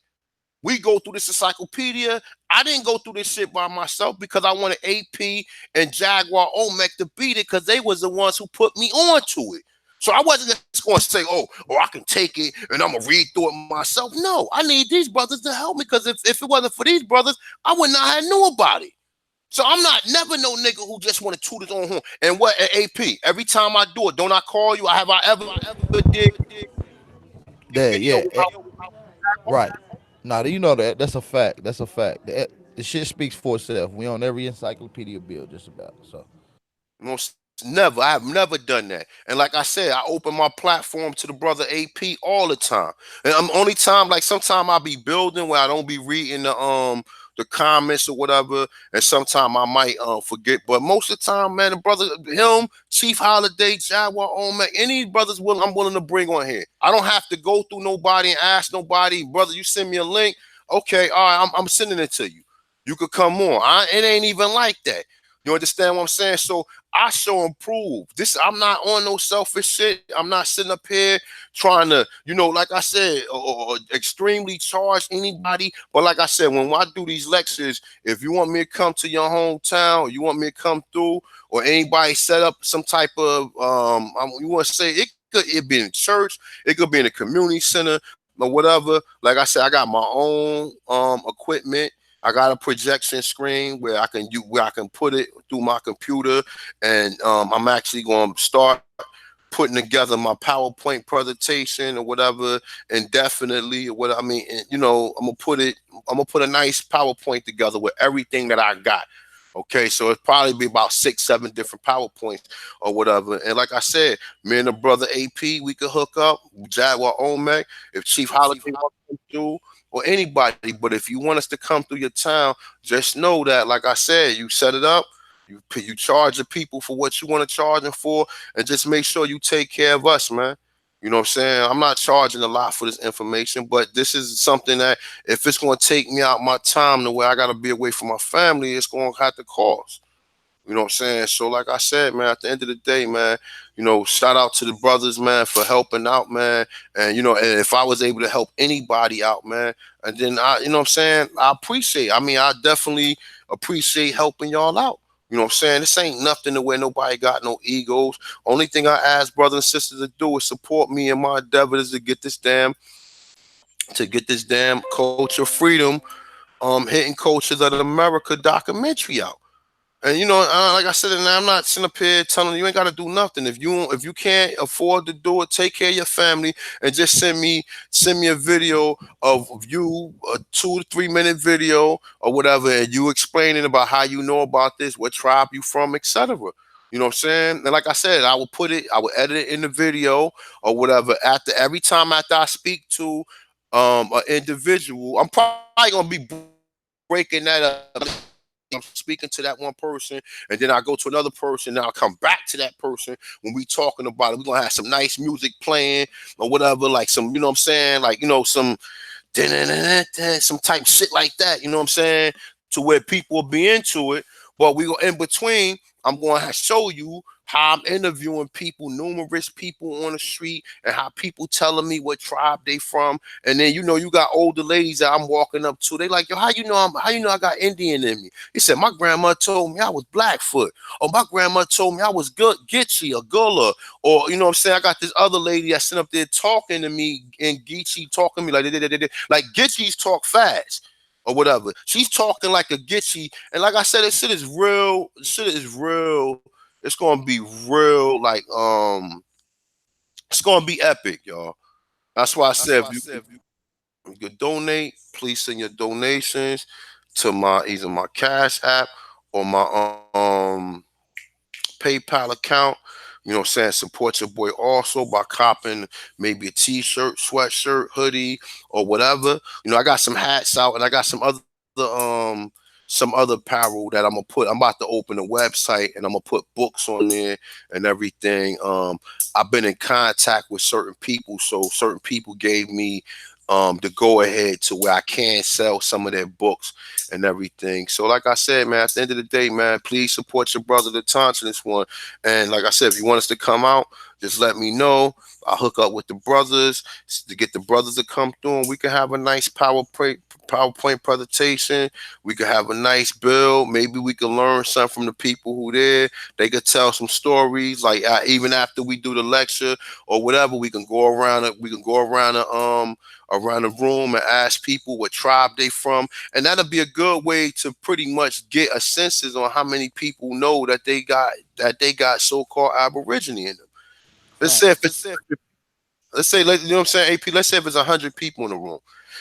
We go through this encyclopedia. I didn't go through this shit by myself because I wanted AP and Jaguar Olmec to beat it because they was the ones who put me on to it. So I wasn't just going to say, oh, I can take it and I'm going to read through it myself. No, I need these brothers to help me because if it wasn't for these brothers, I would not have knew about it. So I'm not never no nigga who just want to toot his own horn. And what at AP, every time I do it, don't I call you? I ever did That video yeah, without right. Now you know that that's a fact. That's a fact. The shit speaks for itself. We on every encyclopedia bill just about. So most never. I have never done that. And like I said, I open my platform to the brother AP all the time. And I'm only time like sometime I be building where I don't be reading the comments or whatever. And sometime I might forget. But most of the time, man, the brother him, Chief Holiday, Jaguar Olmec, any brothers I'm willing to bring on here. I don't have to go through nobody and ask nobody, brother, you send me a link. Okay, all right, I'm sending it to you. You could come on. It ain't even like that. You understand what I'm saying? So I show and prove. This I'm not on no selfish shit. I'm not sitting up here trying to, like I said, or extremely charge anybody. But like I said, when I do these lectures, if you want me to come to your hometown, or you want me to come through, or anybody set up some type of, you want to say it be in church, it could be in a community center or whatever. Like I said, I got my own equipment. I got a projection screen where I can put it through my computer, and I'm actually going to start putting together my PowerPoint presentation or whatever, and definitely what I mean, I'm gonna put a nice PowerPoint together with everything that I got. Okay, so it's probably be about 6, 7 different PowerPoints or whatever. And like I said, me and the brother AP, we could hook up. Jaguar Olmec, if Chief Holiday wants to come through, or anybody. But if you want us to come through your town, just know that, like I said, you set it up. You charge the people for what you want to charge them for, and just make sure you take care of us, man. You know what I'm saying? I'm not charging a lot for this information, but this is something that if it's going to take me out my time the way I got to be away from my family, it's going to have to cost. You know what I'm saying? So like I said, man, at the end of the day, man, shout out to the brothers, man, for helping out, man. And, and if I was able to help anybody out, man, and then you know what I'm saying? I appreciate, I definitely appreciate helping y'all out. You know what I'm saying? This ain't nothing to where nobody got no egos. Only thing I ask brothers and sisters to do is support me in my endeavors to get this damn culture freedom, Hidden Cultures of America documentary out. And like I said, and I'm not sitting up here telling you ain't got to do nothing. If you can't afford to do it, take care of your family and just send me a video of you, a 2 to 3 minute video or whatever, and you explaining about how you know about this, what tribe you from, etc. You know what I'm saying? And like I said, I will edit it in the video or whatever. After every time after I speak to an individual, I'm probably gonna be breaking that up. I'm speaking to that one person, and then I go to another person, and I'll come back to that person when we talking about it. We're gonna have some nice music playing or whatever, like some, you know what I'm saying, like, some some type shit like that, you know what I'm saying? To where people will be into it. But we go in between, I'm going to show you how I'm interviewing people, numerous people on the street, and how people telling me what tribe they from. And then you got older ladies that I'm walking up to. They like, yo, how you know I got Indian in me? He said, my grandma told me I was Blackfoot. Or my grandma told me I was good Gitchy or Gullah. Or you know what I'm saying? I got this other lady that's sitting up there talking to me in Geechee, talking to me like Gitchees talk fast or whatever. She's talking like a Gitchy. And like I said, this shit is real. Shit is real. It's gonna be real, like it's gonna be epic, y'all. That's why I said if you could donate, please send your donations to my either my Cash App or my PayPal account. You know what I'm saying? Support your boy also by copping maybe a t-shirt, sweatshirt, hoodie, or whatever. I got some hats out and I got some other apparel that I'm about to open a website and I'm gonna put books on there and everything. I've been in contact with certain people, so certain people gave me the go ahead to where I can sell some of their books and everything. So, like I said, man, at the end of the day, man, please support your brother, the Taunton, this one. And like I said, if you want us to come out, just let me know. I'll hook up with the brothers to get the brothers to come through, and we can have a nice PowerPoint presentation. We could have a nice build. Maybe we could learn something from the people who there. They could tell some stories. Like even after we do the lecture or whatever, we can go around it. We can go around the room and ask people what tribe they from, and that'll be a good way to pretty much get a census on how many people know that they got so-called Aborigine in them. Let's say if Facts. it's you know what I'm saying, AP. Let's say if it's 100 people in the room,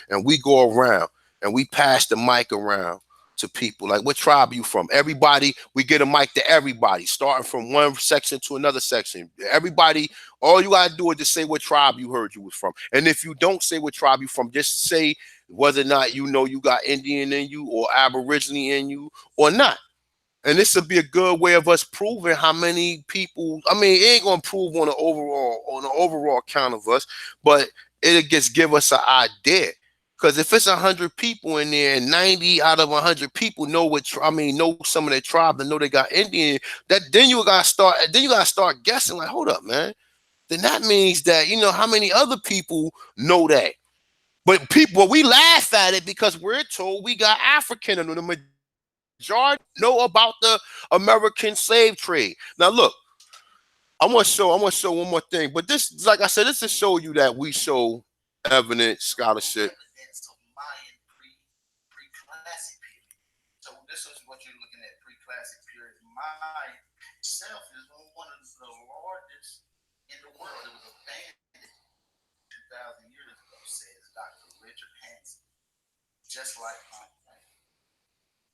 and we go around and we pass the mic around to people like, what tribe are you from? Everybody, we get a mic to everybody, starting from one section to another section. Everybody, all you gotta do is just say what tribe you heard you was from, and if you don't say what tribe you from, just say whether or not you know you got Indian in you or Aborigine in you or not. And this would be a good way of us proving how many people. I mean, it ain't gonna prove on the overall count of us, but it'll just give us an idea. Because if it's 100 people in there and 90 out of 100 people know know some of their tribe and know they got Indian, that then you gotta start guessing. Like, hold up, man. Then that means that how many other people know that. But we laugh at it because we're told we got African, and the majority know about the American slave trade. Now, look, I want to show one more thing, but this, like I said, this to show you that we show evidence, scholarship. Evidence of Mayan pre-classic period. So this is what you're looking at, pre-classic period. Mayan itself is one of the largest in the world. It was abandoned 2,000 years ago, says Dr. Richard Hansen, just like Pompeii.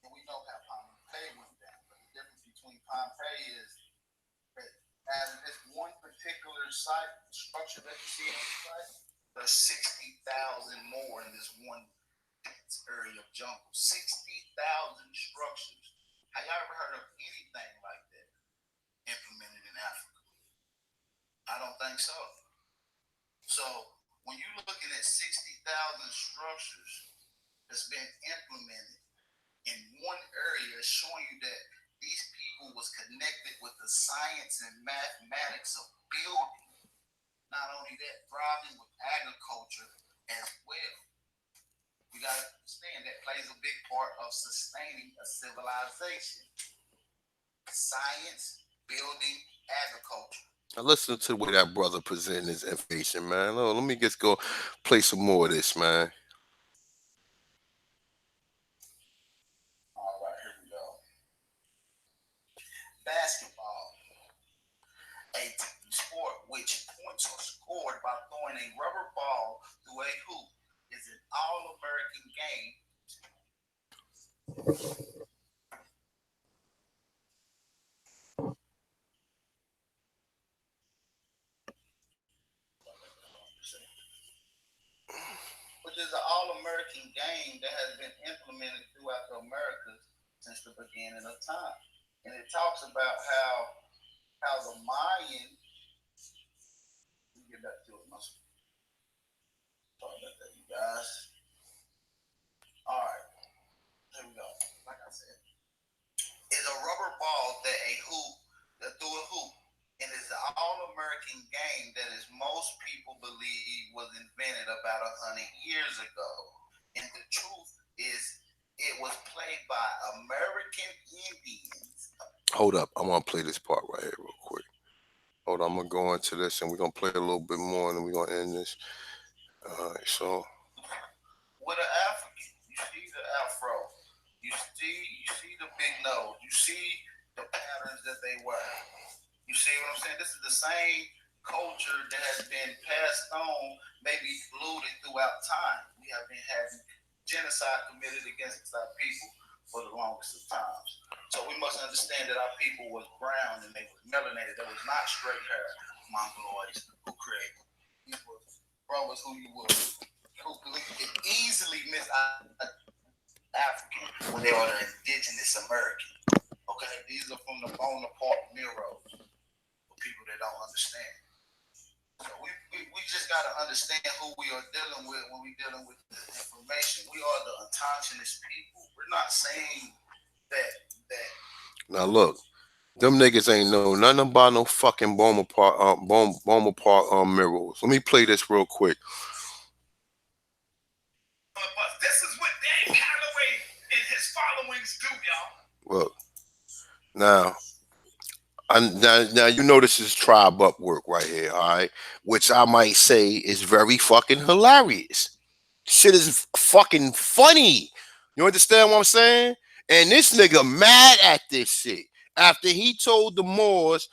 And we know how Pompeii went down, but the difference between Pompeii is that as of this one particular site, structure that you see on the site, there's 60,000 more in this one area of jungle. 60,000 structures. Have y'all ever heard of anything like that implemented in Africa? I don't think so. So when you're looking at 60,000 structures that's been implemented in one area, showing you that these people was connected with the science and mathematics of building. Not only that, thriving with agriculture as well. We got to understand that plays a big part of sustaining a civilization. Science, building, agriculture. Now listen to the way that brother presenting his information, man. Let me just go play some more of this, man. All right, here we go. Basketball, a team sport which points are scored by throwing a rubber ball through a hoop, is an all American game. Which is an all-American game that has been implemented throughout the Americas since the beginning of time. And it talks about how the Mayan. Let me get back to it. Sorry about that, you guys. All right, here we go. Like I said, is a rubber ball that through a hoop, and is the all-American game that is most people believe was invented about 100 years ago. And the truth is, it was played by American Indians. Hold up. I want to play this part right here real quick. Hold on. I'm going to go into this and we're going to play a little bit more and then we're going to end this. All right. So. With an African, you see the afro, you see the big nose, you see the patterns that they wear. You see what I'm saying? This is the same culture that has been passed on, maybe polluted throughout time. We have been having genocide committed against our people for the longest of times. So we must understand that our people was brown and they was melanated. They was not straight hair mongoloids who created. These was brothers who you would who could easily miss African when they are the indigenous American. Okay, these are from the Bonaparte Neros for people that don't understand. So we just got to understand who we are dealing with when we're dealing with this information. We are the autonomous people. We're not saying that. Now look. Them niggas ain't know nothing about no fucking Bonaparte mirrors. Let me play this real quick. This is what Dave Calloway and his followings do, y'all. Look, now, now you know this is tribe up work right here, all right? Which I might say is very fucking hilarious. Shit is fucking funny. You understand what I'm saying? And this nigga mad at this shit. After he told the Moors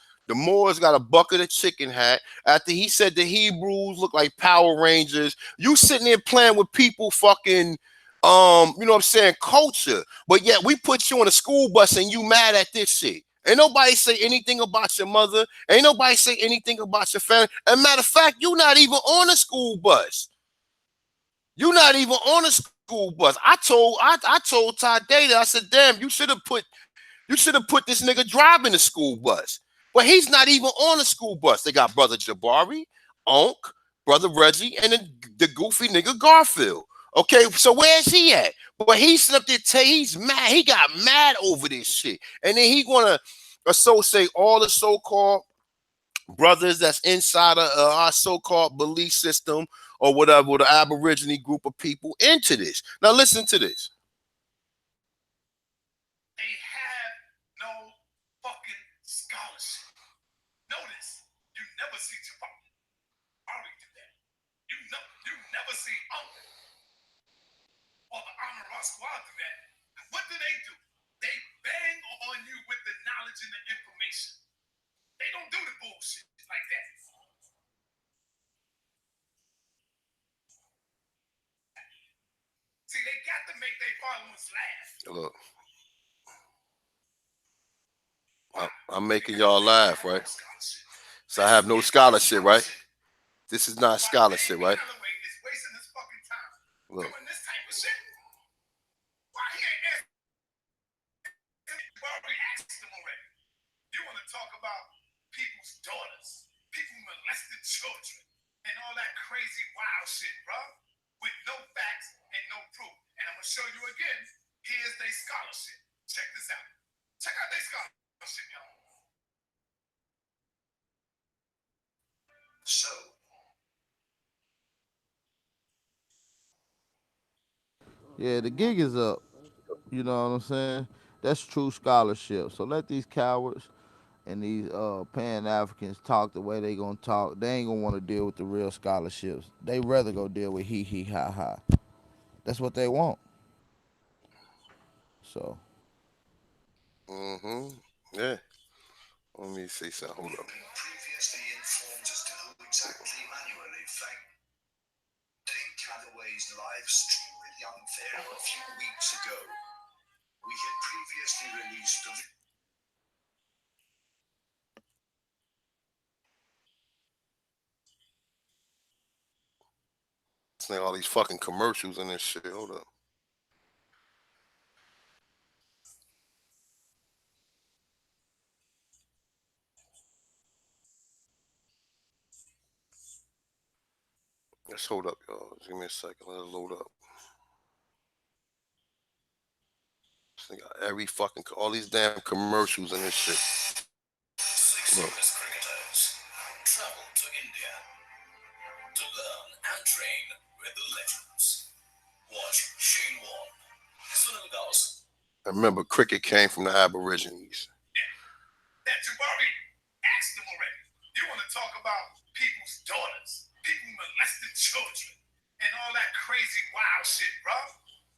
got a bucket of chicken hat. After he said the Hebrews look like Power Rangers. You sitting there playing with people fucking you know what I'm saying, culture. But yet we put you on a school bus and you mad at this shit. Ain't nobody say anything about your mother. Ain't nobody say anything about your family. As a matter of fact, you not even on a school bus. You not even on a school bus. I told Todd Data, I said, damn, you should have put this nigga driving the school bus. But he's not even on the school bus. They got brother Jabari, Unc, brother Reggie, and the goofy nigga Garfield. Okay, so where's he at? But he's up there, he's mad. He got mad over this shit. And then he gonna associate all the so-called brothers that's inside of our so-called belief system or whatever, with the Aborigine group of people into this. Now listen to this. They have no fucking scholarship. Notice, you never see Jabari do that. You never see Uncle or the Amara Squad do that. What do? They bang on you with the knowledge and the information. They don't do the bullshit like that. See, they got to make their followers laugh. Look, I'm making y'all laugh, right? So I have no scholarship, right? This is not scholarship, right? Look. You want to talk about people's daughters, people molesting children, and all that crazy wild shit, bro, with no facts and no proof. And I'm gonna show you again. Here's their scholarship. Check this out. Check out their scholarship, y'all. So. Yeah, the gig is up. You know what I'm saying? That's true scholarship. So let these cowards and these Pan Africans talk the way they gonna talk. They ain't gonna want to deal with the real scholarships. They rather go deal with hee hee ha ha. That's what they want. So Mm-hmm. Yeah. Let me see something. Hold up. Previously informed as to who exactly manually flanked Dane Calloway's live stream with young Pharaoh a few weeks ago. We had previously released a It's like all these fucking commercials and this shit. Hold up. Let's hold up, y'all. Just give me a second. Let it load up. This thing got every fucking all these damn commercials and this shit. six Look. US cricketers travel to India to learn and train with the legends. Watch Shane Warne. Sunil Gauss. I remember cricket came from the Aborigines. That Jabri asked them already. You want to talk about people's daughters, people molesting children, and all that crazy wild shit, bro,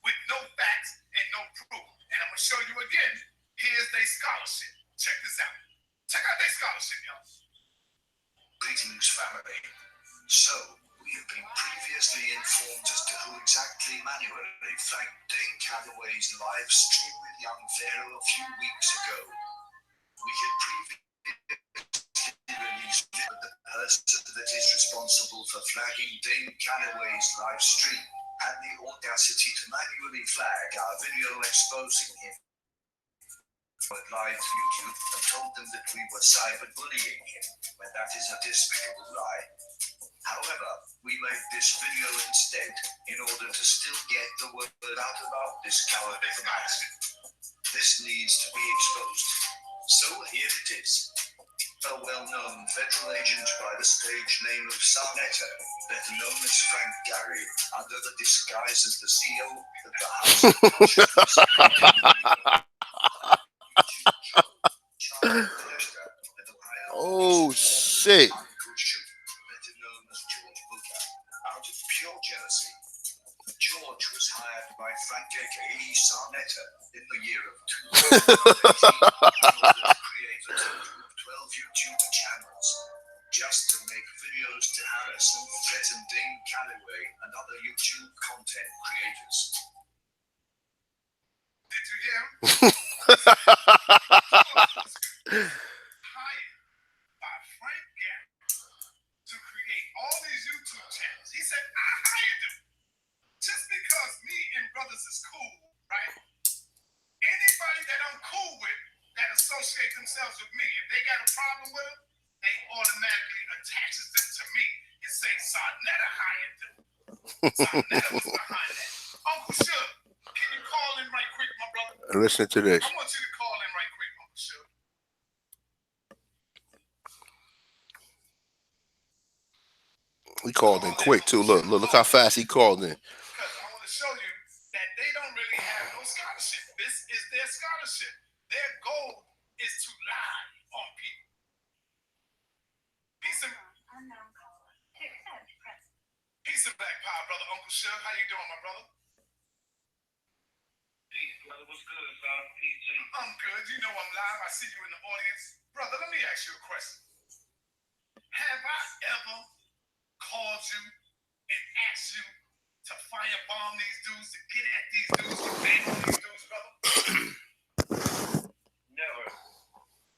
with no facts and no proof. And I'm gonna show you again. Here's their scholarship. Check this out. Check out their scholarship, y'all. Greetings, family. So, we have been previously informed as to who exactly manually flanked Dane Calloway's live stream with young Pharaoh a few weeks ago. We had previously released the person that is responsible for flagging Dane Calloway's live stream had the audacity to manually flag our video exposing him on live YouTube and told them that we were cyberbullying him, when that is a despicable lie. However, we made this video instead in order to still get the word out about this cowardly action. This needs to be exposed. So here it is. A well-known federal agent by the stage name of Sarnetta, better known as Frank Gary, under the disguise as the CEO of the House of Consciousness. Oh shit. Better known as George Booker, out of pure jealousy. George was hired by Frank aka Sarnetta in the year of 2018 in order to create a total of 12 YouTube channels, just to make videos to harass and threaten Dane Calloway and other YouTube content creators. Did you hear him? Hired by Frank Gary to create all these YouTube channels. He said, I hired them. Just because me and brothers is cool, right? Anybody that I'm cool with that associate themselves with me, if they got a problem with them, they automatically attaches them to me and say Sarnetta hired them. Sarnetta was behind that. Uncle Suge, can you call in right quick, my brother? Listen to this. I want you to call in right quick, Uncle Suge. He called in quick too. Look how fast he called in. Because I want to show you that they don't really have no scholarship. This is their scholarship. Their goal is to lie on people. Peace and black power, brother Uncle Suge. How you doing, my brother? Peace, brother. What's good, son? Peace to you. I'm good. You know I'm live. I see you in the audience. Brother, let me ask you a question. Have I ever called you and asked you to firebomb these dudes, to get at these dudes, to bang on these dudes, brother? Never.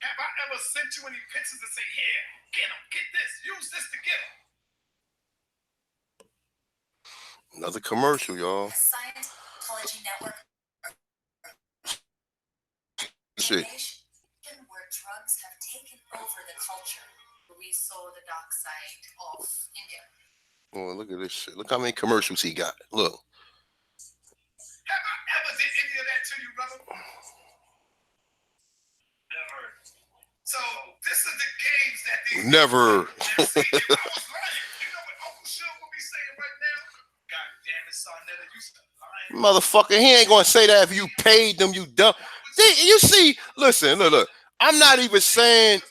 Have I ever sent you any pictures and say, here, get them, get this, use this to get them? Another commercial, y'all. Scientology network. Shit. Where drugs have taken over the culture. We saw the dark side of India. Oh, look at this shit. Look how many commercials he got. Look. Have I ever did any of that to you, brother? Never. So this is the games that these Never. Now, see, if I was lying, you know what Uncle Suge will be saying right now? God damn it, Sarnetta, you still lying. Motherfucker, he ain't gonna say that if you paid them, you dumb. See, you see, listen, look. I'm not even saying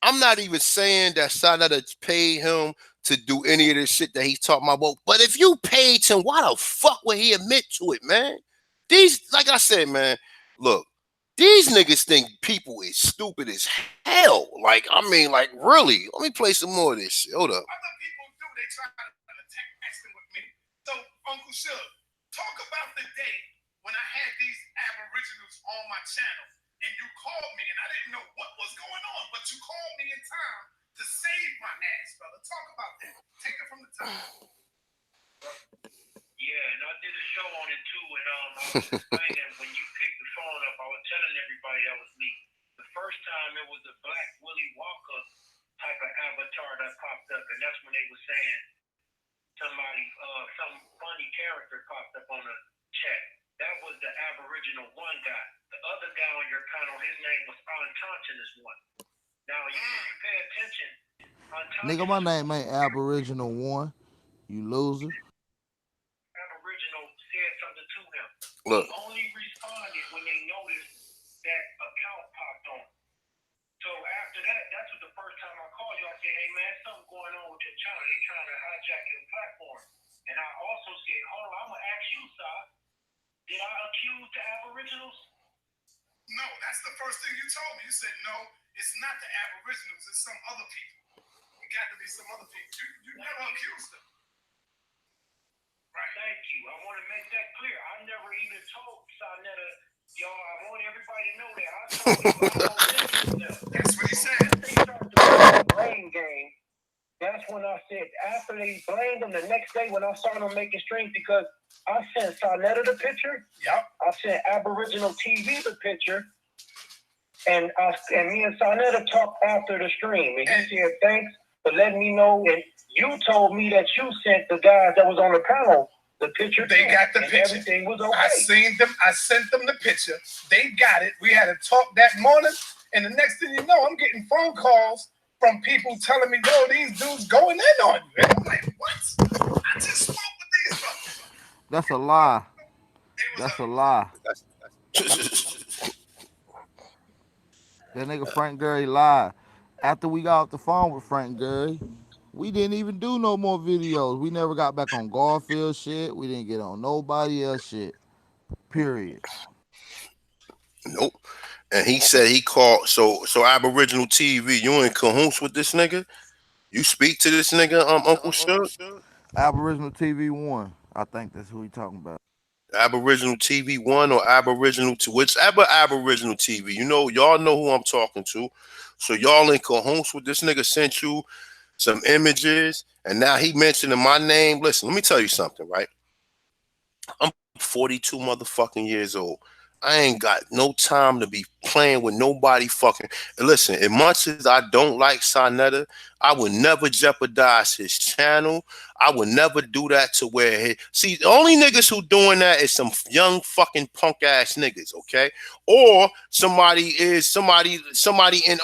that Sarnetta paid him to do any of this shit that he's talking about. But if you paid him, why the fuck would he admit to it, man? These, like I said, man, look, These niggas think people is stupid as hell. Like, I mean, like, really. Let me play some more of this shit. Hold up. Other people do. They try to attack Ashton with me. So, Uncle Suge, talk about the day when I had these Aboriginals on my channel and you called me and I didn't know what was going on, but you called me in time to save my ass, brother. Talk about that. Take it from the top. Yeah, and I did a show on it too, and I was explaining when you picked the phone up, I was telling everybody that was me. The first time it was a black Willie Walker type of avatar that popped up, and that's when they were saying somebody, some funny character popped up on the chat. That was the Aboriginal one guy. The other guy on your panel, his name was Unconscious one. Now, if you pay attention, Nigga, my name ain't Aboriginal One. You loser. Aboriginal said something to him. Look. He only responded when they noticed that account popped on. So after that, that's what the first time I called you, I said, hey man, something going on with your channel. They trying to hijack your platform. And I also said, hold on, I'm gonna ask you, Sai, did I accuse the Aboriginals? No, that's the first thing you told me. You said, no, it's not the Aboriginals, it's some other people. It got to be some other people. You never accused them. Right. Thank you. I want to make that clear. I never even told Sonetta, y'all, I want everybody to know that. I told you I don't listen to them. That's what he said. They start to play the blame game. That's when I said, after they blamed them, the next day when I saw them making streams, because I sent Sonetta the picture. Yep. I sent Aboriginal TV the picture. And me and Sonetta talked after the stream. And he said, thanks for letting me know. And you told me that you sent the guys that was on the panel the picture. They got the picture. Everything was okay. I seen them. I sent them the picture. They got it. We had a talk that morning. And the next thing you know, I'm getting phone calls from people telling me, yo, these dudes going in on you. And I'm like, what? I just spoke with these brothers. That's a lie. That's a lie. That nigga Frank Gurry lied. After we got off the phone with Frank Gurry, we didn't even do no more videos. We never got back on Garfield shit. We didn't get on nobody else shit. Period. Nope. And he said he called so Aboriginal TV. You in cahoots with this nigga? You speak to this nigga, Uncle Suge? Aboriginal TV One. I think that's who he talking about. Aboriginal TV One or Aboriginal Two, whichever Aboriginal TV. You know, y'all know who I'm talking to. So y'all in cahoots with this nigga sent you some images, and now he mentioning my name. Listen, let me tell you something, right? I'm 42 motherfucking years old. I ain't got no time to be playing with nobody fucking. And listen, as much as I don't like Sonetta, I would never jeopardize his channel. I would never do that to where see, the only niggas who doing that is some young fucking punk ass niggas, okay? Or somebody in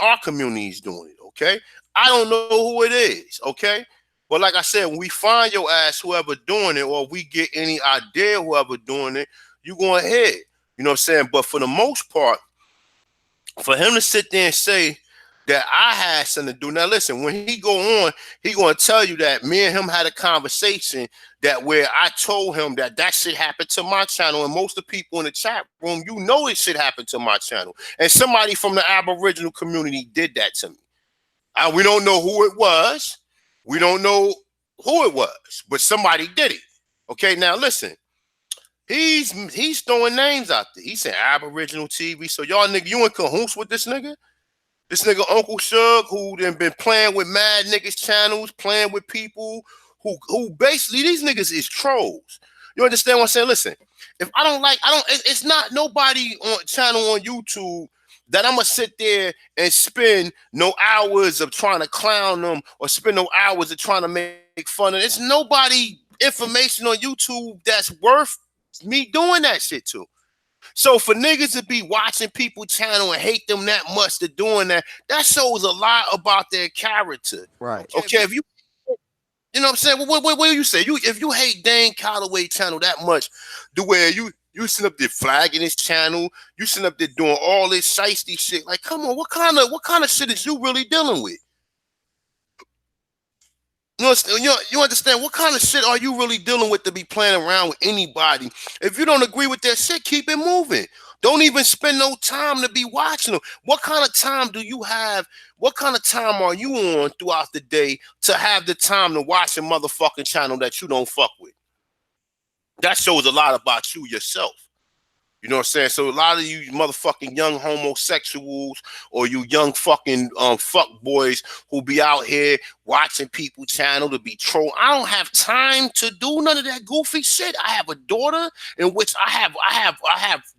our community is doing it, okay? I don't know who it is, okay? But like I said, when we find your ass, whoever doing it, or we get any idea whoever doing it, you go ahead. You know what I'm saying? But for the most part, for him to sit there and say that I had something to do. Now listen, when he go on, he gonna tell you that me and him had a conversation that where I told him that shit happened to my channel, and most of the people in the chat room, you know, it shit happened to my channel, and somebody from the Aboriginal community did that to me. We don't know who it was. We don't know who it was, but somebody did it. Okay, now listen. He's throwing names out there. He said Aboriginal TV. So y'all nigga, you in cahoots with this nigga? This nigga Uncle Suge, who then been playing with mad niggas channels, playing with people who basically, these niggas is trolls. You understand what I'm saying? Listen, if it's not nobody on channel on YouTube that I'm gonna sit there and spend no hours of trying to clown them or spend no hours of trying to make fun of. It's nobody information on YouTube that's worth me doing that shit to. So for niggas to be watching people channel and hate them that much to doing that shows a lot about their character. Right. Okay, if you know what I'm saying? What do you say? If you hate Dane Calloway channel that much, to where you sit up there flagging his channel, you sit up there doing all this shiesty shit. Like, come on, what kind of shit is you really dealing with? You understand what kind of shit are you really dealing with to be playing around with anybody? If you don't agree with that shit, keep it moving. Don't even spend no time to be watching them. What kind of time do you have? What kind of time are you on throughout the day to have the time to watch a motherfucking channel that you don't fuck with? That shows a lot about you yourself. You know what I'm saying? So a lot of you motherfucking young homosexuals or you young fucking fuck boys who be out here watching people channel to be troll. I don't have time to do none of that goofy shit. I have a daughter in which I have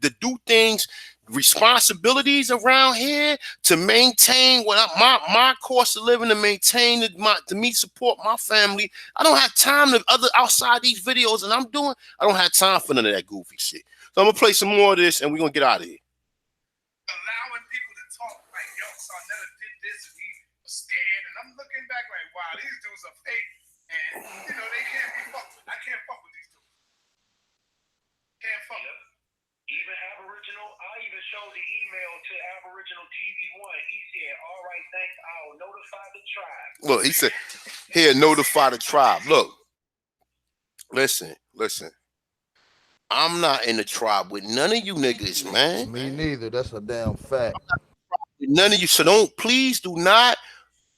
to do things, responsibilities around here to maintain what my cost of living, to maintain to me support my family. I don't have time to other outside these videos that I'm doing. I don't have time for none of that goofy shit. So I'm gonna play some more of this and we're gonna get out of here. Allowing people to talk like, yo, so I never did this, and we were scared. And I'm looking back like, wow, these dudes are fake. And, they can't be fucked with. I can't fuck with these dudes. Can't fuck with them. Even Aboriginal, I even showed the email to Aboriginal TV1. He said, all right, thanks, I'll notify the tribe. Look, he said, here, notify the tribe. Look, listen. I'm not in the tribe with none of you niggas, man. Me neither. That's a damn fact. None of you. So please do not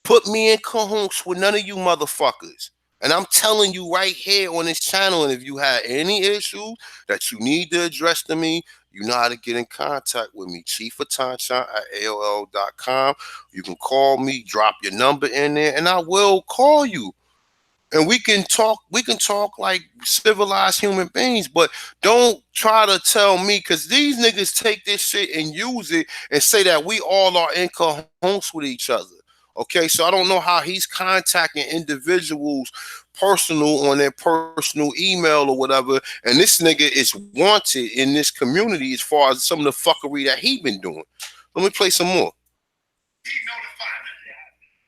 put me in cahoots with none of you motherfuckers. And I'm telling you right here on this channel, and if you have any issue that you need to address to me, you know how to get in contact with me. Chiefatanshan@AOL.com. You can call me, drop your number in there, and I will call you. And we can talk like civilized human beings, but don't try to tell me, because these niggas take this shit and use it and say that we all are in cahoots with each other. Okay, so I don't know how he's contacting individuals personal on their personal email or whatever, and this nigga is wanted in this community as far as some of the fuckery that he been doing. Let me play some more. He notified them.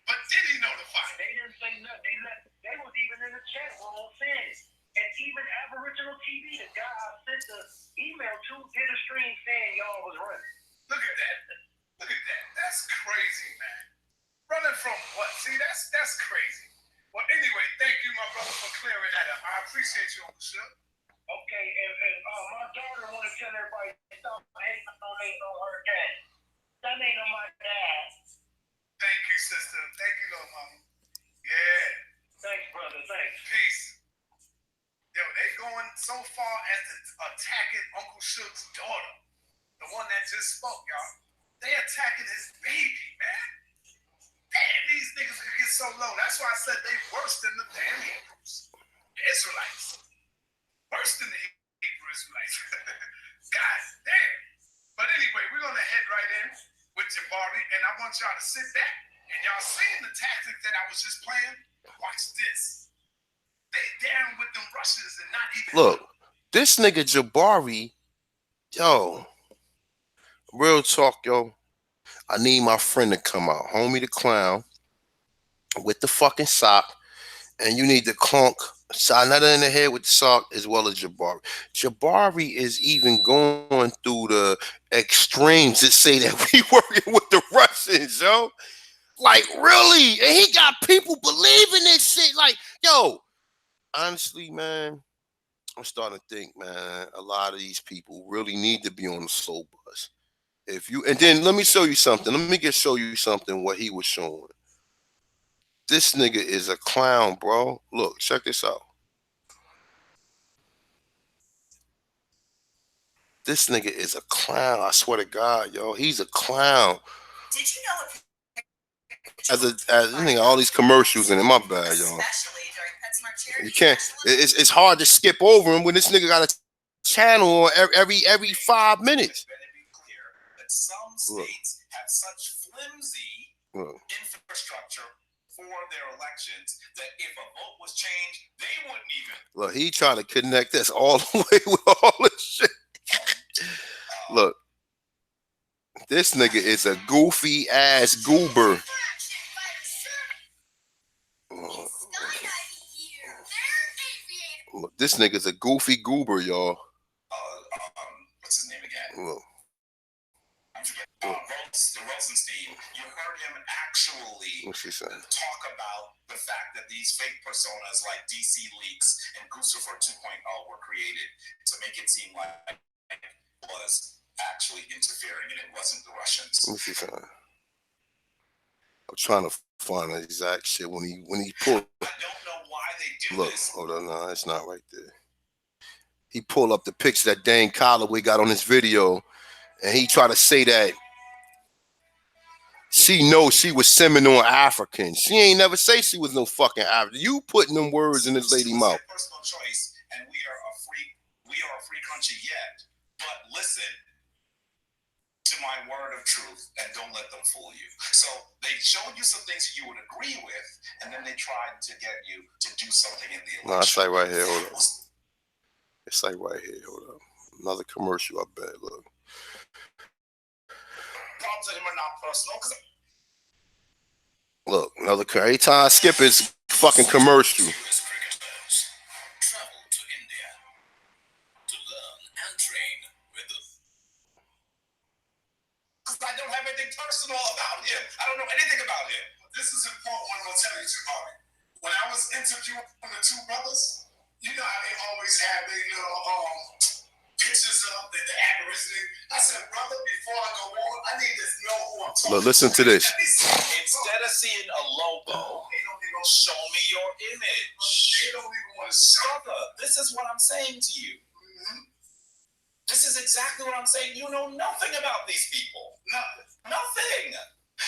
But did he notify them? They didn't say nothing. They was even in the chat room saying it. And even Aboriginal TV, the guy I sent the email to, did a stream saying y'all was running. Look at that. Look at that. That's crazy, man. Running from what? See, that's crazy. Well, anyway, thank you, my brother, for clearing that up. I appreciate you, Uncle Shook. Okay, and my daughter want to tell everybody stop hating on her dad. That ain't on my dad. Thank you, sister. Thank you, little mama. Yeah. Thanks, brother. Thanks. Peace. Yo, they going so far as to attacking Uncle Shook's daughter, the one that just spoke, y'all. They attacking his baby, man. Damn, these niggas could get so low. That's why I said they worse than the damn Hebrews. The Israelites. Worse than the Hebrew Israelites. God damn. But anyway, we're going to head right in with Jabari, and I want y'all to sit back. And y'all seeing the tactics that I was just playing? Watch this. They down with them Russians and not even... Look, this nigga Jabari, yo, real talk, yo. I need my friend to come out, homie the clown, with the fucking sock, and you need to clunk another in the head with the sock as well as Jabari. Jabari is even going through the extremes to say that we working with the Russians, yo. Like, really? And he got people believing this shit. Like, yo, honestly, man, I'm starting to think, man, a lot of these people really need to be on the slow bus. And then let me show you something. Let me show you something what he was showing. This nigga is a clown, bro. Look, check this out. This nigga is a clown. I swear to God, yo, he's a clown. Did you know As nigga, all these commercials in it. My bad, y'all. You can't. It's hard to skip over him when this nigga got a channel every 5 minutes. Some states have such flimsy infrastructure for their elections that if a vote was changed, they wouldn't even. Look, he trying to connect us all the way with all this shit. Look, this nigga is a goofy ass goober. Look, this nigga's a goofy goober, y'all. What's his name again? Look. Rosenstein, you heard him actually talk about the fact that these fake personas like DC Leaks and Guccifer 2.0 were created to make it seem like it was actually interfering, and it wasn't the Russians. Let me see something. I'm trying to find the exact shit when he pulled. I don't know why they do Look, this. hold on, no, it's not right there. He pulled up the picture that Dane Calloway got on his video, and he tried to say that she knows she was Seminole African. She ain't never say she was no fucking African. You putting them words in this lady mouth. Personal choice, and we are a free country yet. But listen to my word of truth, and don't let them fool you. So they showed you some things that you would agree with, and then they tried to get you to do something in the election. No, it's like right here. Hold up. It's like right here. Hold up. Another commercial. I bet. Look. Problems with him are not personal. Look. Another. Every time I skip it's fucking commercial. Travel to India to learn and train with the. Because I don't have anything personal about him. I don't know anything about him. This is important. What I'm going to tell you, Jabri. When I was interviewing the two brothers, you know how they always have their little pictures of the Aborigine. I said, brother, before I go on, I need to know who I'm talking. Look, listen to this. Instead of seeing a logo, show me your image. They don't even want to show. Brother, this is what I'm saying to you. This is exactly what I'm saying. You know nothing about these people. Nothing.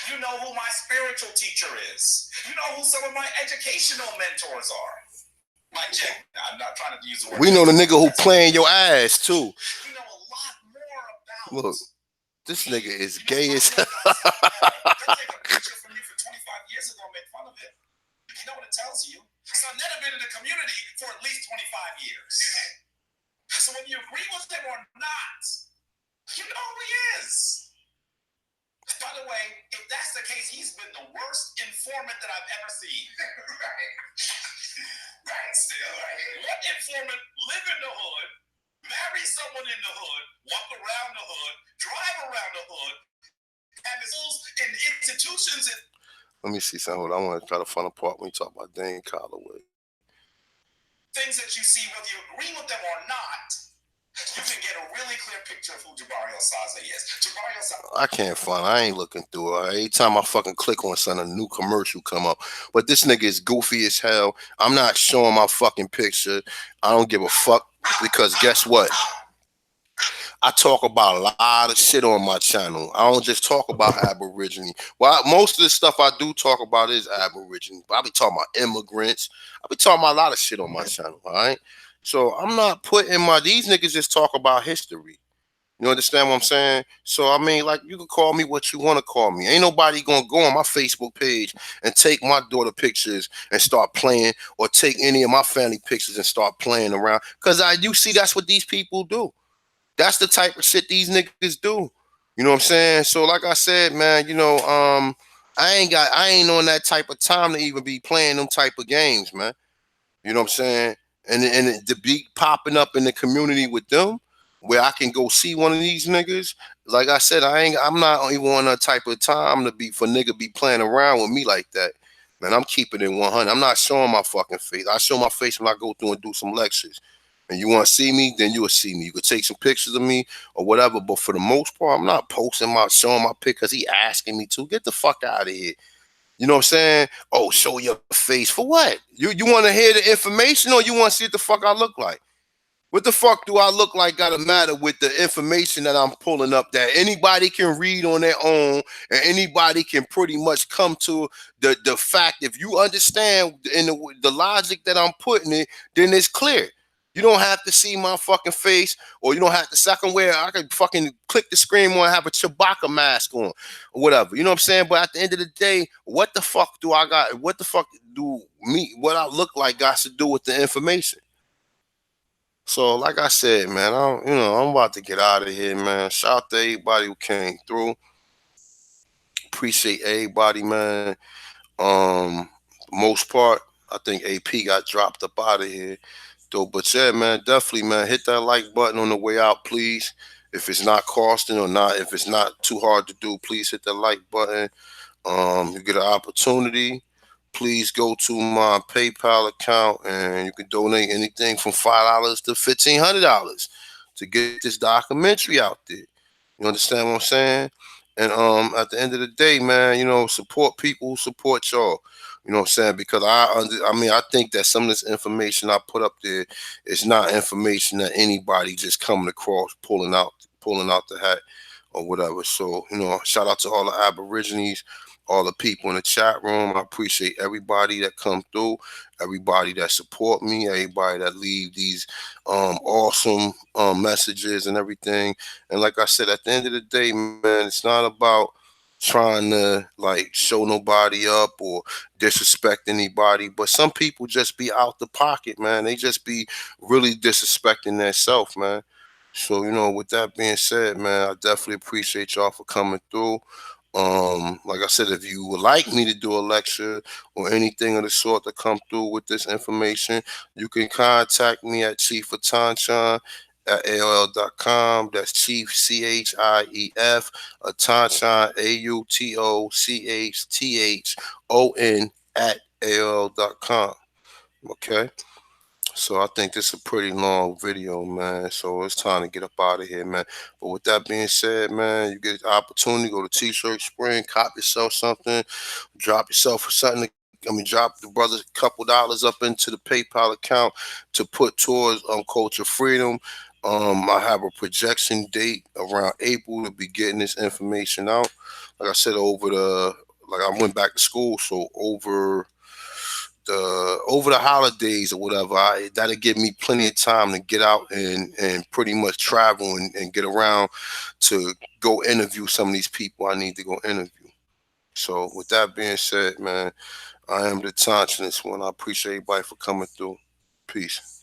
You know who my spiritual teacher is. You know who some of my educational mentors are. Like Jack, I'm not trying to use the word. We know the nigga who playing your ass too. You know a lot more about. Look, this nigga is gay as hell. They'll take a picture from you for 25 years ago and make fun of it. You know what it tells you? So I've never been in the community for at least 25 years. So when you agree with him or not, you know who he is. By the way, if that's the case, he's been the worst informant that I've ever seen. Right, still right. What informant live in the hood, marry someone in the hood, walk around the hood, drive around the hood, have his schools and institutions and. Let me see something. Hold on. I want to try to find a part when you talk about Dane Calloway. Things that you see, whether you agree with them or not, you can get a really clear picture of who Jabari Osaze is. Jabari Osaze. I can't find. I ain't looking through it. Every time I fucking click on something, a new commercial come up. But this nigga is goofy as hell. I'm not showing my fucking picture. I don't give a fuck because guess what? I talk about a lot of shit on my channel. I don't just talk about Aborigine. Well, most of the stuff I do talk about is Aborigine. But I be talking about immigrants. I be talking about a lot of shit on my channel. All right. So I'm not putting these niggas just talk about history. You understand what I'm saying? So I mean, like, you can call me what you want to call me. Ain't nobody gonna go on my Facebook page and take my daughter pictures and start playing, or take any of my family pictures and start playing around. Cause you see, that's what these people do. That's the type of shit these niggas do. You know what I'm saying? So like I said, man, I ain't on that type of time to even be playing them type of games, man. You know what I'm saying? And to be popping up in the community with them, where I can go see one of these niggas. Like I said, I'm not even on that type of time for nigga be playing around with me like that. Man, I'm keeping it 100. I'm not showing my fucking face. I show my face when I go through and do some lectures. And you want to see me, then you will see me. You could take some pictures of me or whatever. But for the most part, I'm not showing my pic because he asking me to. Get the fuck out of here. You know what I'm saying? Oh, show your face. For what? You want to hear the information, or you want to see what the fuck I look like? What the fuck do I look like gotta matter with the information that I'm pulling up that anybody can read on their own, and anybody can pretty much come to the fact. If you understand in the logic that I'm putting it, then it's clear. You don't have to see my fucking face, or you don't have to second where I can fucking click the screen on and have a Chewbacca mask on or whatever. You know what I'm saying? But at the end of the day, what the fuck do I got? What the fuck do what I look like got to do with the information? So, like I said, man, I'm about to get out of here, man. Shout out to everybody who came through. Appreciate everybody, man. Most part, I think AP got dropped up out of here, though. But yeah, man, definitely, man, hit that like button on the way out, please. If it's not costing or not, if it's not too hard to do, please hit that like button. You get an opportunity. Please go to my PayPal account and you can donate anything from $5 to $1,500 to get this documentary out there. You understand what I'm saying? And at the end of the day, man, support people who support y'all. You know what I'm saying? Because I mean, I think that some of this information I put up there is not information that anybody just coming across, pulling out the hat or whatever. So, shout out to all the Aborigines, all the people in the chat room. I appreciate everybody that come through, everybody that support me, everybody that leave these awesome messages and everything. And like I said, at the end of the day, man, it's not about trying to like show nobody up or disrespect anybody, but some people just be out the pocket, man. They just be really disrespecting themselves, man. So, with that being said, man, I definitely appreciate y'all for coming through. Like I said, if you would like me to do a lecture or anything of the sort to come through with this information, you can contact me at Chief Atanchan at AOL.com. That's Chief CHIEF Atanchan AUTOCHTHON at AOL.com. Okay. So I think this is a pretty long video, man. So it's time to get up out of here, man. But with that being said, man, you get the opportunity, go to T-shirt Spring, cop yourself something, drop yourself something. Drop the brothers a couple dollars up into the PayPal account to put towards culture freedom. I have a projection date around April to be getting this information out. Like I said, like I went back to school, so over the holidays or whatever, that'll give me plenty of time to get out and pretty much travel and get around to go interview some of these people I need to go interview. So with that being said, man, I am the Taunch one. I appreciate everybody for coming through. Peace.